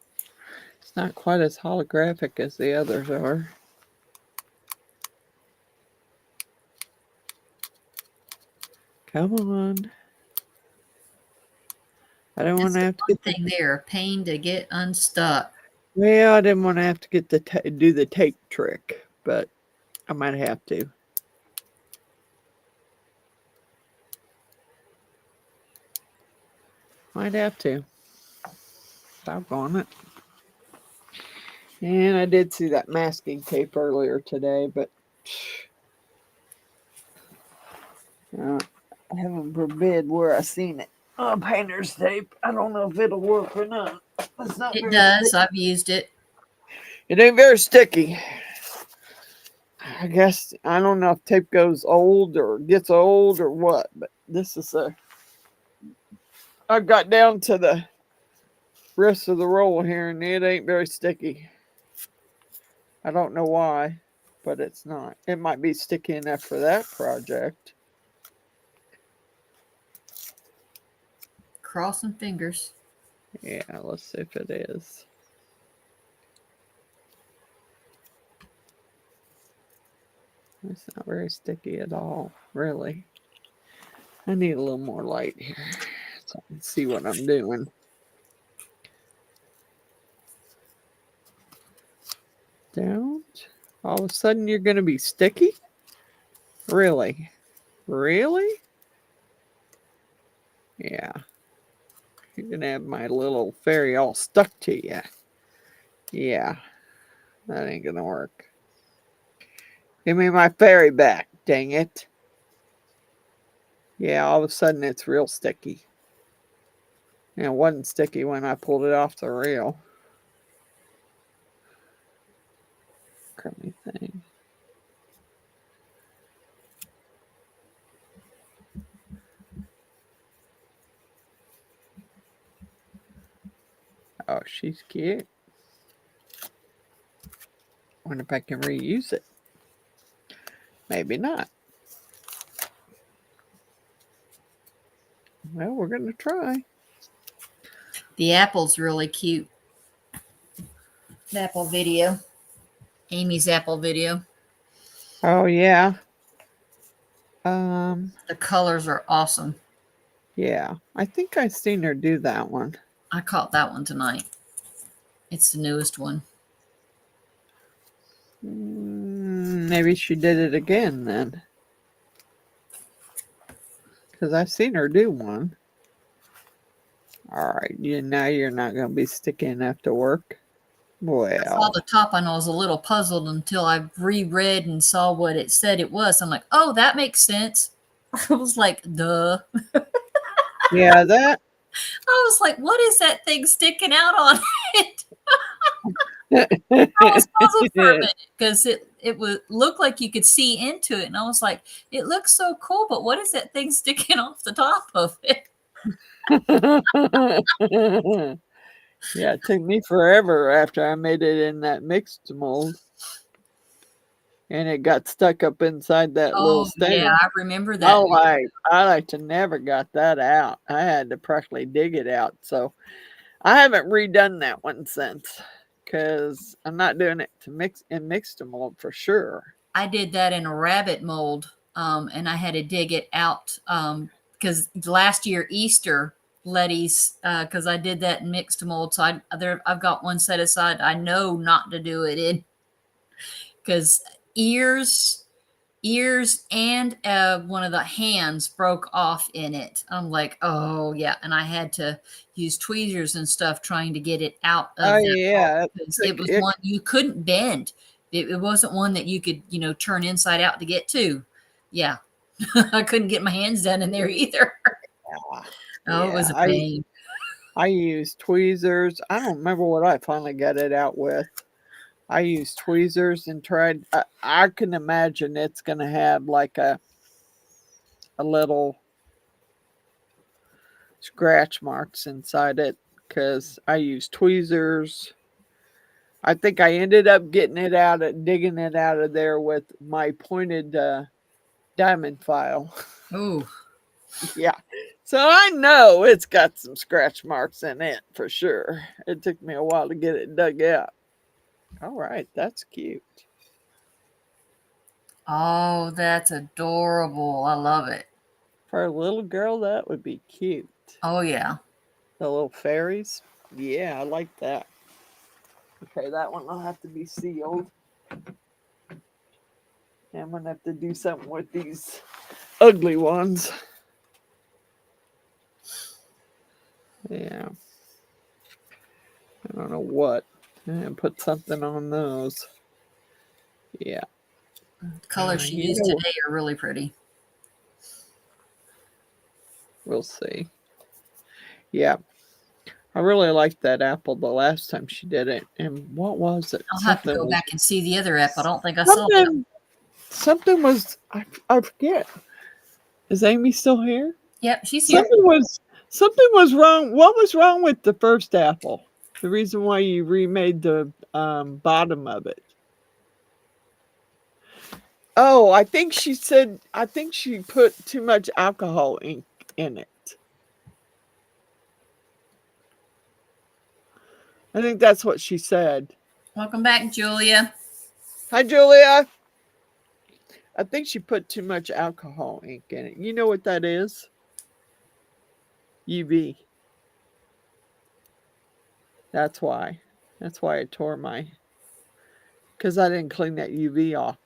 It's not quite as holographic as the others are. Come on. I don't want to have to One get the thing there, a pain to get unstuck. well. I didn't want to have to get the do the tape trick, but I might have to. Might have to. Doggone it. And I did see that masking tape earlier today, but heaven forbid where I seen it. Oh, painter's tape. I don't know if it'll work or not. It's not It very does. sticky. I've used it. It ain't very sticky. I guess I don't know if tape goes old or gets old or what, but this is I got down to the rest of the roll here and it ain't very sticky. I don't know why, but it's not. It might be sticky enough for that project. Crossing fingers. Yeah, let's see if it is. It's not very sticky at all, really. I need a little more light here so I can see what I'm doing. Don't. All of a sudden you're going to be sticky? Really? Really? Yeah. You're going to have my little fairy all stuck to you. Yeah. That ain't going to work. Give me my fairy back, dang it. Yeah, all of a sudden it's real sticky. And it wasn't sticky when I pulled it off the reel. Crummy thing. Oh, she's cute. Wonder if I can reuse it. Maybe not. Well, we're going to try. The apple's really cute. The apple video. Amy's apple video. Oh, yeah. The colors are awesome. Yeah, I think I seen her do that one. I caught that one tonight. It's the newest one. Maybe she did it again then. Because I've seen her do one. All right, now you're not going to be sticking after work. I saw Well, the top and I was a little puzzled until I reread and saw what it said it was. I'm like, oh, that makes sense. I was like, duh. yeah, that. I was like, what is that thing sticking out on it? I was puzzled for a minute because it would look like you could see into it. And I was like, it looks so cool, but what is that thing sticking off the top of it? Yeah, it took me forever after I made it in that mixed mold. And it got stuck up inside that little Oh, stand. yeah, I remember that. I like to never got that out. I had to practically dig it out. So I haven't redone that one since because I'm not doing it to mixed mold for sure. I did that in a rabbit mold, and I had to dig it out because last year Easter Letty's because I did that in mixed mold. So I've got one set aside. I know not to do it in because ears and one of the hands broke off in it. I'm like, oh yeah, and I had to use tweezers and stuff trying to get it out of Oh that yeah, because it was one you couldn't bend. It wasn't one that you could turn inside out to get to. Yeah. I couldn't get my hands down in there either. Oh, it was a pain. I used tweezers. I don't remember what I finally got it out with. I used tweezers and tried. I can imagine it's going to have like a little scratch marks inside it because I used tweezers. I think I ended up digging it out of there with my pointed diamond file. Oh, Yeah. So I know it's got some scratch marks in it for sure. It took me a while to get it dug out. All right, that's cute. oh, that's adorable. I love it. For a little girl, that would be cute. Oh yeah. The little fairies. Yeah, I like that. Okay, that one will have to be sealed. And I'm gonna have to do something with these ugly ones. Yeah. I don't know what. And put something on those. Yeah. The colors she used today are really pretty. We'll see. Yeah. I really liked that apple the last time she did it. And what was it? I'll have to go back and see the other apple. I don't think I saw that. Something was I forget. Is Amy still here? Yep, she's here. Something was wrong. What was wrong with the first apple? The reason why you remade the bottom of it. Oh, I think she put too much alcohol ink in it. I think that's what she said. Welcome back, Julia. Hi, Julia. I think she put too much alcohol ink in it. You know what that is? UV. That's why. That's why I tore because I didn't clean that UV off.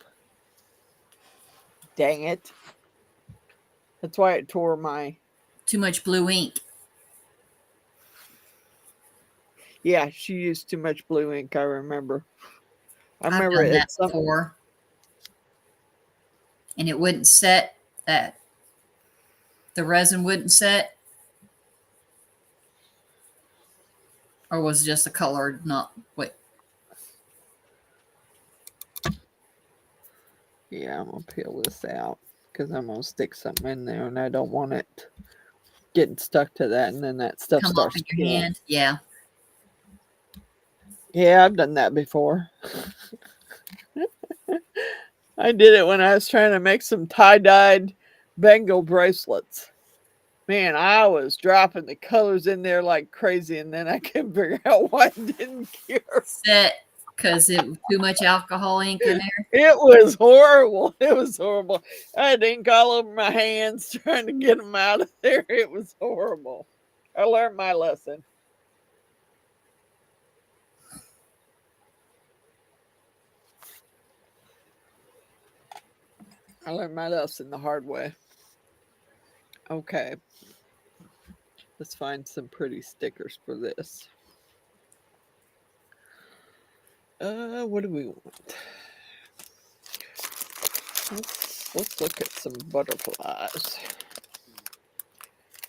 Dang it. That's why it tore my. Too much blue ink. Yeah, she used too much blue ink. I remember. I've done that before. And it wouldn't set. The resin wouldn't set. Or was it just the color not what? Yeah, I'm gonna peel this out because I'm gonna stick something in there, and I don't want it getting stuck to that, and then that stuff Come starts off in your hand. Yeah. Yeah, I've done that before. I did it when I was trying to make some tie-dyed bangle bracelets. Man, I was dropping the colors in there like crazy, and then I couldn't figure out why it didn't cure. Set. because it was too much alcohol ink in there. It was horrible. It was horrible. I had ink all over my hands trying to get them out of there. It was horrible. I learned my lesson. I learned my lesson the hard way. Okay. Let's find some pretty stickers for this. What do we want? Let's look at some butterflies.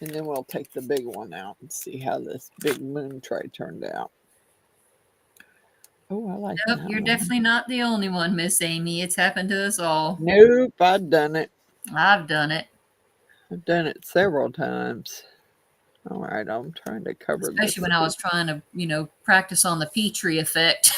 And then we'll take the big one out and see how this big moon tray turned out. Oh, I like Nope, that you're one. definitely not the only one, Miss Amy. It's happened to us all. Nope, I've done it. I've done it. I've done it several times. All right, I'm trying to cover this. Especially when I was trying to, practice on the Petri effect.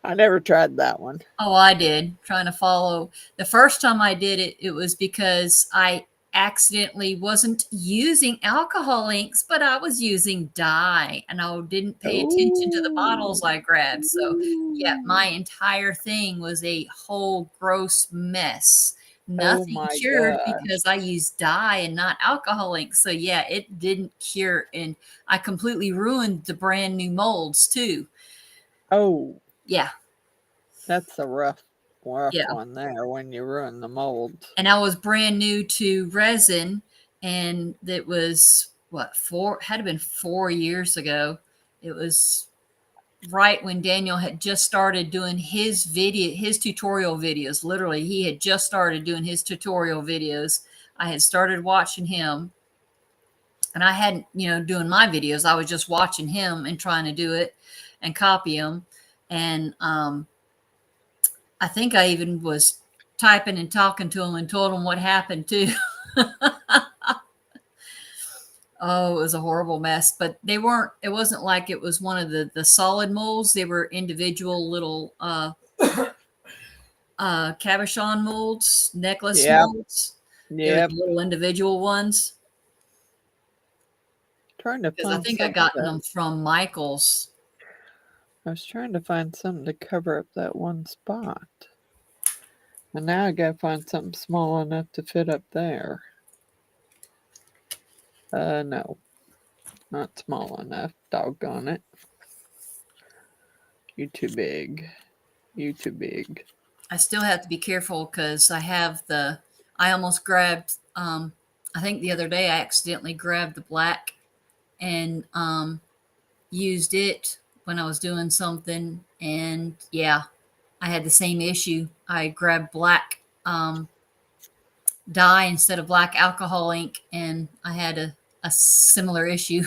I never tried that one. Oh, I did. Trying to follow. The first time I did it, it was because I accidentally wasn't using alcohol inks, but I was using dye and I didn't pay attention to the bottles I grabbed. So, yeah, my entire thing was a whole gross mess. Nothing my cured gosh. because I used dye and not alcohol ink. So, yeah, it didn't cure. And I completely ruined the brand new molds, too. Oh, Yeah. that's a rough Yeah. one there when you ruin the mold. And I was brand new to resin, and it was had to been 4 years ago. It was right when Daniel had just started doing his tutorial videos. Literally, he had just started doing his tutorial videos. I had started watching him, and I hadn't, doing my videos. I was just watching him and trying to do it and copy him. And I think I even was typing and talking to him and told him what happened too. Oh, it was a horrible mess, but it wasn't like it was one of the solid molds. They were individual little cabochon molds, necklace molds. Yeah. Little individual ones. Trying to find I think I got them from Michael's. I was trying to find something to cover up that one spot. And now I gotta find something small enough to fit up there. No. Not small enough. Doggone it. You too big. You too big. I still have to be careful because I almost grabbed, I think the other day I accidentally grabbed the black and used it when I was doing something. And yeah, I had the same issue. I grabbed black dye instead of black alcohol ink, and I had a similar issue.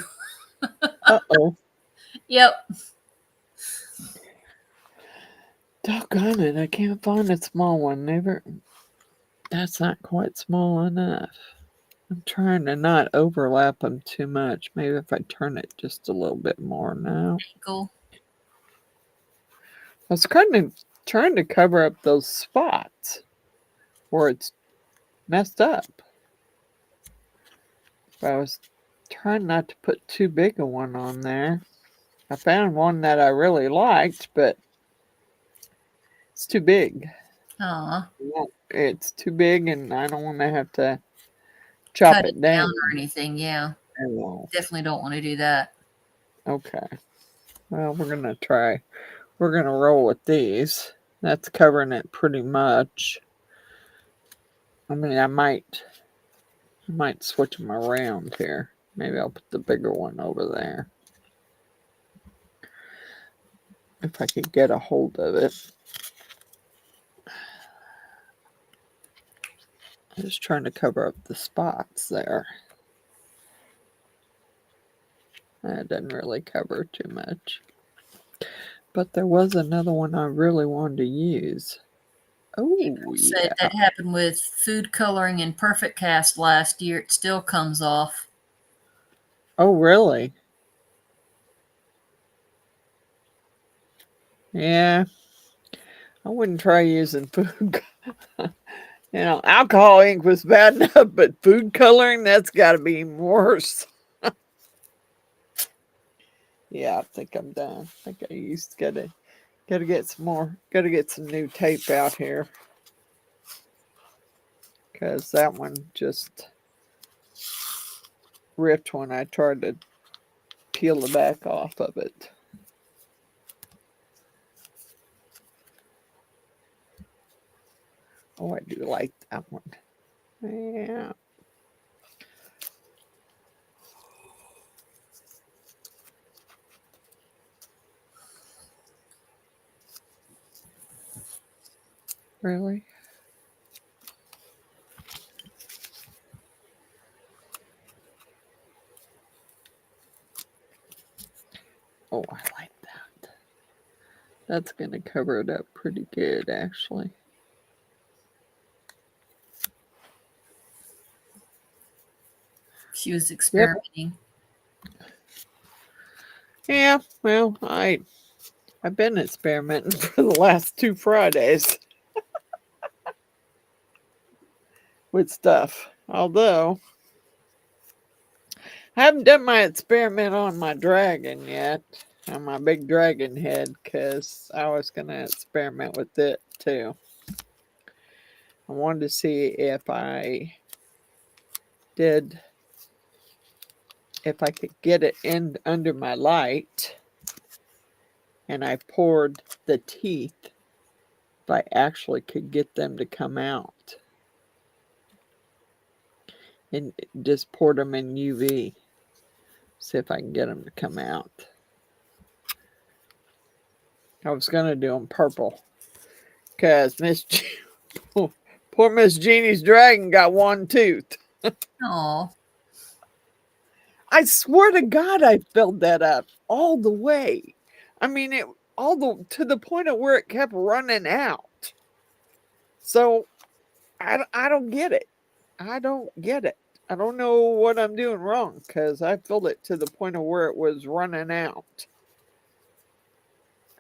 Uh-oh. Yep. Doggone it, I can't find a small one. That's not quite small enough. I'm trying to not overlap them too much. Maybe if I turn it just a little bit more now. Cool. I was kind of trying to cover up those spots where it's messed up. But I was trying not to put too big a one on there. I found one that I really liked, but it's too big. Aw. It's too big, and I don't want to have to chop Cut it down or anything. Yeah. I won't. Definitely don't want to do that. Okay. Well, we're going to try. We're going to roll with these. That's covering it pretty much. I mean, I might switch them around here. Maybe I'll put the bigger one over there. If I could get a hold of it. I'm just trying to cover up the spots there. That didn't really cover too much. But there was another one I really wanted to use. Oh, yeah. That happened with food coloring in Perfect Cast last year. It still comes off. Oh, really? Yeah. I wouldn't try using food. Alcohol ink was bad enough, but food coloring, that's got to be worse. Yeah, I think I'm done. I think I used gotta get some more. Gotta get some new tape out here because that one just ripped when I tried to peel the back off of it. Oh, I do like that one. Yeah. Really? Oh, I like that. That's going to cover it up pretty good, actually. She was experimenting. Yeah, well, I've been experimenting for the last 2 Fridays with stuff. Although I haven't done my experiment on my dragon yet, on my big dragon head, because I was going to experiment with it too. I wanted to see if I could get it in under my light and I poured the teeth, if I actually could get them to come out. And just poured them in UV. See if I can get them to come out. I was going to do them purple. Because poor Miss Jeannie's dragon got one tooth. Oh, I swear to God, I filled that up all the way. I mean, to the point of where it kept running out. So I don't get it. I don't get it. I don't know what I'm doing wrong because I filled it to the point of where it was running out.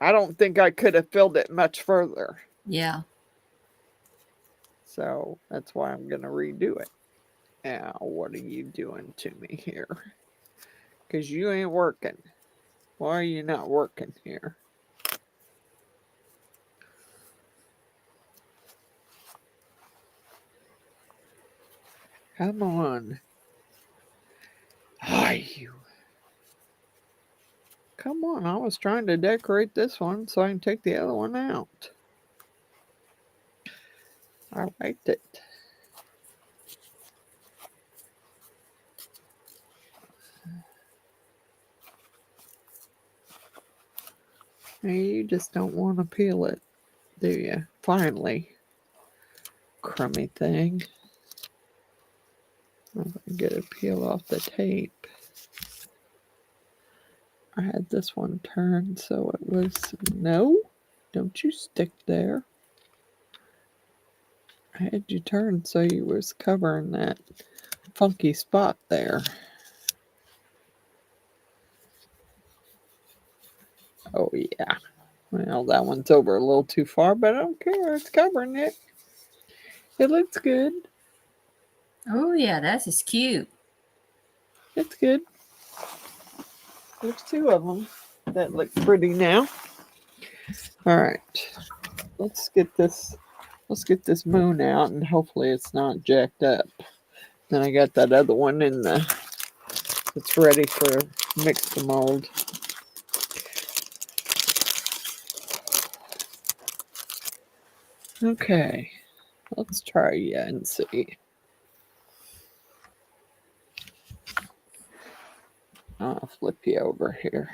I don't think I could have filled it much further. yeah. So that's why I'm going to redo it. Now, what are you doing to me here? Because you ain't working. Why are you not working here? Come on. Are you? Come on. I was trying to decorate this one so I can take the other one out. I liked it. You just don't want to peel it, do you? Finally. Crummy thing. I'm going to get it peel off the tape. I had this one turned so it was... No, don't you stick there. I had you turned so you was covering that funky spot there. Oh, yeah. Well, that one's over a little too far, but I don't care. It's covering it. It looks good. Oh, yeah, that's just cute. It's good. There's 2 of them that look pretty now. All right. Let's get this moon out and hopefully it's not jacked up. Then I got that other one it's ready for mix to mold. Okay, let's try and see. I'll flip you over here.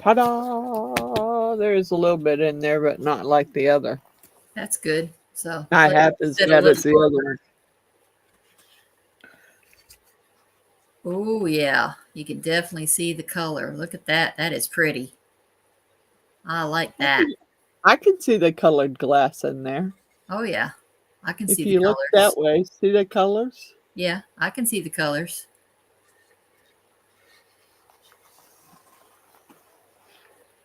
Ta-da! There's a little bit in there, but not like the other. That's good. So I have as bad as the other one. Oh, yeah. You can definitely see the color. Look at that. That is pretty. I like that. I can see the colored glass in there. Oh yeah, I can If see the you look colors. that way, see the colors? Yeah, I can see the colors.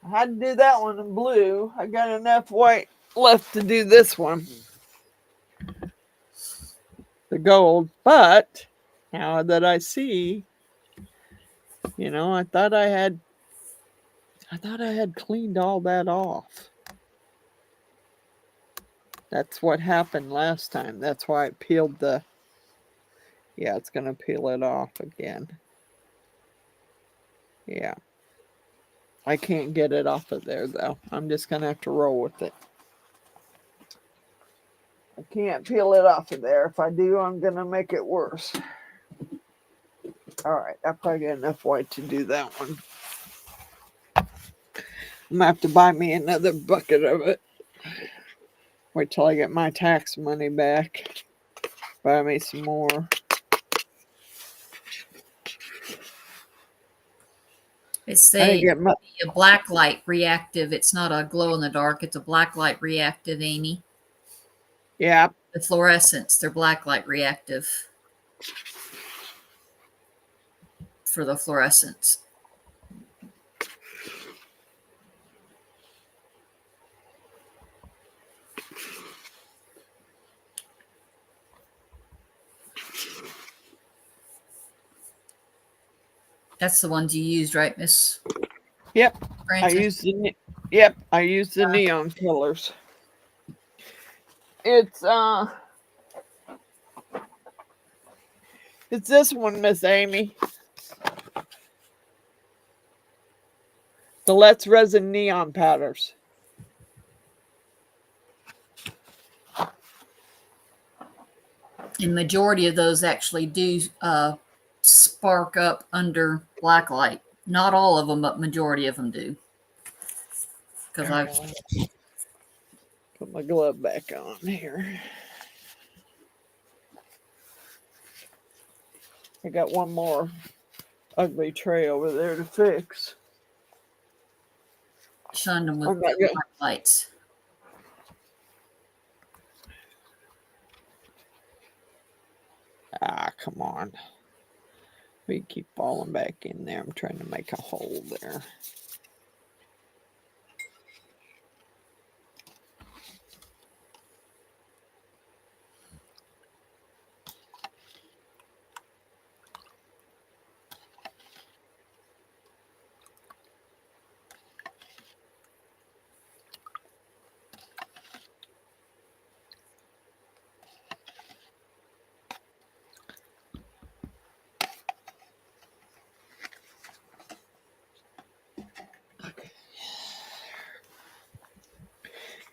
I had to do that one in blue. I got enough white left to do this one. The gold. But now that I see, I thought I had cleaned all that off. That's what happened last time. That's why it peeled yeah, it's gonna peel it off again. Yeah. I can't get it off of there though. I'm just gonna have to roll with it. I can't peel it off of there. If I do, I'm gonna make it worse. All right, I probably got enough white to do that one. I'm gonna have to buy me another bucket of it. Wait till I get my tax money back. Buy me some more. It's I didn't get my. a black light reactive. It's not a glow in the dark. It's a black light reactive, Amy. Yeah. The fluorescents, they're black light reactive for the fluorescents. That's the ones you used, right, Miss? Yep. Francis? I used the neon colors. It's this one, Miss Amy. The Let's Resin neon powders. And majority of those actually do spark up under black light. Not all of them, but majority of them do. Because I put my glove back on here. I got one more ugly tray over there to fix. shunned them with black lights. Ah, come on. We keep falling back in there. I'm trying to make a hole there.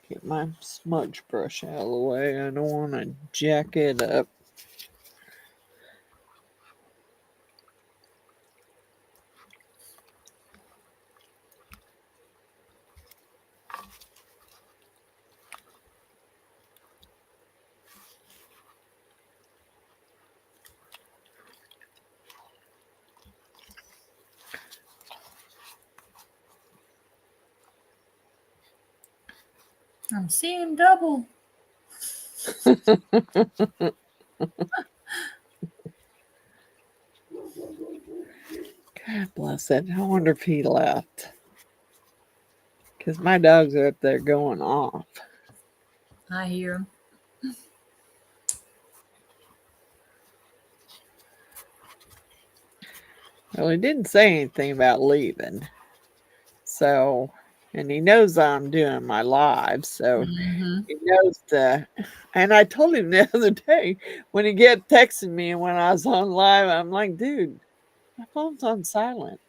Get my smudge brush out of the way. I don't want to jack it up. I'm seeing double. God bless it. I wonder if he left. Because my dogs are up there going off. I hear him. Well, he didn't say anything about leaving. So, and he knows I'm doing my live. So he knows and I told him the other day when he kept texting me and when I was on live, I'm like, dude, my phone's on silent.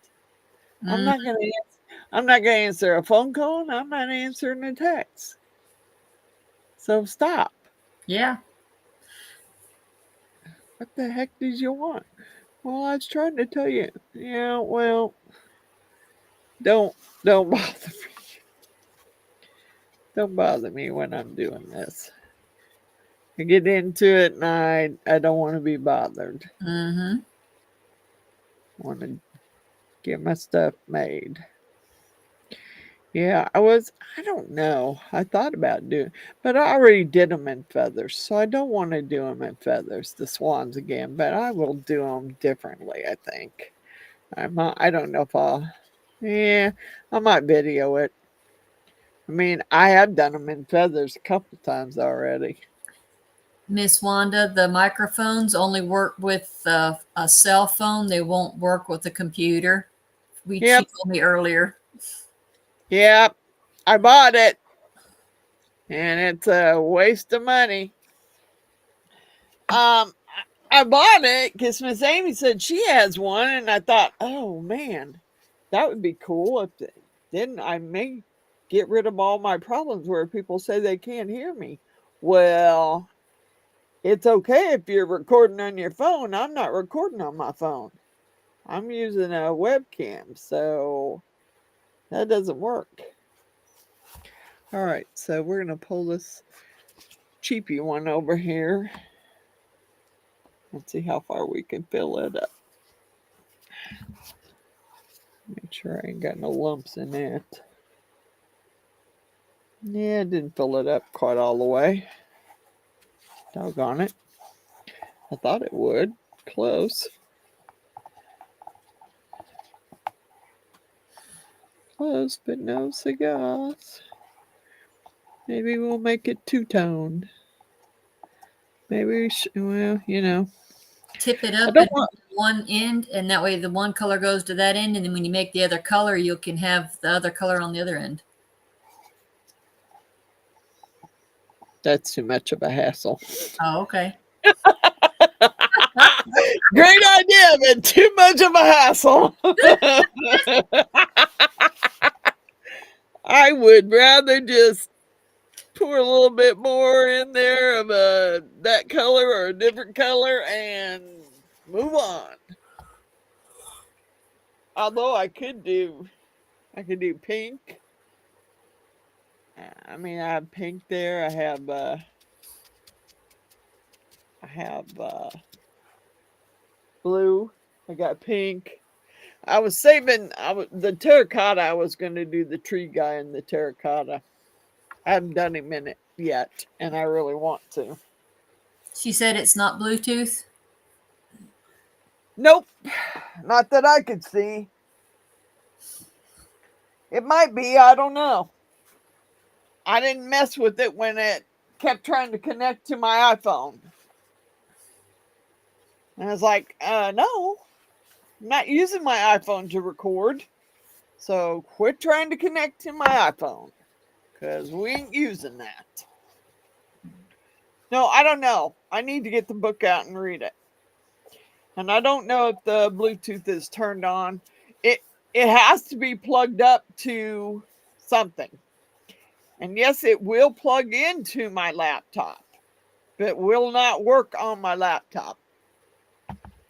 I'm not gonna answer a phone call and I'm not answering a text. So stop. Yeah. What the heck did you want? Well, I was trying to tell you. Yeah, well, don't bother me. Don't bother me when I'm doing this. I get into it and I don't want to be bothered. I want to get my stuff made. Yeah, I don't know. I thought about doing, but I already did them in feathers, so I don't want to do them in feathers, the swans again, but I will do them differently, I think. I don't know if yeah, I might video it. I mean, I have done them in feathers a couple times already. Miss Wanda, the microphones only work with a cell phone. They won't work with a computer. She Yep, told me earlier. yep, I bought it, and it's a waste of money. Um, I bought it because Miss Amy said she has one, and I thought, oh man, that would be cool. Then I may get rid of all my problems where people say they can't hear me. Well, it's okay if you're recording on your phone. I'm not recording on my phone. I'm using a webcam, so that doesn't work. All right, so we're gonna pull this cheapy one over here. Let's see how far we can fill it up. Make sure I ain't got no lumps in it. Yeah, it didn't fill it up quite all the way. Doggone it. I thought it would. Close. Close, but no cigars. Maybe we'll make it two-toned. Maybe well, Tip it I up don't at want. one end, and that way the one color goes to that end, and then when you make the other color, you can have the other color on the other end. That's too much of a hassle. Oh, okay. Great idea, but too much of a hassle. I would rather just pour a little bit more in there of that color or a different color and move on. Although I could do pink. I mean, I have pink there. I have blue. I got pink. I was saving the terracotta. I was going to do the tree guy in the terracotta. I haven't done him in it yet, and I really want to. She said it's not Bluetooth. Nope, not that I could see. It might be. I don't know. I didn't mess with it when it kept trying to connect to my iPhone. And I was like, no, I'm not using my iPhone to record. So quit trying to connect to my iPhone because we ain't using that. No, I don't know. I need to get the book out and read it. And I don't know if the Bluetooth is turned on. It has to be plugged up to something. And yes, it will plug into my laptop, but will not work on my laptop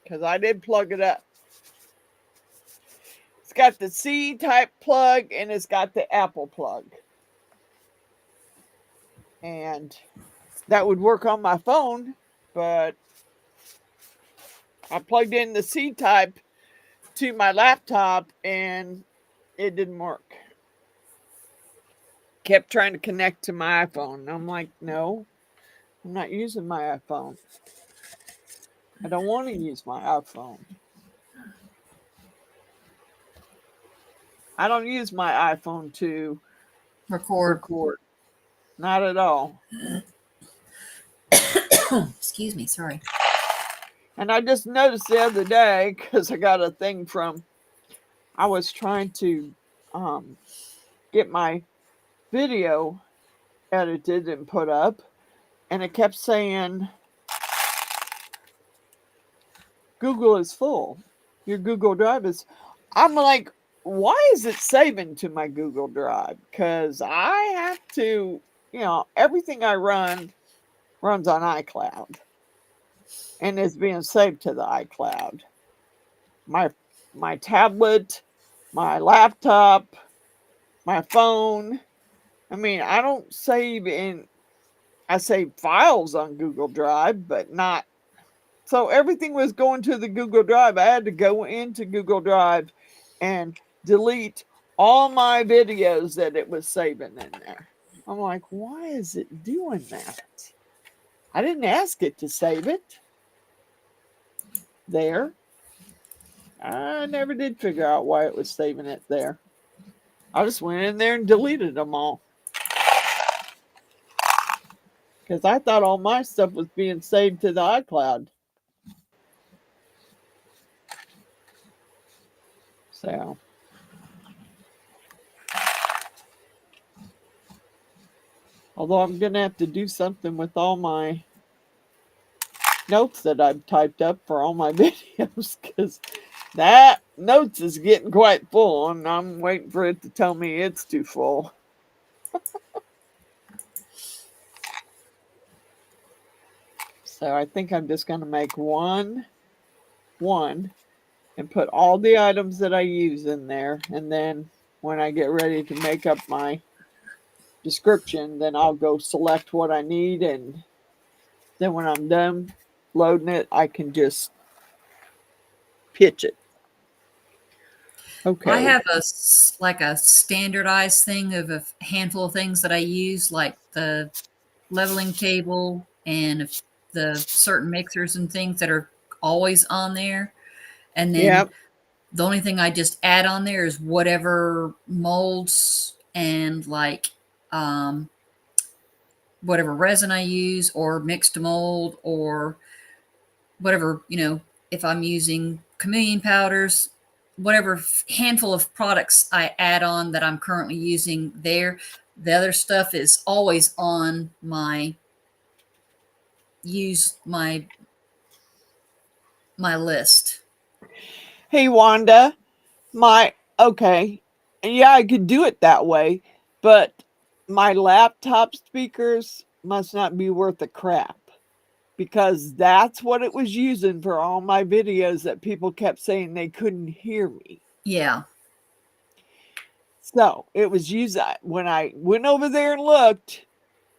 because I did plug it up. It's got the C type plug and it's got the Apple plug. And that would work on my phone, but I plugged in the C type to my laptop and it didn't work. Kept trying to connect to my iPhone. I'm like, no, I'm not using my iPhone. I don't want to use my iPhone. I don't use my iPhone to Record. Not at all. Excuse me. Sorry. And I just noticed the other day because I got a thing I was trying to get my video edited and put up, and it kept saying Google is full. Your Google Drive is. I'm like, why is it saving to my Google Drive? Because I have to, everything I runs on iCloud, and it's being saved to the iCloud. My tablet, my laptop, my phone. I mean, I don't save I save files on Google Drive, but not. So everything was going to the Google Drive. I had to go into Google Drive and delete all my videos that it was saving in there. I'm like, why is it doing that? I didn't ask it to save it there. I never did figure out why it was saving it there. I just went in there and deleted them all. Because I thought all my stuff was being saved to the iCloud. So, although I'm going to have to do something with all my notes that I've typed up for all my videos, because that notes is getting quite full and I'm waiting for it to tell me it's too full. So I think I'm just going to make one and put all the items that I use in there, and then when I get ready to make up my description, then I'll go select what I need, and then when I'm done loading it, I can just pitch it. Okay. I have like a standardized thing of a handful of things that I use, like the leveling table and the certain mixers and things that are always on there. And then Yeah. the only thing I just add on there is whatever molds and like whatever resin I use or mixed mold or whatever, if I'm using chameleon powders, whatever handful of products I add on that I'm currently using there. The other stuff is always on my list. Hey, Wanda, okay. Yeah, I could do it that way, but my laptop speakers must not be worth a crap, because that's what it was using for all my videos that people kept saying they couldn't hear me. Yeah. So it was used when I went over there and looked,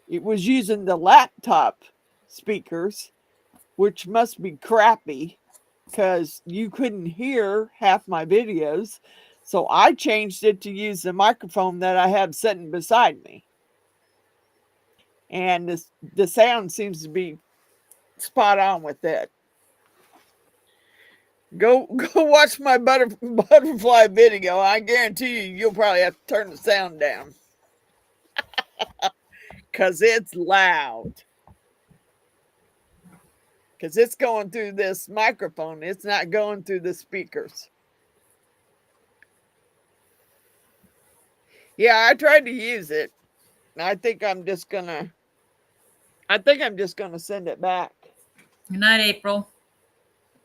it was using the laptop speakers, which must be crappy because you couldn't hear half my videos. So I changed it to use the microphone that I have sitting beside me. And the sound seems to be spot on with it. Go watch my butterfly video. I guarantee you'll probably have to turn the sound down. Because it's loud. Because it's going through this microphone. It's not going through the speakers. Yeah, I tried to use it. I think I'm just gonna send it back. Good night, April.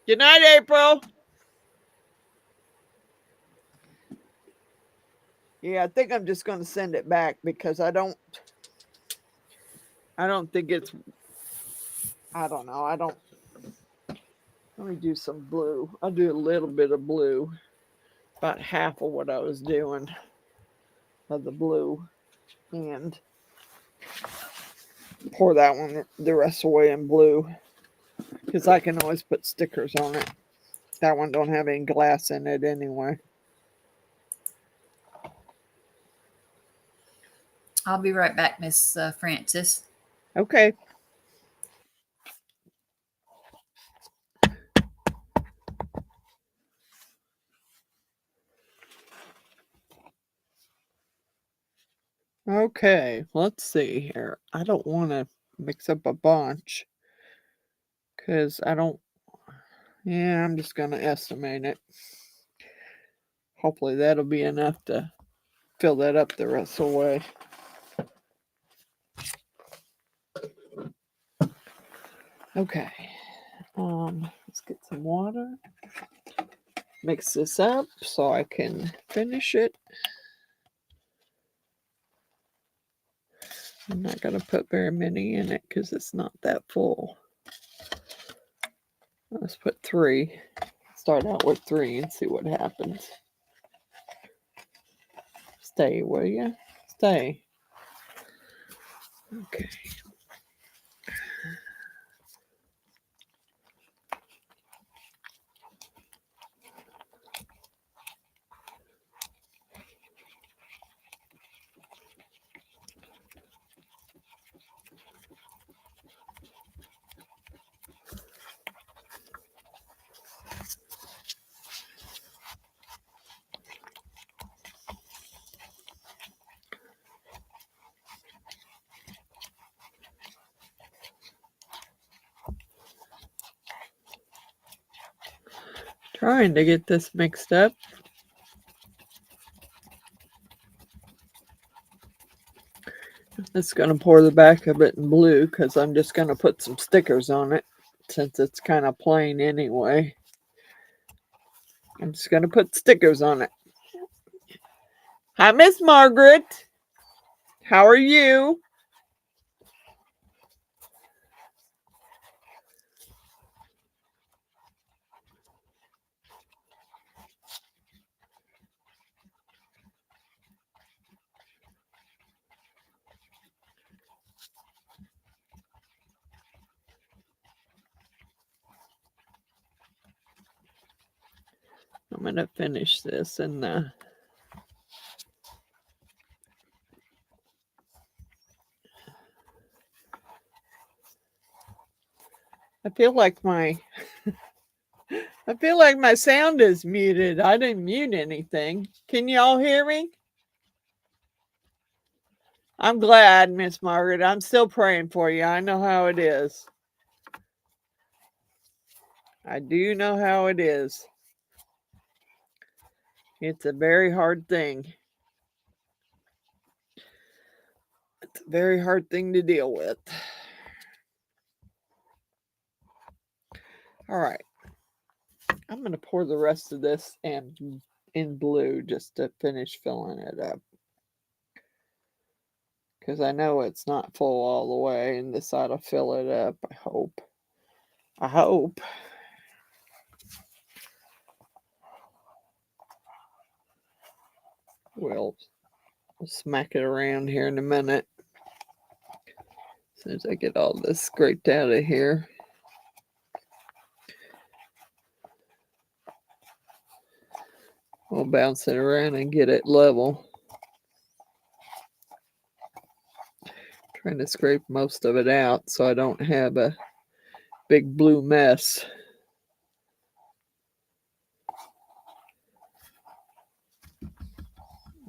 Good night, April. Yeah, I think I'm just gonna send it back because I don't think it's, I don't know. Let me do some blue. I'll do a little bit of blue. About half of what I was doing of the blue. And pour that one the rest away in blue. Because I can always put stickers on it. That one don't have any glass in it anyway. I'll be right back, Miss Francis. Okay. Okay, let's see here. I don't want to mix up a bunch because I don't. Yeah, I'm just going to estimate it. Hopefully that'll be enough to fill that up the rest of the way. Okay. Let's get some water. Mix this up so I can finish it. I'm not going to put very many in it because it's not that full. Let's put 3. Start out with 3 and see what happens. Stay, will you? Stay. Okay. Trying to get this mixed up. It's going to pour the back of it in blue because I'm just going to put some stickers on it since it's kind of plain anyway. I'm just going to put stickers on it. Hi, Miss Margaret. How are you? I'm going to finish this and I feel like my sound is muted. I didn't mute anything. Can you all hear me? I'm glad, Miss Margaret. I'm still praying for you. I know how it is. I do know how it is. It's a very hard thing. It's a very hard thing to deal with. All right. I'm going to pour the rest of this in blue just to finish filling it up. Because I know it's not full all the way, and this ought to fill it up, I hope. I hope. We'll smack it around here in a minute. As soon as I get all this scraped out of here. We'll bounce it around and get it level. Trying to scrape most of it out so I don't have a big blue mess.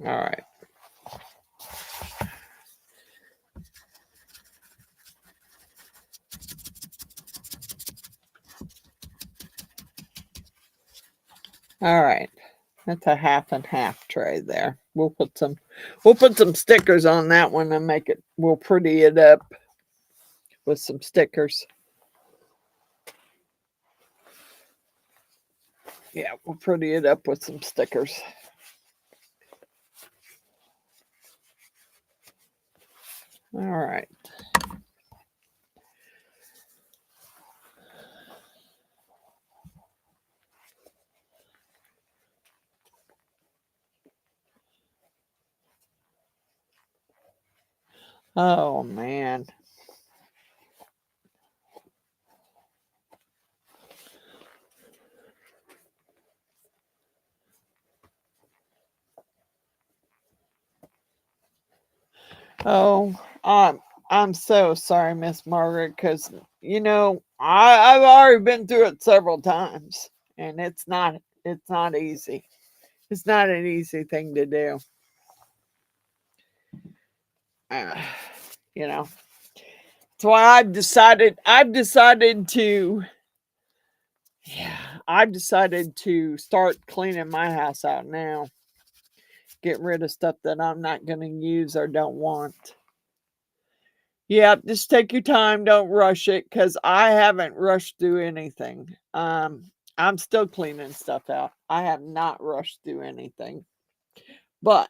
All right. All right. That's a half and half tray there. We'll put some stickers on that one and we'll pretty it up with some stickers. Yeah, we'll pretty it up with some stickers. All right. Oh, man. Oh, I'm so sorry, Miss Margaret, because I've already been through it several times, and it's not easy. It's not an easy thing to do. That's why I've decided to start cleaning my house out now. Get rid of stuff that I'm not going to use or don't want. Yeah, just take your time. Don't rush it, because I haven't rushed through anything. I'm still cleaning stuff out. I have not rushed through anything. But,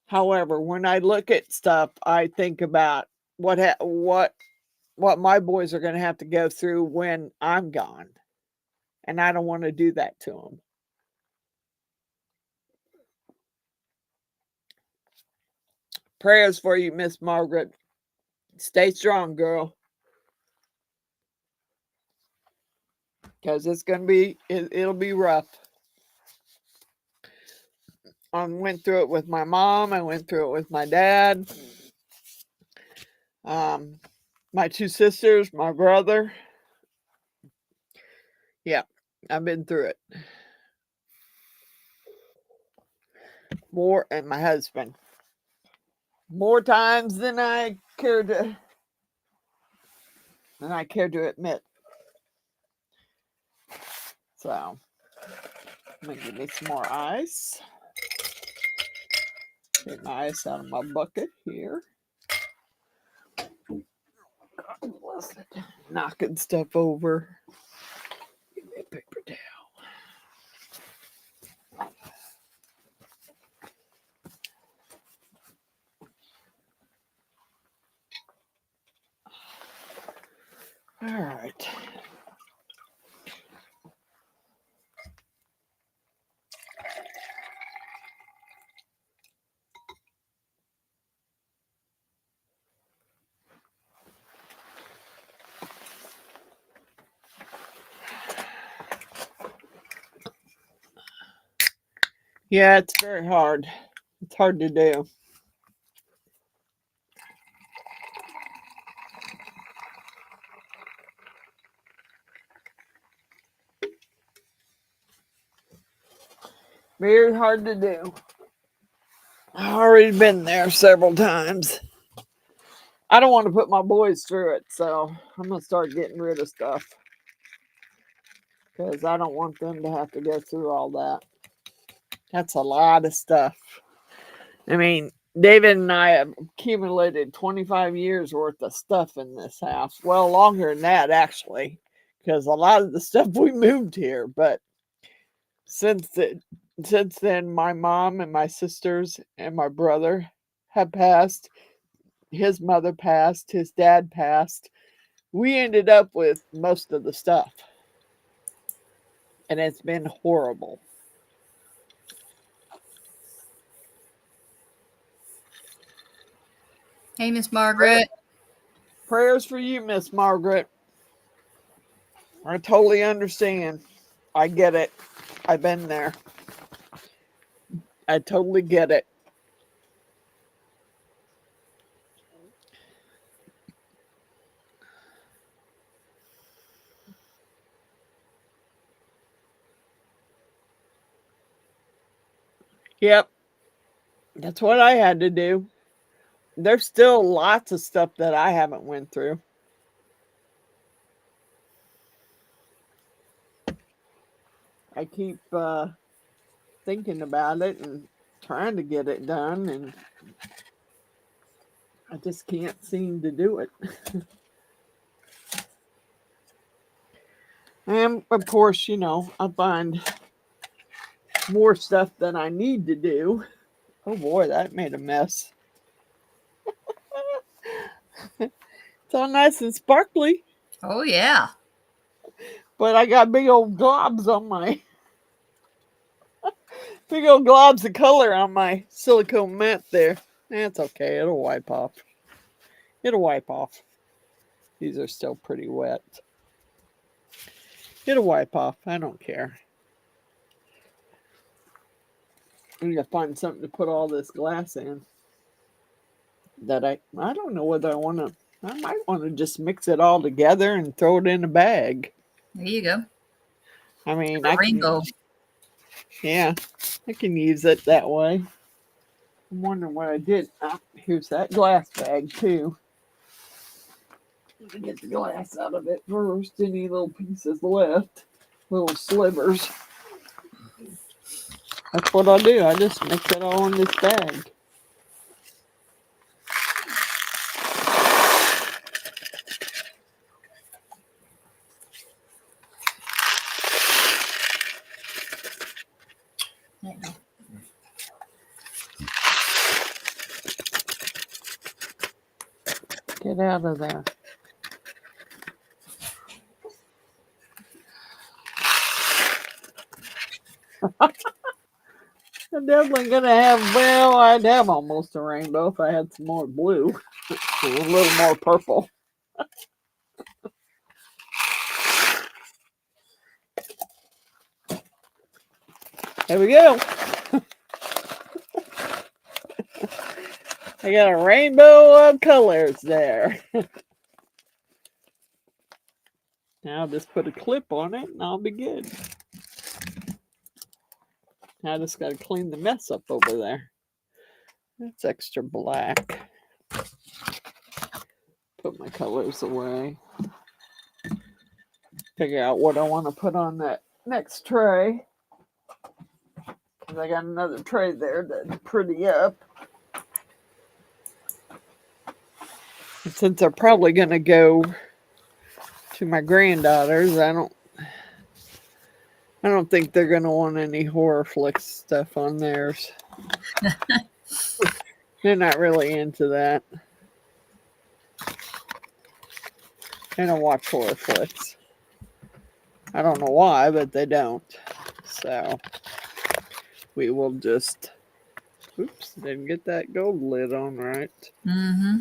however, when I look at stuff, I think about what my boys are going to have to go through when I'm gone. And I don't want to do that to them. Prayers for you, Miss Margaret. Stay strong, girl. Because it's going to be, it'll be rough. I went through it with my mom. I went through it with my dad. My two sisters, my brother. Yeah, I've been through it. More, and my husband. More times than I care to admit. So, I'm gonna give me some more ice. Get my ice out of my bucket here. God bless it. Knocking stuff over. Give me a paper towel. All right. Yeah, it's very hard. It's hard to do. Very hard to do. I've already been there several times. I don't want to put my boys through it, so I'm going to start getting rid of stuff. Because I don't want them to have to go through all that. That's a lot of stuff. I mean, David and I have accumulated 25 years worth of stuff in this house. Well, longer than that, actually. Because a lot of the stuff we moved here. But since then, my mom and my sisters and my brother have passed. His mother passed. His dad passed. We ended up with most of the stuff. And it's been horrible. Hey, Miss Margaret. Prayers for you, Miss Margaret. I totally understand. I get it. I've been there. I totally get it. Yep. That's what I had to do. There's still lots of stuff that I haven't went through. I keep thinking about it and trying to get it done, and I just can't seem to do it. And of course, I find more stuff that I need to do. Oh boy, that made a mess. It's all nice and sparkly. Oh, yeah. But I got big old globs on my big old globs of color on my silicone mat there. That's okay. It'll wipe off. It'll wipe off. These are still pretty wet. It'll wipe off. I don't care. I need to find something to put all this glass in. That I don't know whether I might want to just mix it all together and throw it in a bag. There you go. I mean, A rainbow. Yeah, I can use it that way. I'm wondering what I did. Here's that glass bag too. Let me get the glass out of it first. Any little pieces left, little slivers. That's what I do. I just mix it all in this bag. There you go. Get out of there. I'm definitely gonna have, well, I'd have almost a rainbow if I had some more blue. A little more purple. There we go. I got a rainbow of colors there. Now I'll just put a clip on it and I'll be good. Now I just got to clean the mess up over there. That's extra black. Put my colors away. Figure out what I want to put on that next tray. I got another tray there that's pretty up. And since they're probably going to go to my granddaughters, I don't think they're going to want any horror flick stuff on theirs. They're not really into that. They don't watch horror flicks. I don't know why, but they don't. So we will just, oops, didn't get that gold lid on right. Mm-hmm.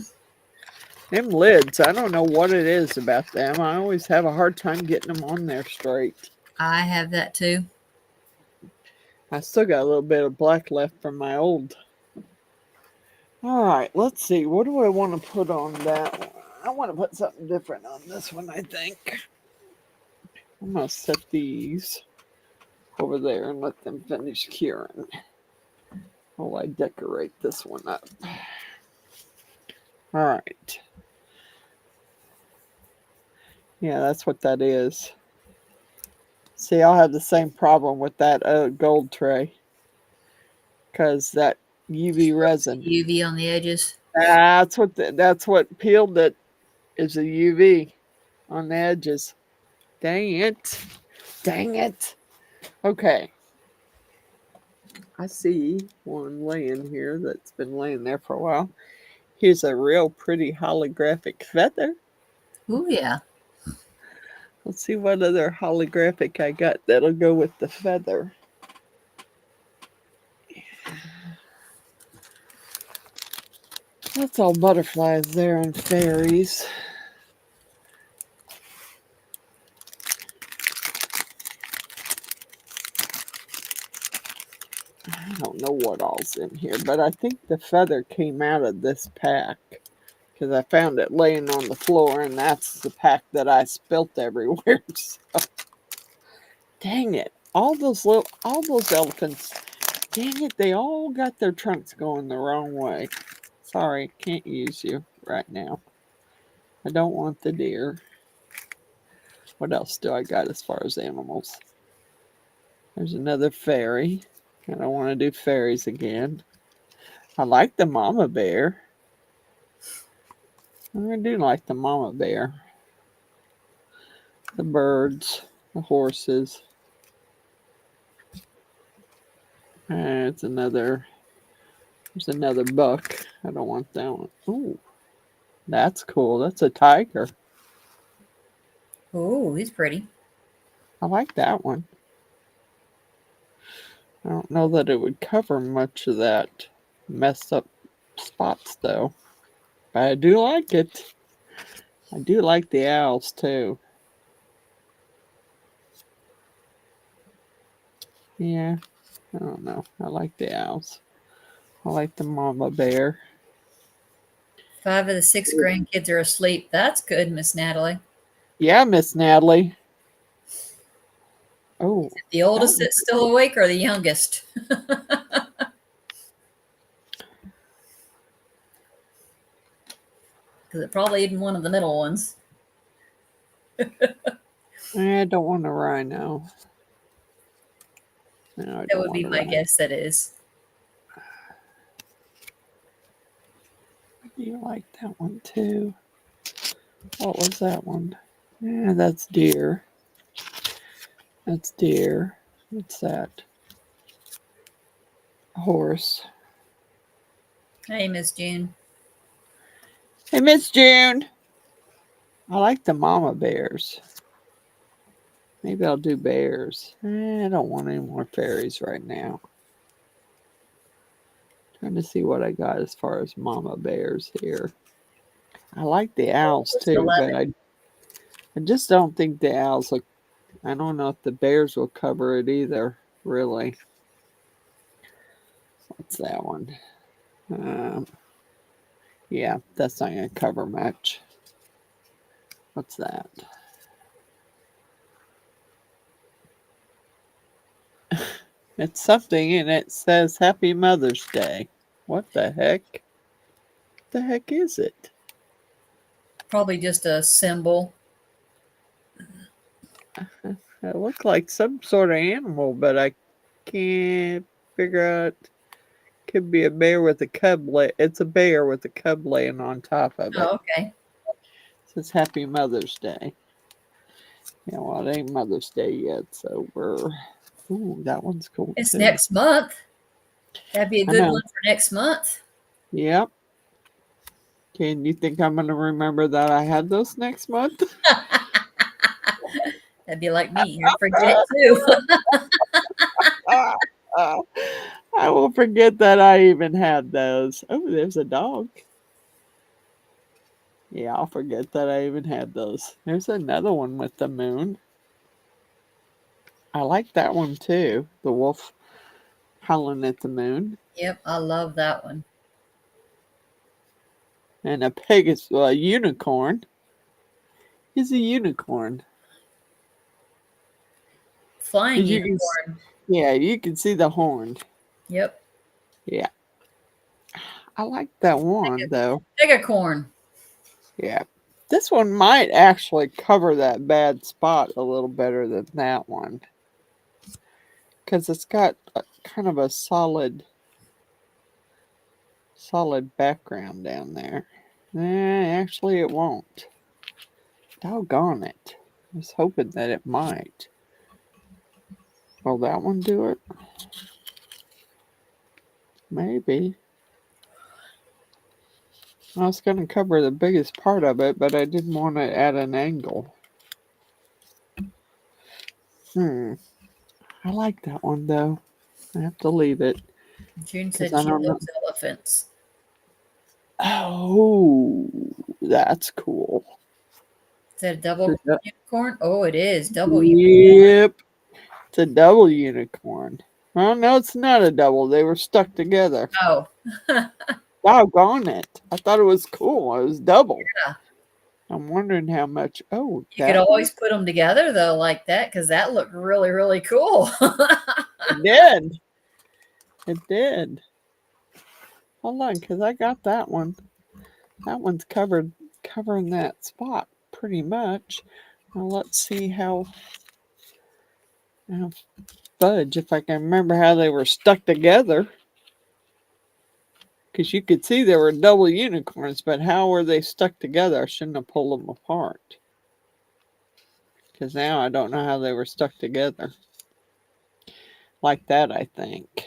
Them lids, I don't know what it is about them. I always have a hard time getting them on there straight. I have that too. I still got a little bit of black left from my old. All right, let's see. What do I want to put on that one? I want to put something different on this one, I think. I'm going to set these over there and let them finish curing while I decorate this one up. All right. Yeah, that's what that is. See, I'll have the same problem with that gold tray because that UV resin. UV on the edges. That's what peeled it, is a UV on the edges. Dang it. Dang it. Okay. I see one laying here that's been laying there for a while. Here's a real pretty holographic feather. Oh, yeah. Let's see what other holographic I got that'll go with the feather. That's all butterflies there and fairies. I don't know what all's in here, but I think the feather came out of this pack because I found it laying on the floor, and that's the pack that I spilt everywhere. So. Dang it. All those elephants, dang it, they all got their trunks going the wrong way. Sorry, can't use you right now. I don't want the deer. What else do I got as far as animals? There's another fairy. I don't want to do fairies again. I like the mama bear. I do like the mama bear. The birds, the horses. There's another buck. I don't want that one. Ooh, that's cool. That's a tiger. Oh, he's pretty. I like that one. I don't know that it would cover much of that messed up spots though. But I do like it. I do like the owls too. Yeah, I don't know. I like the owls. I like the mama bear. 5 of the 6 grandkids are asleep. That's good, Miss Natalie. Yeah, Miss Natalie. Oh, The oldest that's still awake or the youngest? Because it probably isn't one of the middle ones. I don't want a rhino. No, That would be my guess. That is. You like that one too? What was that one? Yeah, that's deer. That's deer. What's that? Horse. Hey, Miss June. Hey, Miss June. I like the mama bears. Maybe I'll do bears. I don't want any more fairies right now. Trying to see what I got as far as mama bears here. I like the owls too, but I just don't think the owls look. I don't know if the bears will cover it either, really. What's that one? Yeah, that's not going to cover much. What's that? It's something and it says Happy Mother's Day. What the heck? What the heck is it? Probably just a symbol. It looked like some sort of animal, but I can't figure out. Could be a bear with a cub. It's a bear with a cub laying on top of it. Oh, okay. It says Happy Mother's Day. Yeah, well, it ain't Mother's Day yet, so we're. Ooh, that one's cool It's too. next month. That'd be a I good know. one for next month. Yep. Can you think I'm gonna remember that I had those next month? That'd be like me. I forget too. I will forget that I even had those. Oh, there's a dog. Yeah, I'll forget that I even had those. There's another one with the moon. I like that one too. The wolf howling at the moon. Yep, I love that one. And a Pegasus, a unicorn. He's a unicorn. Flying You can, unicorn. yeah, you can see the horn. Yep. Yeah. I like that one though. Megacorn. Yeah. This one might actually cover that bad spot a little better than that one. Because it's got kind of a solid background down there. Actually it won't. Doggone it. I was hoping that it might. Will that one do it? Maybe. I was going to cover the biggest part of it, but I didn't want it at an angle. I like that one though. I have to leave it. June 'Cause said I she don't know. loves elephants. Oh, that's cool. Is that a double Yeah. unicorn? Oh, it is. Double unicorn. Yep. It's a double unicorn. Well, no, it's not a double. They were stuck together. Oh. Doggone it. I thought it was cool. It was double. Yeah. I'm wondering how much. Oh, You could always put them together though, like that, because that looked really, really cool. It did. It did. Hold on, because I got that one. That one's covering that spot pretty much. Now let's see how fudge, if I can remember how they were stuck together. Because you could see they were double unicorns, but how were they stuck together? I shouldn't have pulled them apart. Because now I don't know how they were stuck together. Like that, I think.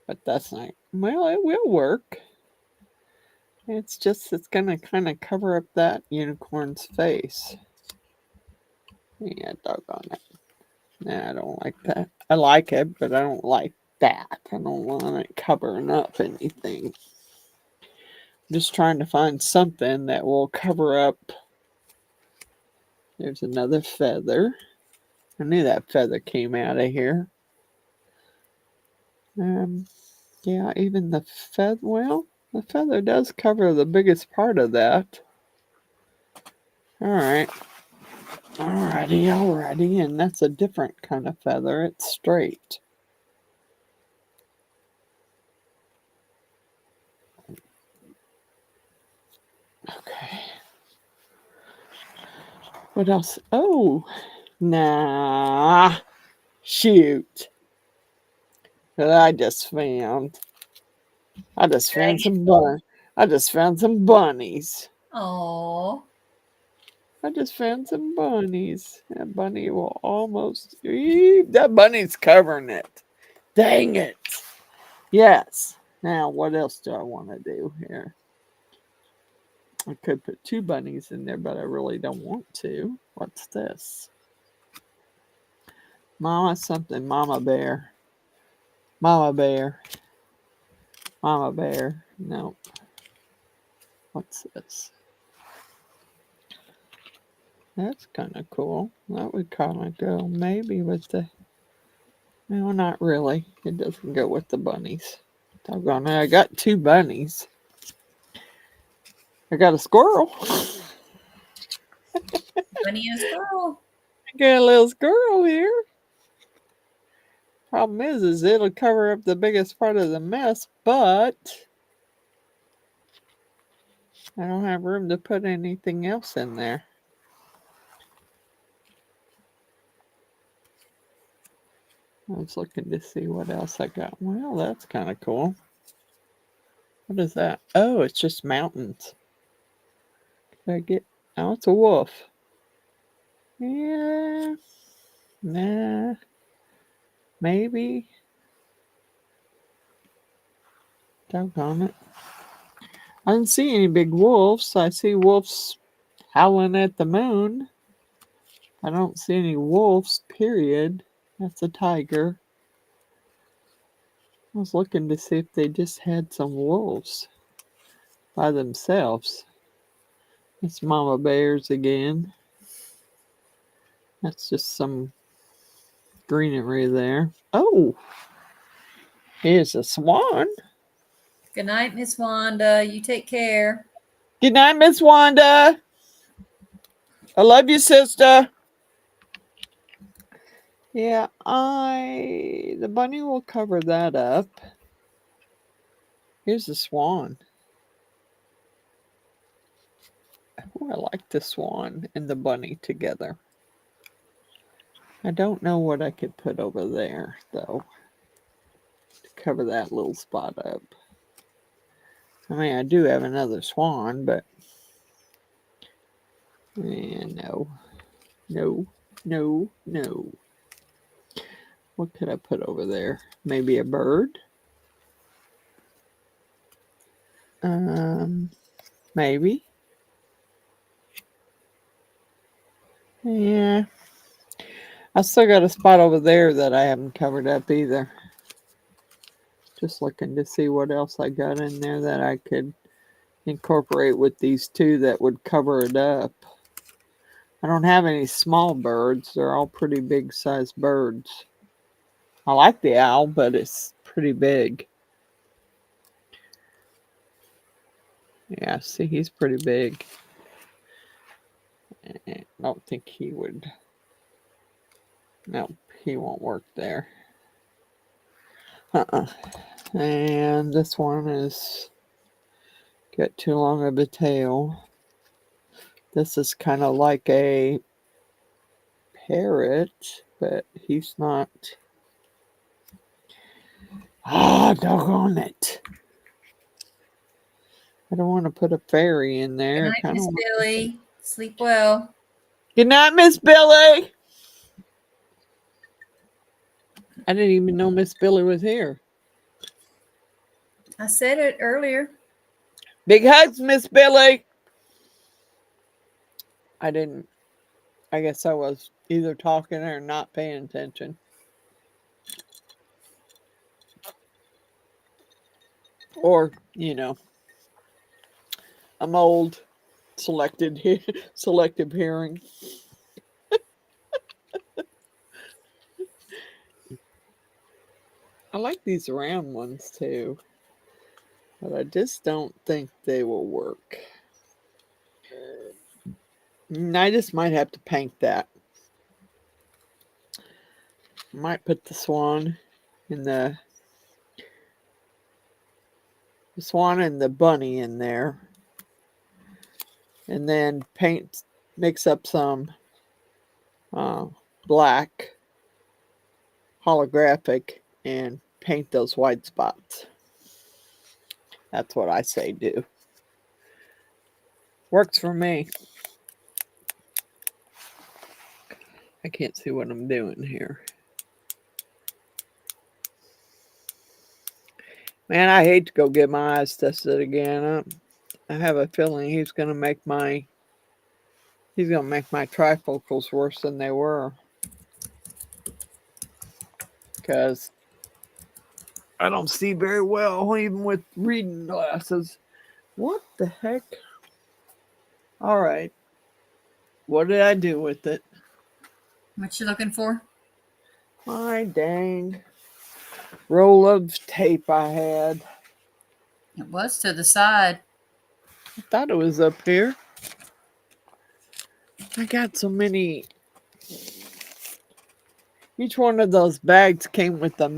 But that's not, well, it will work. It's going to kind of cover up that unicorn's face. Yeah, doggone it. Nah, I don't like that. I like it, but I don't like that. I don't want it covering up anything. I'm just trying to find something that will cover up. There's another feather. I knew that feather came out of here. Yeah, even the feather, well, the feather does cover the biggest part of that. Alright. Alrighty. And that's a different kind of feather. It's straight. Okay. What else? Oh, nah. Shoot. That I just found. I just found some bunnies. Oh. I just found some bunnies. That bunny will almost. That bunny's covering it. Dang it. Yes. Now, what else do I want to do here? I could put two bunnies in there, but I really don't want to. What's this? Mama something. Mama bear. Mama bear. Mama bear. Nope. What's this? That's kind of cool. That would kind of go maybe with the. No, not really. It doesn't go with the bunnies. Doggone it. I got two bunnies. I got a squirrel. Bunny and squirrel. I got a little squirrel here. Problem is it'll cover up the biggest part of the mess, but I don't have room to put anything else in there. I was looking to see what else I got. Well, that's kind of cool. What is that? Oh, it's just mountains. Can I get... Oh, it's a wolf. Yeah. Nah. Maybe. Doggone it. I didn't see any big wolves. I see wolves howling at the moon. I don't see any wolves, period. That's a tiger. I was looking to see if they just had some wolves by themselves. It's mama bears again. That's just some greenery there. Oh, here's a swan. Good night, Miss Wanda. You take care. Good night, Miss Wanda. I love you, sister. Yeah, the bunny will cover that up. Here's the swan. Oh, I like the swan and the bunny together. I don't know what I could put over there, though, to cover that little spot up. I mean, I do have another swan, but no. What could I put over there? Maybe a bird? Maybe. Yeah. I still got a spot over there that I haven't covered up either. Just looking to see what else I got in there that I could incorporate with these two that would cover it up. I don't have any small birds. They're all pretty big sized birds. I like the owl, but it's pretty big. Yeah, see, he's pretty big. I don't think he would. No, he won't work there. And this one is got too long of a tail. This is kind of like a parrot, but he's not. Ah, doggone it. I don't want to put a fairy in there. Good night, Miss Billy. Sleep well. Good night, Miss Billy. I didn't even know Miss Billy was here. I said it earlier. Big hugs, Miss Billy. I didn't. I guess I was either talking or not paying attention. Or, I'm old. Selective hearing. I like these round ones too, but I just don't think they will work. I just might have to paint that. Might put the swan and the swan and the bunny in there, and then mix up some black holographic and paint those white spots. That's what I say do. Works for me. I can't see what I'm doing here. Man, I hate to go get my eyes tested again. I have a feeling he's gonna make my trifocals worse than they were. Because I don't see very well, even with reading glasses. What the heck? All right. What did I do with it? What you looking for? My dang roll of tape I had. It was to the side. I thought it was up here. I got so many. Each one of those bags came with a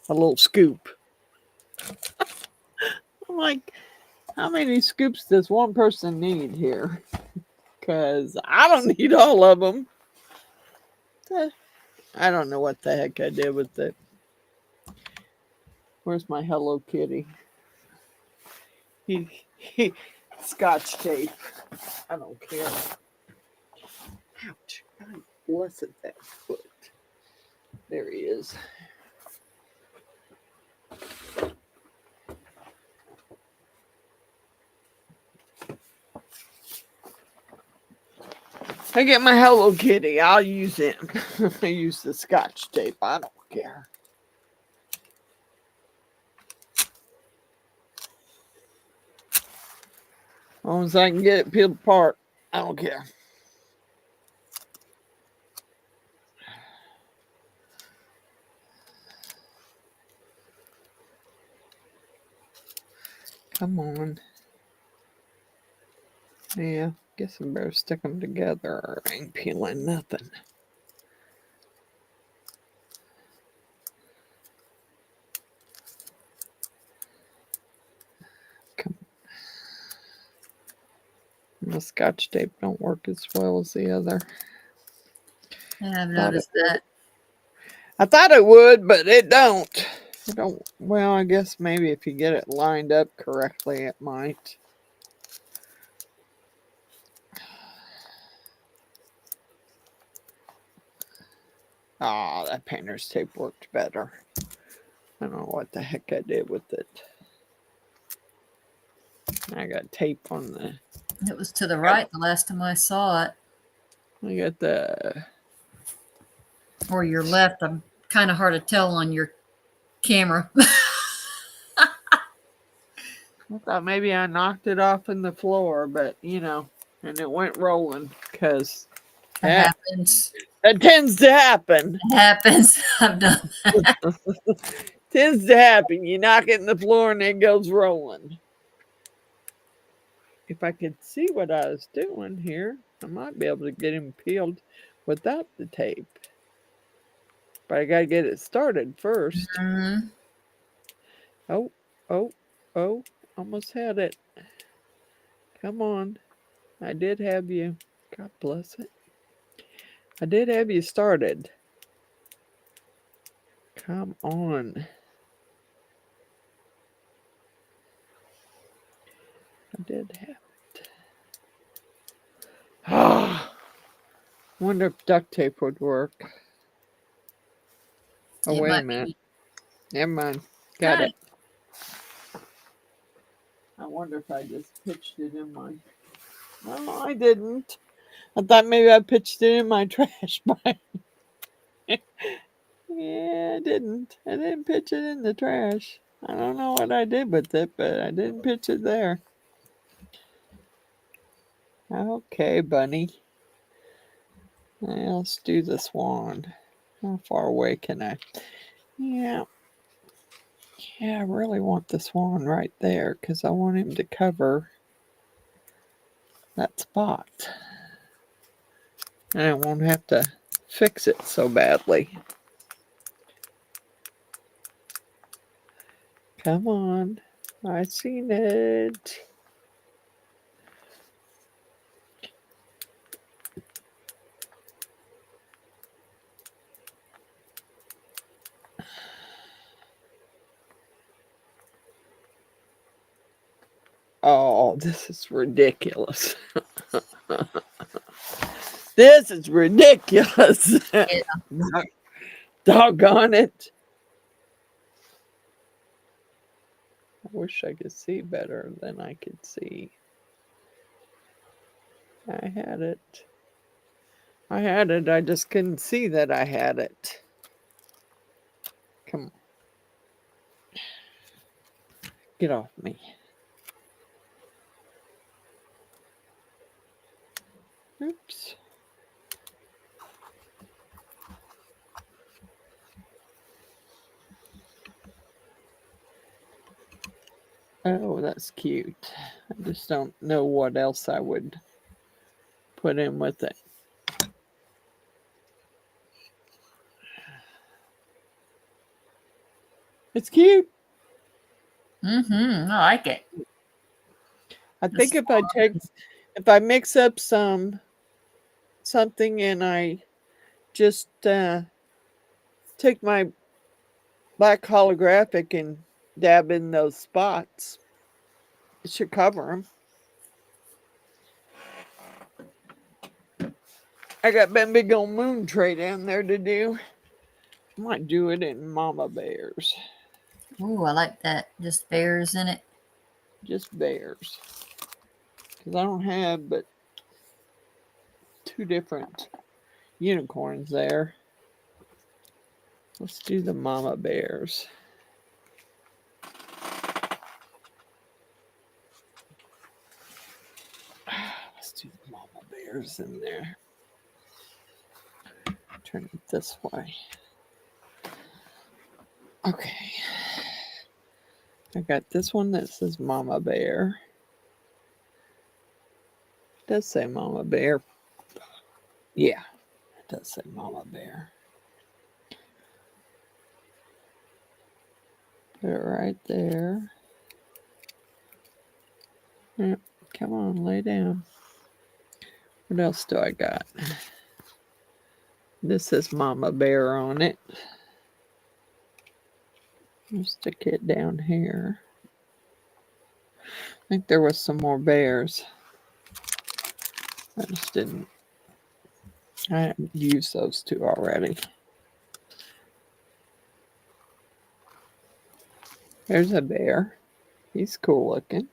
little scoop. I'm like, how many scoops does one person need here? Because I don't need all of them. I don't know what the heck I did with it. Where's my Hello Kitty? He Scotch tape. I don't care. Ouch. God bless it, that foot. There he is. I get my Hello Kitty. I'll use him. I use the Scotch tape. I don't care. As long as I can get it peeled apart, I don't care. Come on. Yeah, guess I better stick them together or I ain't peeling nothing. Come on. The Scotch tape don't work as well as the other. Yeah, I've noticed that. I thought it would, but it don't. It don't. Well, I guess maybe if you get it lined up correctly, it might. Ah, that painter's tape worked better. I don't know what the heck I did with it. I got tape on the. It was to the right the last time I saw it. I got the. Or your left. I'm kind of hard to tell on your camera. I thought maybe I knocked it off in the floor, but and it went rolling because It happens. that tends to happen. It happens. I've done that. Tends to happen. You knock it in the floor and it goes rolling. If I could see what I was doing here, I might be able to get him peeled without the tape. But I got to get it started first. Mm-hmm. Oh, almost had it. Come on. I did have you. God bless it. I did have you started. Come on. I did have it. Ah. Wonder if duct tape would work. Oh, It wait a might minute. be. Never mind. Got it. I wonder if I just pitched it in my. No, I didn't. I thought maybe I pitched it in my trash bag. Yeah, I didn't. I didn't pitch it in the trash. I don't know what I did with it, but I didn't pitch it there. Okay, bunny. Let's do the swan. How far away can I? Yeah. Yeah, I really want the swan right there because I want him to cover that spot. And I won't have to fix it so badly. Come on. I seen it. Oh, this is ridiculous. This is ridiculous. Yeah. Doggone it. I wish I could see better than I could see. I had it. I just couldn't see that I had it. Come on. Get off me. Oops. Oh, that's cute. I just don't know what else I would put in with it. It's cute. Mm-hmm. I like it. I think if I mix up something and I just take my black holographic and dab in those spots. It should cover them. I got that big old moon tray down there to do. I might do it in Mama Bears. Ooh, I like that. Just bears in it. Just bears. Because I don't have but 2 different unicorns there. Let's do the Mama Bears. Let's do the Mama Bears in there. Turn it this way. Okay. I got this one that says Mama Bear. It does say Mama Bear. Yeah, it does say Mama Bear. Put it right there. Yep, come on, lay down. What else do I got? This says Mama Bear on it. I'll stick it down here. I think there was some more bears. I just didn't. I used those 2 already. There's a bear. He's cool looking.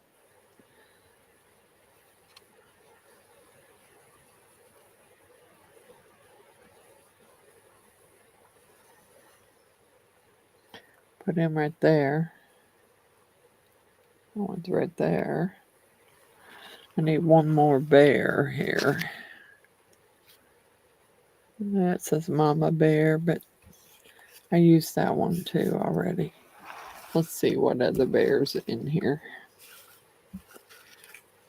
Put him right there. That one's right there. I need one more bear here. That says Mama Bear, but I used that one too already. Let's see what other bears in here.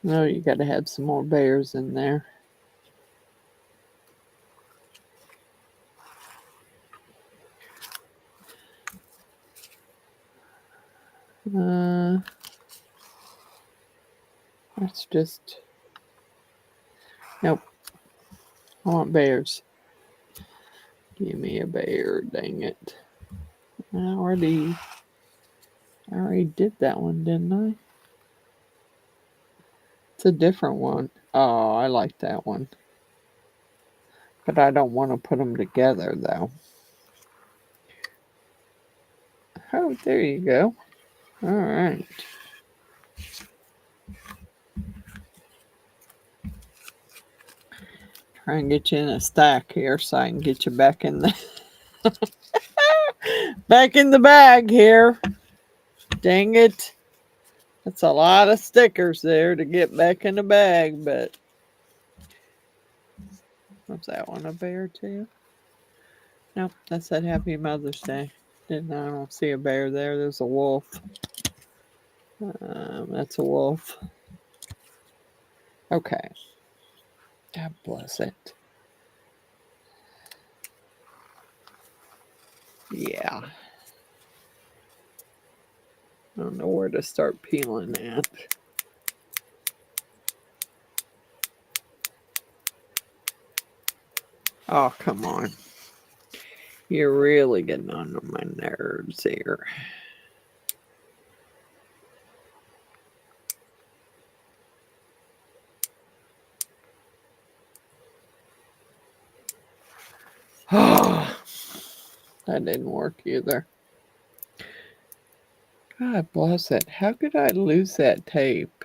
No, you got to have some more bears in there. That's just. Nope. I want bears. Give me a bear, dang it. I already did that one, didn't I? It's a different one. Oh, I like that one. But I don't want to put them together, though. Oh, there you go. All right. Try and get you in a stack here so I can get you back in the back in the bag here. Dang it. That's a lot of stickers there to get back in the bag, but what's that one, a bear too? Nope, that said Happy Mother's Day. I don't see a bear there. There's a wolf. That's a wolf. Okay. God bless it. Yeah. I don't know where to start peeling at. Oh, come on. You're really getting on my nerves here. Oh, that didn't work either. God bless it. How could I lose that tape?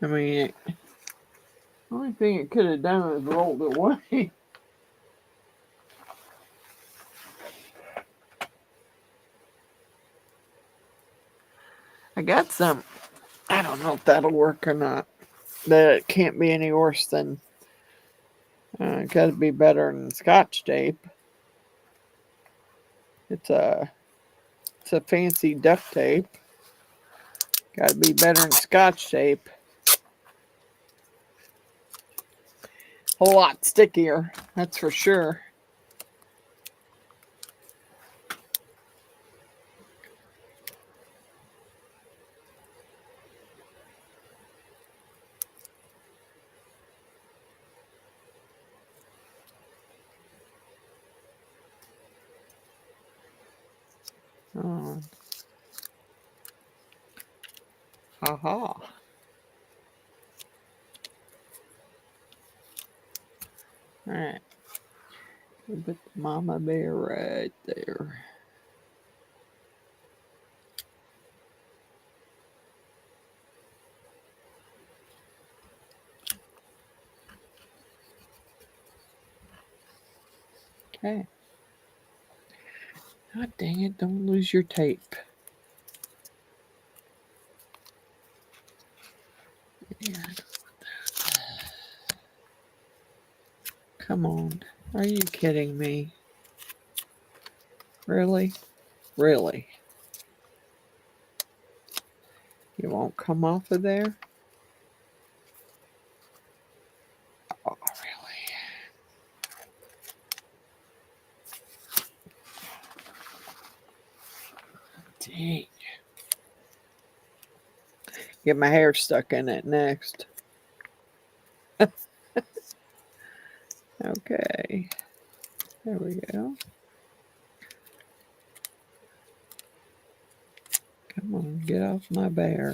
I mean, the only thing it could have done is rolled away. I got some. I don't know if that'll work or not. That can't be any worse than. Got to be better than Scotch tape. It's a fancy duct tape. Got to be better than Scotch tape. A whole lot stickier, that's for sure. Oh. Aha. Alright. Put the mama bear right there. Okay. God dang it, don't lose your tape. Yeah. Come on. Are you kidding me? Really? Really? You won't come off of there? Oh, really? Dang. Get my hair stuck in it next. Okay. There we go. Come on, get off my bear.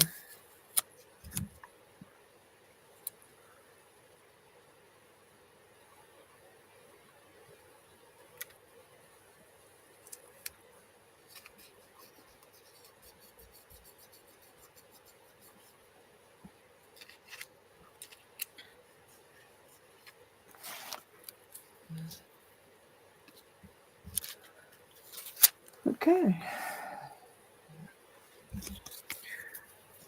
Okay.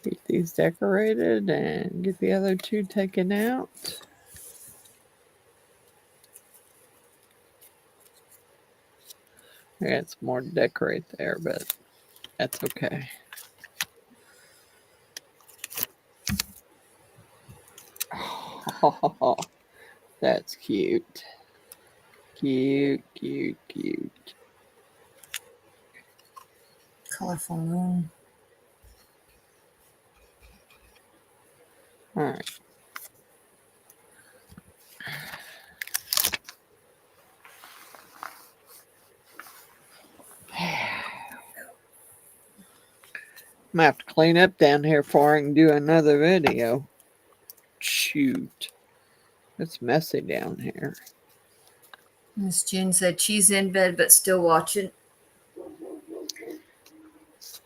Get these decorated and get the other two taken out. I got some more to decorate there, but that's okay. Oh, that's cute. Cute, cute, cute. Colorful moon. All right. I'm gonna have to clean up down here before I can do another video. Shoot. It's messy down here. Miss June said she's in bed but still watching.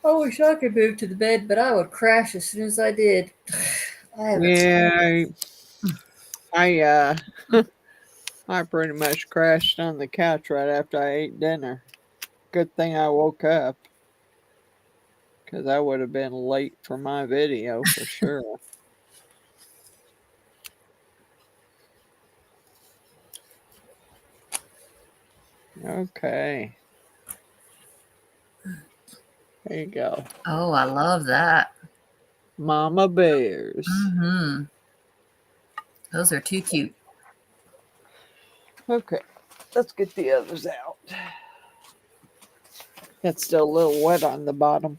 I wish I could move to the bed, but I would crash as soon as I did. I haven't. Yeah, I pretty much crashed on the couch right after I ate dinner. Good thing I woke up, because I would have been late for my video for sure. Okay. There you go. Oh, I love that. Mama bears. Mm-hmm. Those are too cute. Okay, let's get the others out. It's still a little wet on the bottom.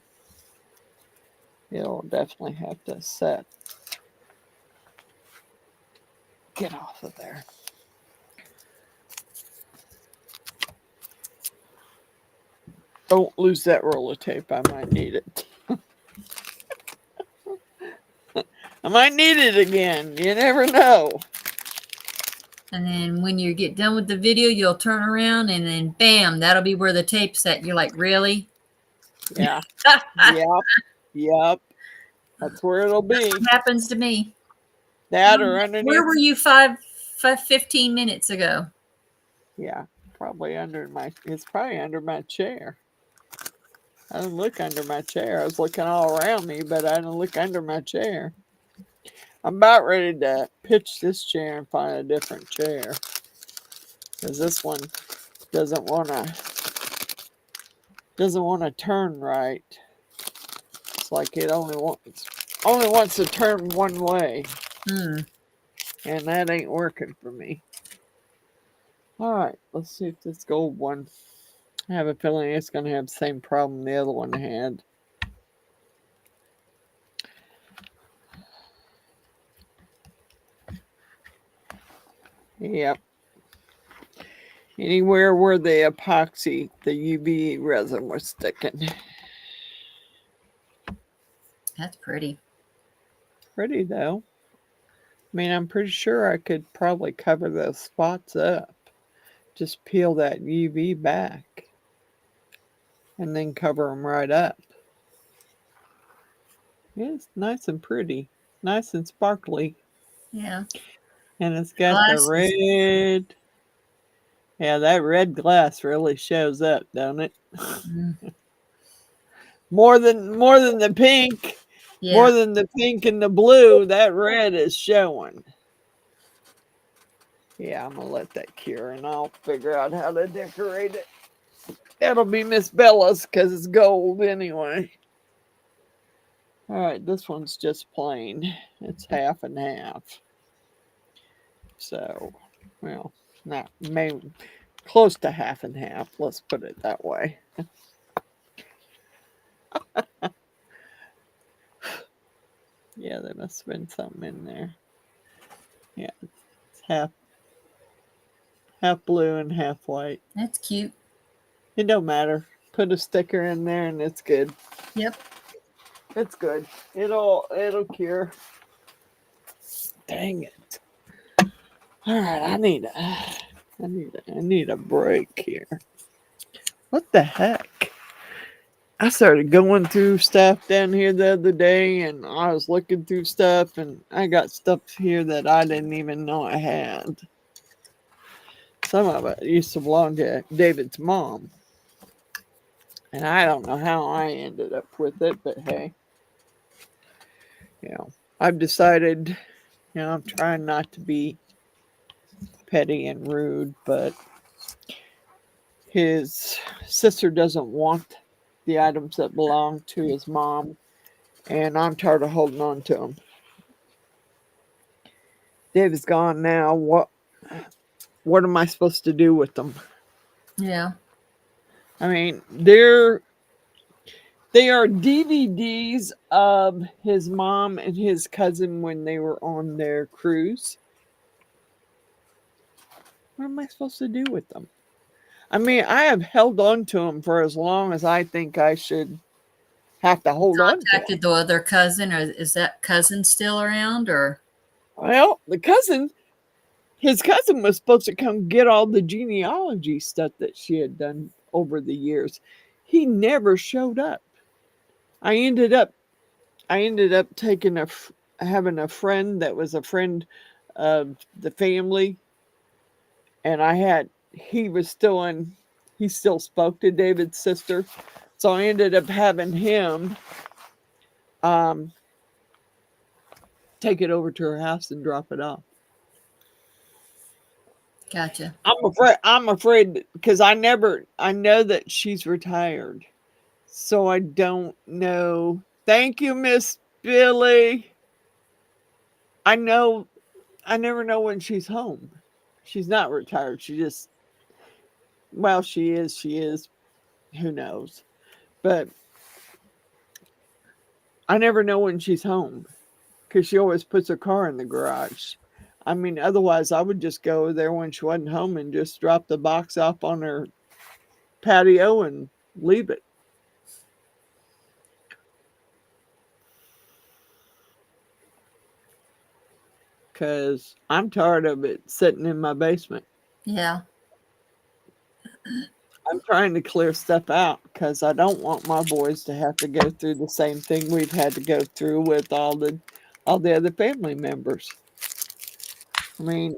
It'll definitely have to set. Get off of there. Don't lose that roll of tape. I might need it. I might need it again. You never know. And then when you get done with the video, you'll turn around and then bam, that'll be where the tape's at. You're like, really? Yeah. Yep. Yep. That's where it'll be. Happens to me. That or underneath. Where were you 15 minutes ago? Yeah. Probably under my, it's probably under my chair. I didn't look under my chair. I was looking all around me, but I didn't look under my chair. I'm about ready to pitch this chair and find a different chair. Because this one doesn't want to turn right. It's like it only wants to turn one way. And that ain't working for me. All right, let's see if this gold one, I have a feeling it's going to have the same problem the other one had. Yep. Anywhere where the epoxy, the UV resin was sticking. That's pretty. Pretty though. I mean, I'm pretty sure I could probably cover those spots up. Just peel that UV back and then cover them right up. Yeah, it's nice and pretty, nice and sparkly. Yeah. And it's got the Glasses. red. Yeah, that red glass really shows up, don't it? Mm, More than the pink. yeah. More than the pink and the blue, that red is showing. Yeah, I'm gonna let that cure and I'll figure out how to decorate it. It'll be Miss Bella's because it's gold anyway. All right, this one's just plain. It's half and half. So, well, not maybe close to half and half. Let's put it that way. Yeah, there must have been something in there. Yeah, it's half blue and half white. That's cute. It don't matter. Put a sticker in there and it's good. Yep. It's good. It'll cure. Dang it. All right, I need a break here. What the heck? I started going through stuff down here the other day and I was looking through stuff and I got stuff here that I didn't even know I had. Some of it used to belong to David's mom. And I don't know how I ended up with it, but hey. I've decided, I'm trying not to be petty and rude, but his sister doesn't want the items that belong to his mom, and I'm tired of holding on to them. David's gone now. What am I supposed to do with them? Yeah. I mean, they are DVDs of his mom and his cousin when they were on their cruise. What am I supposed to do with them? I mean, I have held on to them for as long as I think I should have to hold on to them. Contacted the other cousin, or is that cousin still around? Or Well, his cousin was supposed to come get all the genealogy stuff that she had done over the years. He never showed up. I ended up taking having a friend that was a friend of the family, and he still spoke to David's sister, so I ended up having him take it over to her house and drop it off. gotcha. I'm afraid because I know that she's retired. So I don't know. Thank you, Miss Billy. I never know when she's home. She's not retired. She is. Who knows? But I never know when she's home because she always puts her car in the garage. I mean, otherwise I would just go there when she wasn't home and just drop the box off on her patio and leave it. Because I'm tired of it sitting in my basement. Yeah. I'm trying to clear stuff out because I don't want my boys to have to go through the same thing we've had to go through with all the other family members. I mean,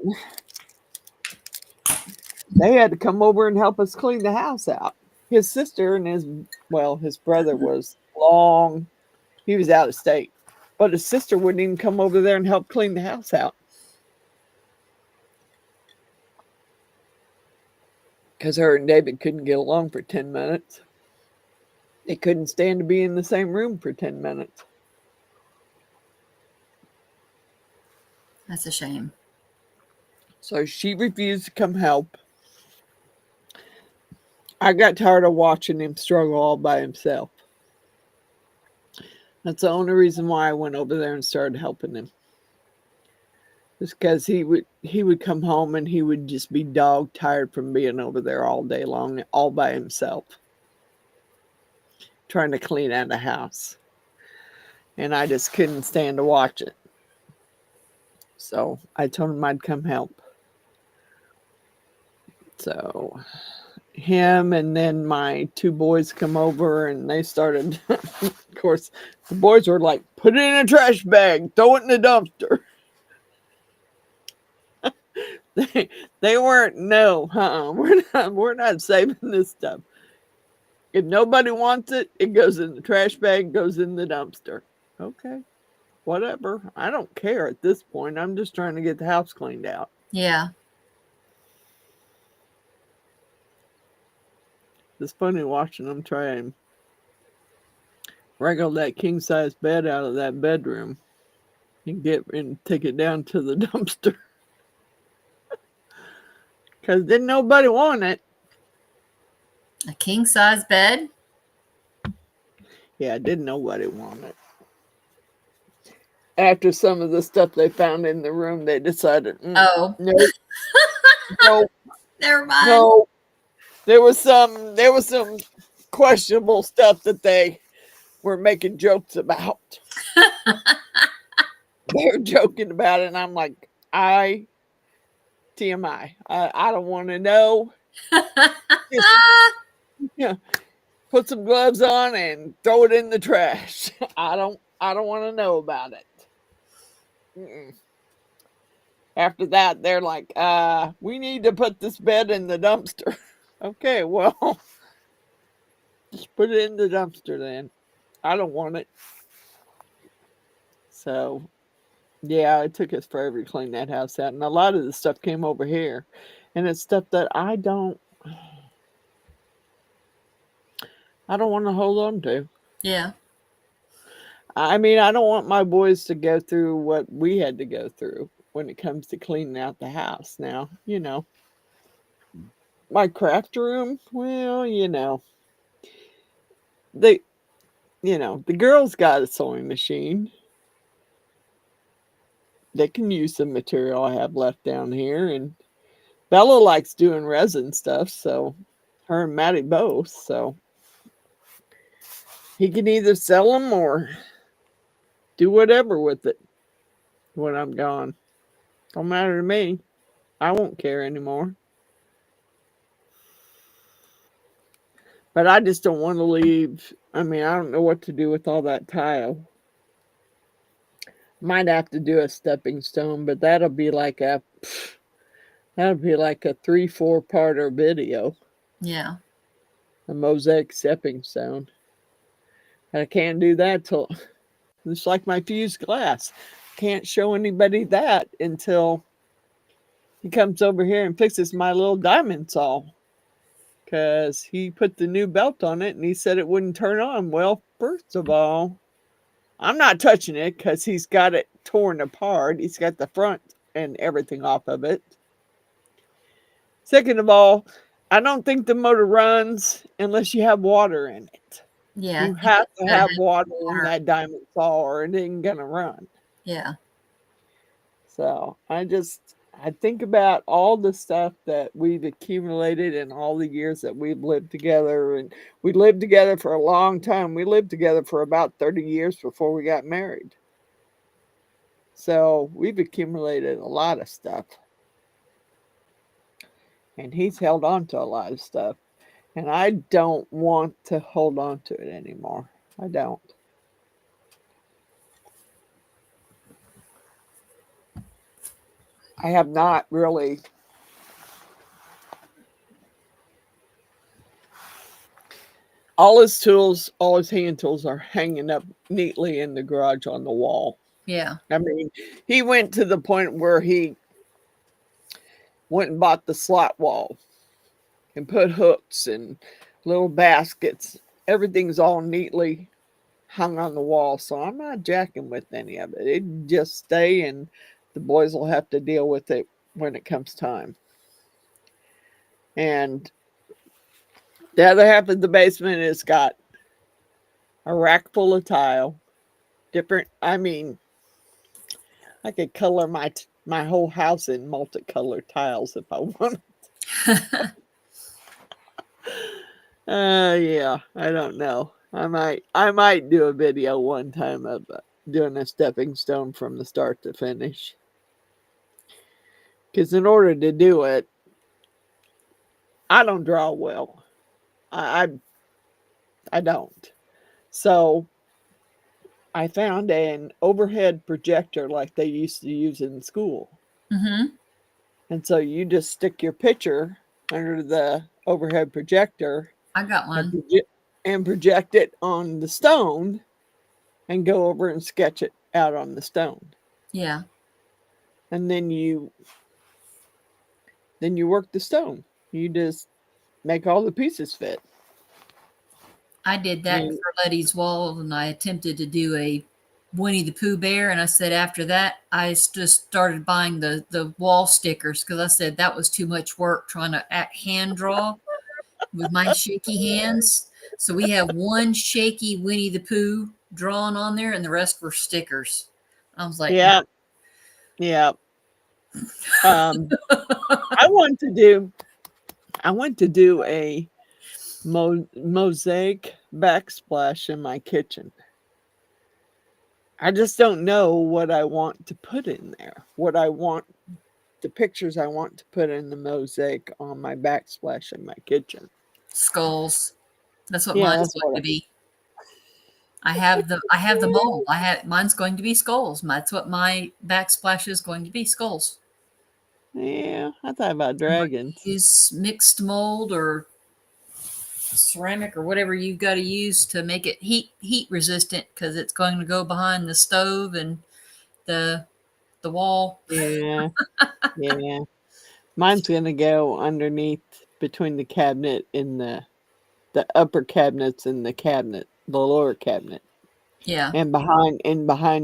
they had to come over and help us clean the house out. His sister and his brother was he was out of state, but his sister wouldn't even come over there and help clean the house out. Because her and David couldn't get along for 10 minutes. They couldn't stand to be in the same room for 10 minutes. That's a shame. So she refused to come help. I got tired of watching him struggle all by himself. That's the only reason why I went over there and started helping him. Just because he would come home and he would just be dog tired from being over there all day long, all by himself, trying to clean out the house. And I just couldn't stand to watch it. So I told him I'd come help. So him and then my two boys come over and they started, of course, the boys were like, put it in a trash bag, throw it in the dumpster. They weren't, no, we're not saving this stuff. If nobody wants it, it goes in the trash bag, goes in the dumpster. Okay, whatever. I don't care at this point. I'm just trying to get the house cleaned out. Yeah. It's funny watching them try and wrangle that king size bed out of that bedroom and get and take it down to the dumpster. Because didn't nobody want it. A king size bed? Yeah, didn't nobody want it. After some of the stuff they found in the room, they decided, Oh, no, no, never mind. no. There was some questionable stuff that they were making jokes about. They were joking about it, and I'm like, TMI. I don't want to know. Just, yeah, put some gloves on and throw it in the trash. I don't want to know about it. Mm-mm. After that, they're like, we need to put this bed in the dumpster. Okay, well, just put it in the dumpster then. I don't want it. So, yeah, it took us forever to clean that house out. And a lot of the stuff came over here. And it's stuff that I don't want to hold on to. Yeah. I mean, I don't want my boys to go through what we had to go through when it comes to cleaning out the house. Now, my craft room, well, the girls got a sewing machine. They can use some material I have left down here, and Bella likes doing resin stuff, so her and Maddie both, so he can either sell them or do whatever with it when I'm gone. Don't matter to me. I won't care anymore. But I just don't want to leave. I mean, I don't know what to do with all that tile. Might have to do a stepping stone, but that'll be like a 3-4 parter video. Yeah. A mosaic stepping stone. And I can't do that till it's like my fused glass. Can't show anybody that until he comes over here and fixes my little diamond saw. Because he put the new belt on it and he said it wouldn't turn on. Well, first of all, I'm not touching it because he's got it torn apart. He's got the front and everything off of it. Second of all, I don't think the motor runs unless you have water in it. Yeah. You have to have water in that diamond saw or it ain't going to run. Yeah. So I think about all the stuff that we've accumulated in all the years that we've lived together. And we lived together for a long time. We lived together for about 30 years before we got married. So we've accumulated a lot of stuff. And he's held on to a lot of stuff. And I don't want to hold on to it anymore. I don't. I have not really. All his tools, all his hand tools are hanging up neatly in the garage on the wall. Yeah. I mean, he went to the point where he went and bought the slot wall and put hooks and little baskets. Everything's all neatly hung on the wall. So I'm not jacking with any of it. It just stay and the boys will have to deal with it when it comes time. And the other half of the basement has got a rack full of tile. Different, I mean, I could color my whole house in multicolored tiles if I want. Yeah, I don't know. I might do a video one time of doing a stepping stone from the start to finish. Because in order to do it, I don't draw well. I I don't. So I found an overhead projector like they used to use in school. Mm-hmm. And so you just stick your picture under the overhead projector I got and, one. and project it on the stone and go over and sketch it out on the stone. Yeah. And then you work the stone. You just make all the pieces fit. I did that And for Letty's wall, and I attempted to do a Winnie the Pooh bear, and I said after that just started buying the wall stickers because I said that was too much work trying to hand draw with my shaky hands. So we have one shaky Winnie the Pooh drawn on there, and the rest were stickers. I was like, yeah, yeah. I want to do a mosaic backsplash in my kitchen. I just don't know what I want to put in there. The pictures I want to put in the mosaic on my backsplash in my kitchen. skulls. That's what Yeah, mine's that's going to be. I have the mold. Mine's going to be skulls. That's what my backsplash is going to be, skulls. yeah. I thought about I'm going dragons. to use mixed mold or ceramic or whatever you've got to use to make it heat resistant because it's going to go behind the stove and the wall. Yeah, yeah. Mine's gonna go underneath between the cabinet and the upper cabinets and the lower cabinet, Yeah. and behind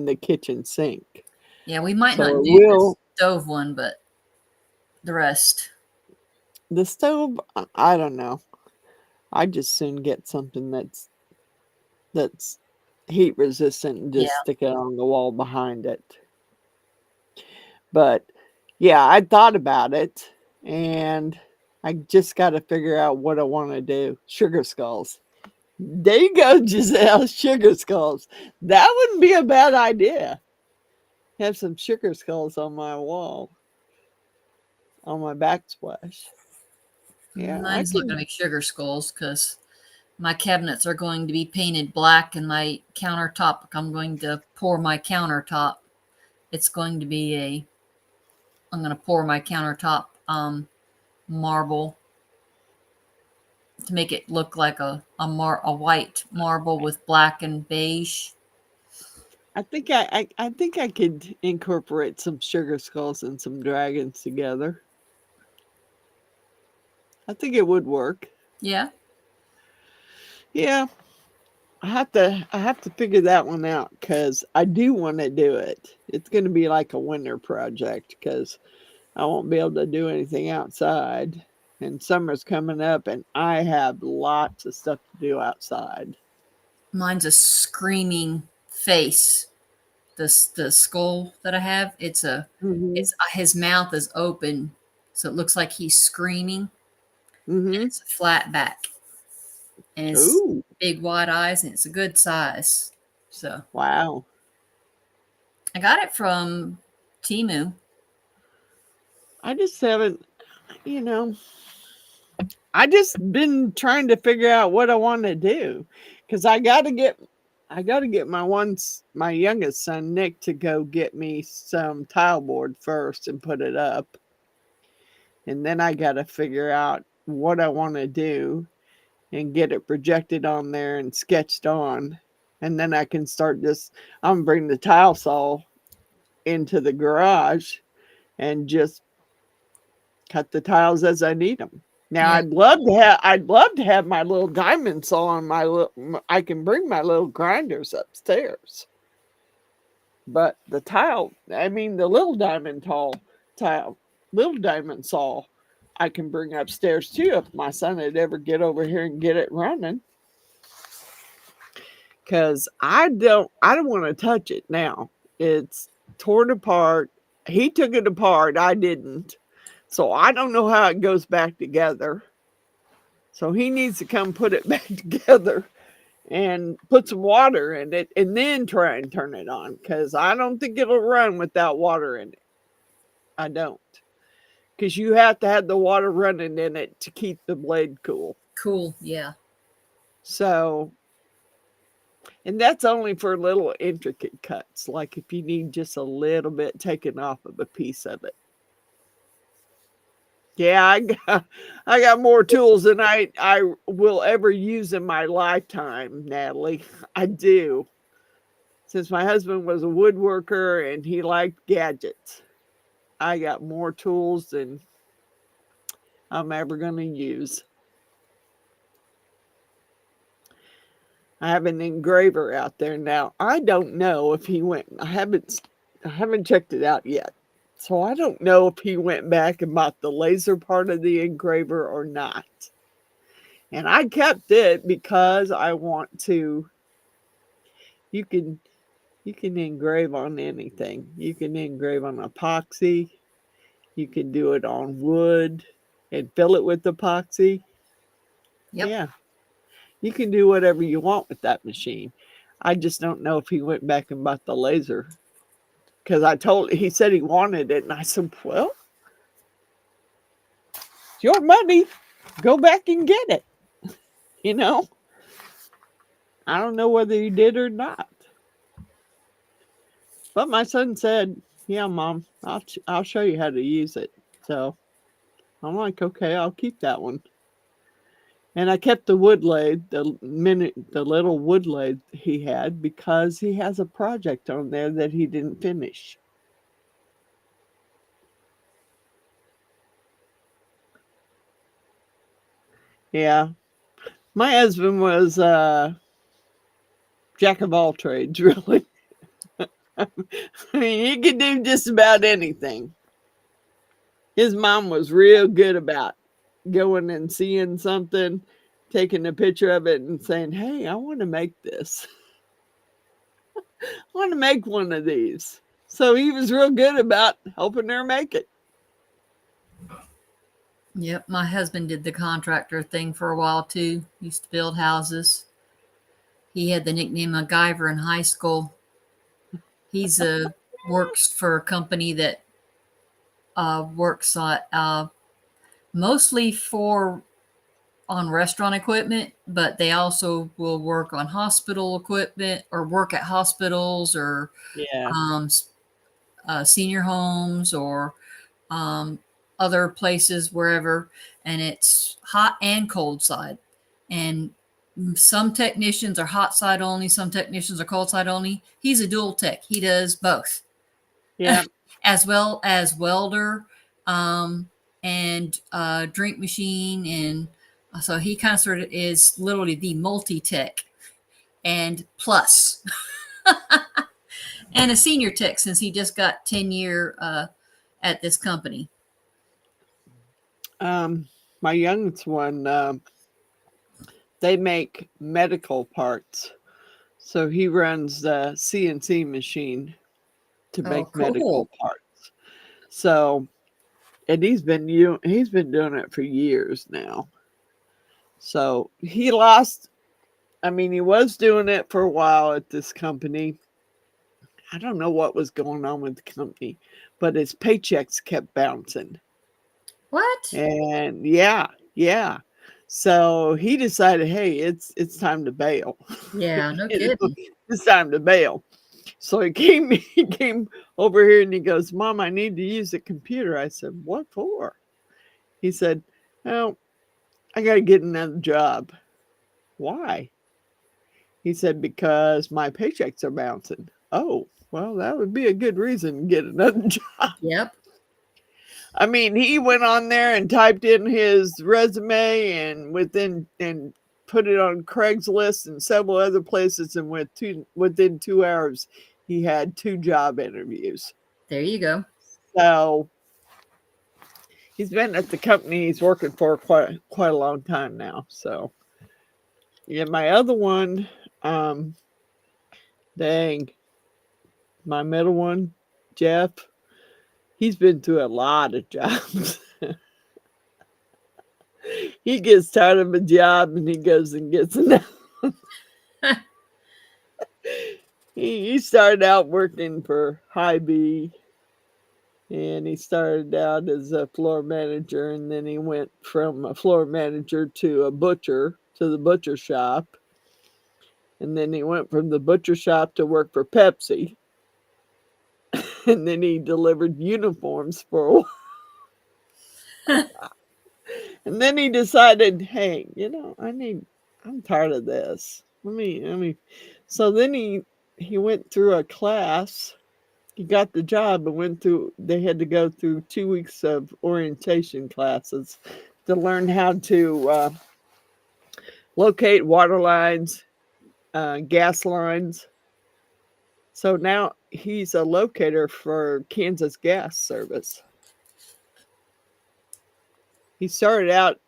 the kitchen sink. Yeah, we might So not it do the will stove one, but the rest. the stove. I don't know. I just soon get something that's heat resistant and Yeah. just stick it on the wall behind it. But yeah, I thought about it, and I just got to figure out what I want to do. Sugar skulls. There you go, Giselle. Sugar skulls. That wouldn't be a bad idea. Have some sugar skulls on my wall, on my backsplash. Yeah, I Mine's not can. going to be sugar skulls because my cabinets are going to be painted black and my countertop, I'm going to pour my countertop. It's going to be I'm going to pour my countertop marble to make it look like a white marble with black and beige. I think I could incorporate some sugar skulls and some dragons together. I think it would work. Yeah. Yeah, I have to figure that one out because I do want to do it. It's going to be like a winter project because I won't be able to do anything outside. And summer's coming up, and I have lots of stuff to do outside. Mine's a screaming face. The skull that I have, Mm-hmm. his mouth is open, so it looks like he's screaming. Mm-hmm. It's a flat back, and it's Ooh, big wide eyes, and it's a good size. So wow. I got it from Timu. I just haven't, you know, I just been trying to figure out what I want to do because I got to get my youngest son Nick to go get me some tile board first and put it up, and then I got to figure out what I want to do and get it projected on there and sketched on, and then I can start I'm gonna bring the tile saw into the garage and just cut the tiles as I need them. Now Yeah, I'd love to have my little diamond saw on I can bring my little grinders upstairs. But the little little diamond saw I can bring upstairs too if my son would ever get over here and get it running. Cause I don't want to touch it now. It's torn apart he took it apart. I didn't. So I don't know how it goes back together. So he needs to come put it back together and put some water in it and then try and turn it on, because I don't think it'll run without water in it. I don't. Because you have to have the water running in it to keep the blade cool. Cool. Yeah. So, and that's only for little intricate cuts, like if you need just a little bit taken off of a piece of it. Yeah, I got more tools than I will ever use in my lifetime, Natalie. I do. Since my husband was a woodworker and he liked gadgets, I got more tools than I'm ever going to use. I have an engraver out there now. I don't know if he went. I haven't checked it out yet. So I don't know if he went back and bought the laser part of the engraver or not. And I kept it because I want to. You can engrave on anything. You can engrave on epoxy. You can do it on wood and fill it with epoxy. Yep. Yeah. You can do whatever you want with that machine. I just don't know if he went back and bought the laser. Because he said he wanted it. And I said, well, it's your money. Go back and get it. You know? I don't know whether he did or not. But my son said, yeah, Mom, I'll show you how to use it. So I'm like, okay, I'll keep that one. And I kept the wood lathe, the little wood lathe he had, because he has a project on there that he didn't finish. Yeah. My husband was jack of all trades, really. I mean, he could do just about anything. His mom was real good about going and seeing something, taking a picture of it and saying, hey, I want to make this. I want to make one of these. So he was real good about helping her make it. Yep. My husband did the contractor thing for a while too. Used to build houses. He had the nickname MacGyver in high school. He's works for a company that works on mostly on restaurant equipment, but they also will work on hospital equipment or work at hospitals or Yeah. senior homes or other places wherever. And it's hot and cold side. And some technicians are hot side only. Some technicians are cold side only. He's a dual tech. He does both. Yeah. As well as welder and drink machine. And so he kind of sort of is literally the multi-tech and plus. And a senior tech since he just got 10-year at this company. My youngest one, they make medical parts. So he runs the CNC machine to make medical parts. So, and he's been doing it for years now. So he was doing it for a while at this company. I don't know what was going on with the company, but his paychecks kept bouncing. What? And yeah. So he decided, hey, it's time to bail. Yeah, no kidding. It's time to bail. So he came over here and he goes, Mom, I need to use the computer. I said, what for? He said, well, I got to get another job. Why? He said, because my paychecks are bouncing. Oh, well, that would be a good reason to get another job. Yep. I mean, he went on there and typed in his resume and put it on Craigslist and several other places. And within 2 hours, he had 2 job interviews. There you go. So he's been at the company he's working for quite a long time now. So yeah, my other one, my middle one, Jeff, He's been through a lot of jobs. He gets tired of a job and he goes and gets another. He started out working for Hy-Vee, and he started out as a floor manager, and then he went from a floor manager to a butcher, to the butcher shop. And then he went from the butcher shop to work for Pepsi. And then he delivered uniforms for a while. And then he decided, hey, I'm tired of this. Let me. So then he went through a class. He got the job and they had to go through 2 weeks of orientation classes to learn how to locate water lines, gas lines. So now he's a locator for Kansas Gas Service. He started out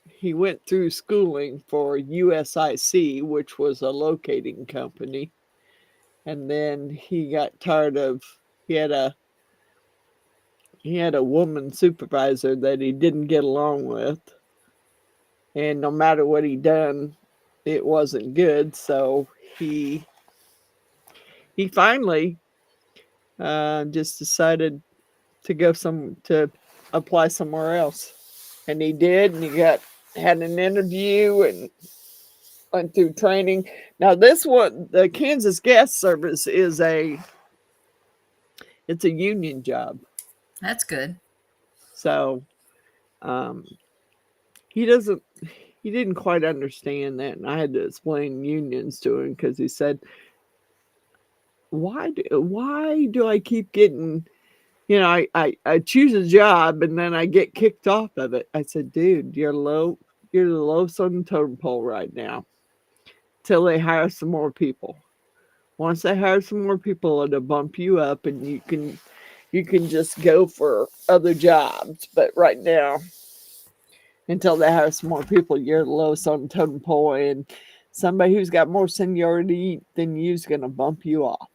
he went through schooling for USIC, which was a locating company. And then he got tired of, he had a woman supervisor that he didn't get along with. And no matter what he done, it wasn't good. So he finally just decided to apply somewhere else. And he did, and he had an interview and went through training. Now the Kansas Gas Service it's a union job. That's good. So he didn't quite understand that, and I had to explain unions to him because he said, why do I keep getting, I choose a job and then I get kicked off of it. I said, dude, you're the lowest on the totem pole right now till they hire some more people. Once they hire some more people, it'll bump you up and you can just go for other jobs. But right now, until they hire some more people, you're the lowest on the totem pole, and somebody who's got more seniority than you is going to bump you off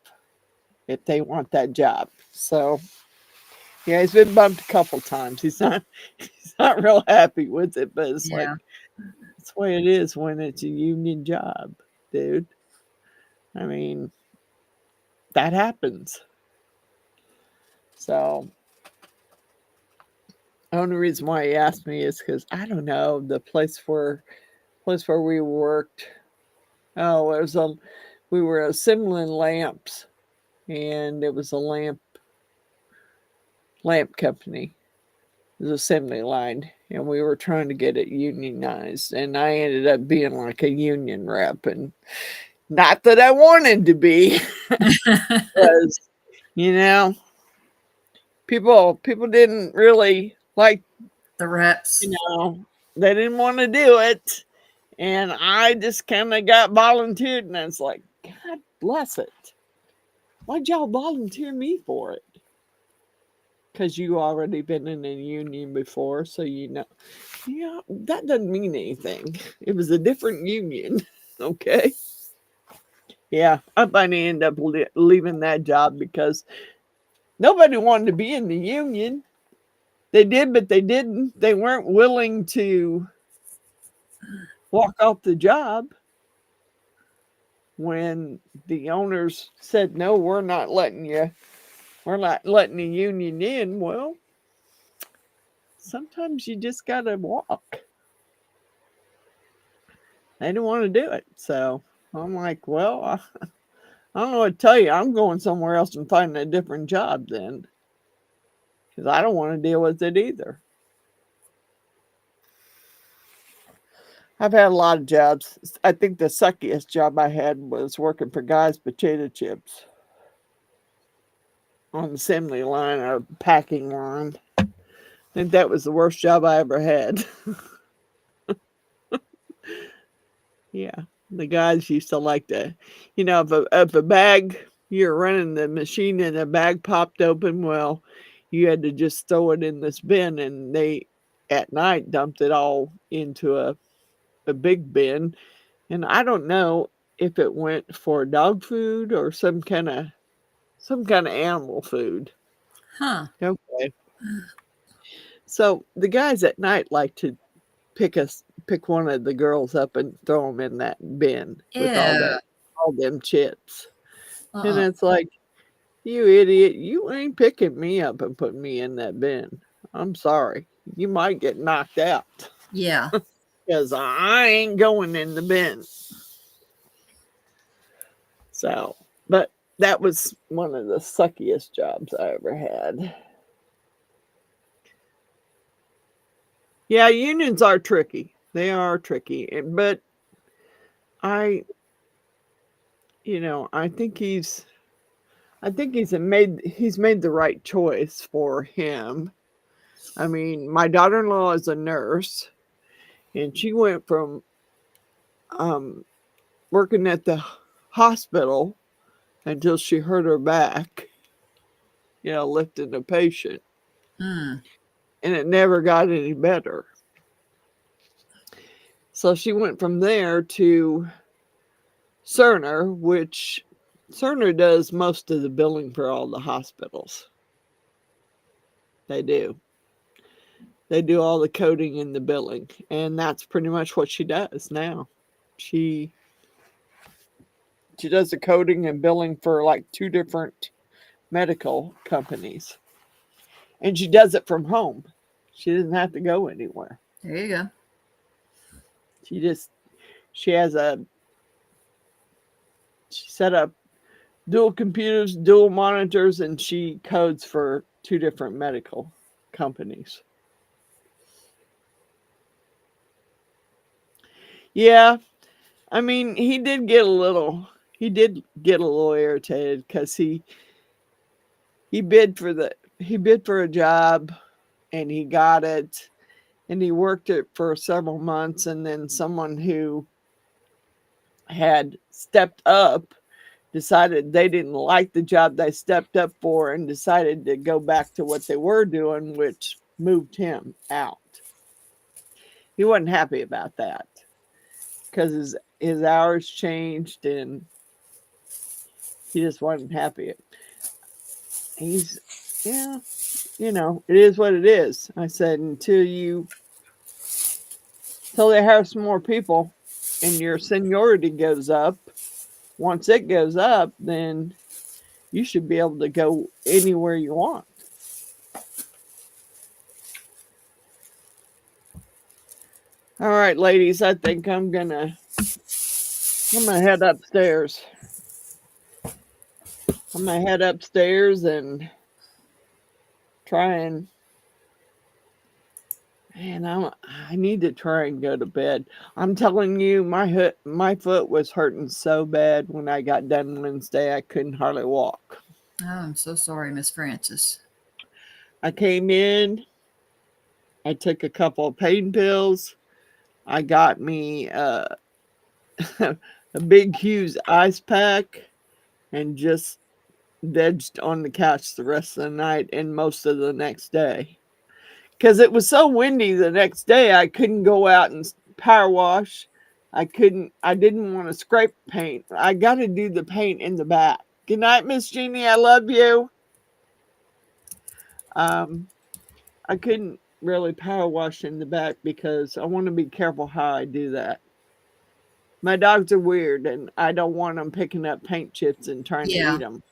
if they want that job. So, yeah, he's been bumped a couple times. He's not real happy with it, but it's like, that's the way it is when it's a union job, dude. I mean, that happens. So, the only reason why he asked me is because I don't know, the place where we worked. Oh, we were assembling lamps, and it was a lamp company. It was assembly line, and we were trying to get it unionized, and I ended up being like a union rep, and not that I wanted to be, because people didn't really like the reps. They didn't want to do it, and I just kind of got volunteered, and I was like, God bless it. Why'd y'all volunteer me for it? Because you already been in a union before, so that doesn't mean anything. It was a different union, okay? Yeah, I finally ended up leaving that job because nobody wanted to be in the union. They did, but they didn't. They weren't willing to walk off the job when the owners said, no, we're not letting the union in. Well, sometimes you just got to walk. They didn't want to do it. So I'm like, well, I don't know what to tell you. I'm going somewhere else and finding a different job then, because I don't want to deal with it either. I've had a lot of jobs. I think the suckiest job I had was working for Guy's Potato Chips on the assembly line or packing line. I think that was the worst job I ever had. Yeah, the guys used to like to, if a bag, you're running the machine and a bag popped open, well, you had to just throw it in this bin, and they at night dumped it all into a big bin. And I don't know if it went for dog food or some kind of animal food. Huh. Okay. So the guys at night like to pick one of the girls up and throw them in that bin with Ew. all them chips. And Uh-uh. it's like, you idiot, you ain't picking me up and putting me in that bin. I'm sorry. You might get knocked out Yeah. because I ain't going in the bin. So, but that was one of the suckiest jobs I ever had. Yeah, unions are tricky. They are tricky. But I, I think he's made the right choice for him. I mean, my daughter-in-law is a nurse, and she went from um, working at the hospital until she hurt her back, lifting a patient, Mm. and it never got any better. So she went from there to Cerner, which Cerner does most of the billing for all the hospitals. They do. They do all the coding and the billing, and that's pretty much what she does now. She does the coding and billing for like 2 different medical companies, and she does it from home. She doesn't have to go anywhere. There you go. She just she has she set up dual computers, dual monitors, and she codes for 2 different medical companies. Yeah, I mean, he did get a little irritated because he bid for a job and he got it, and he worked it for several months, and then someone who had stepped up decided they didn't like the job they stepped up for and decided to go back to what they were doing, which moved him out. He wasn't happy about that because his hours changed and he just wasn't happy. He's, yeah, it is what it is. I said, until they hire some more people and your seniority goes up, once it goes up, then you should be able to go anywhere you want. All right, ladies, I think I'm gonna head upstairs. I'm gonna head upstairs and try and man, I need to try and go to bed. I'm telling you, my foot was hurting so bad when I got done Wednesday. I couldn't hardly walk. Oh, I'm so sorry, Miss Francis. I came in, I took a couple of pain pills. I got me a big huge ice pack and just vegged on the couch the rest of the night and most of the next day. Because it was so windy the next day, I couldn't go out and power wash. I didn't want to scrape paint. I got to do the paint in the back. Good night, Miss Jeannie. I love you. Um, I couldn't really power wash in the back because I want to be careful how I do that. My dogs are weird and I don't want them picking up paint chips and trying to eat Yeah. them.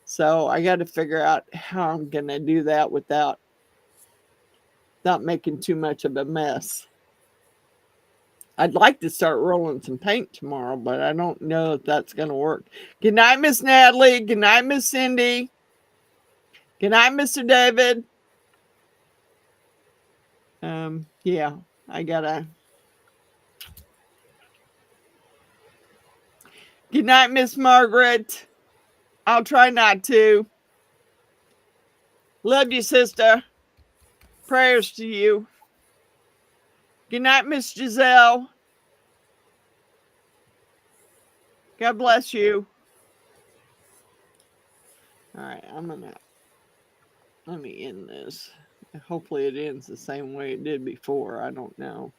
So I got to figure out how I'm going to do that without not making too much of a mess. I'd like to start rolling some paint tomorrow, but I don't know if that's going to work. Good night, Miss Natalie. Good night, Miss Cindy. Good night, Mr. David. Yeah, I gotta. Good night, Miss Margaret. I'll try not to. Love you, sister. Prayers to you. Good night, Miss Giselle. God bless you. All right, let me end this. Hopefully it ends the same way it did before. I don't know.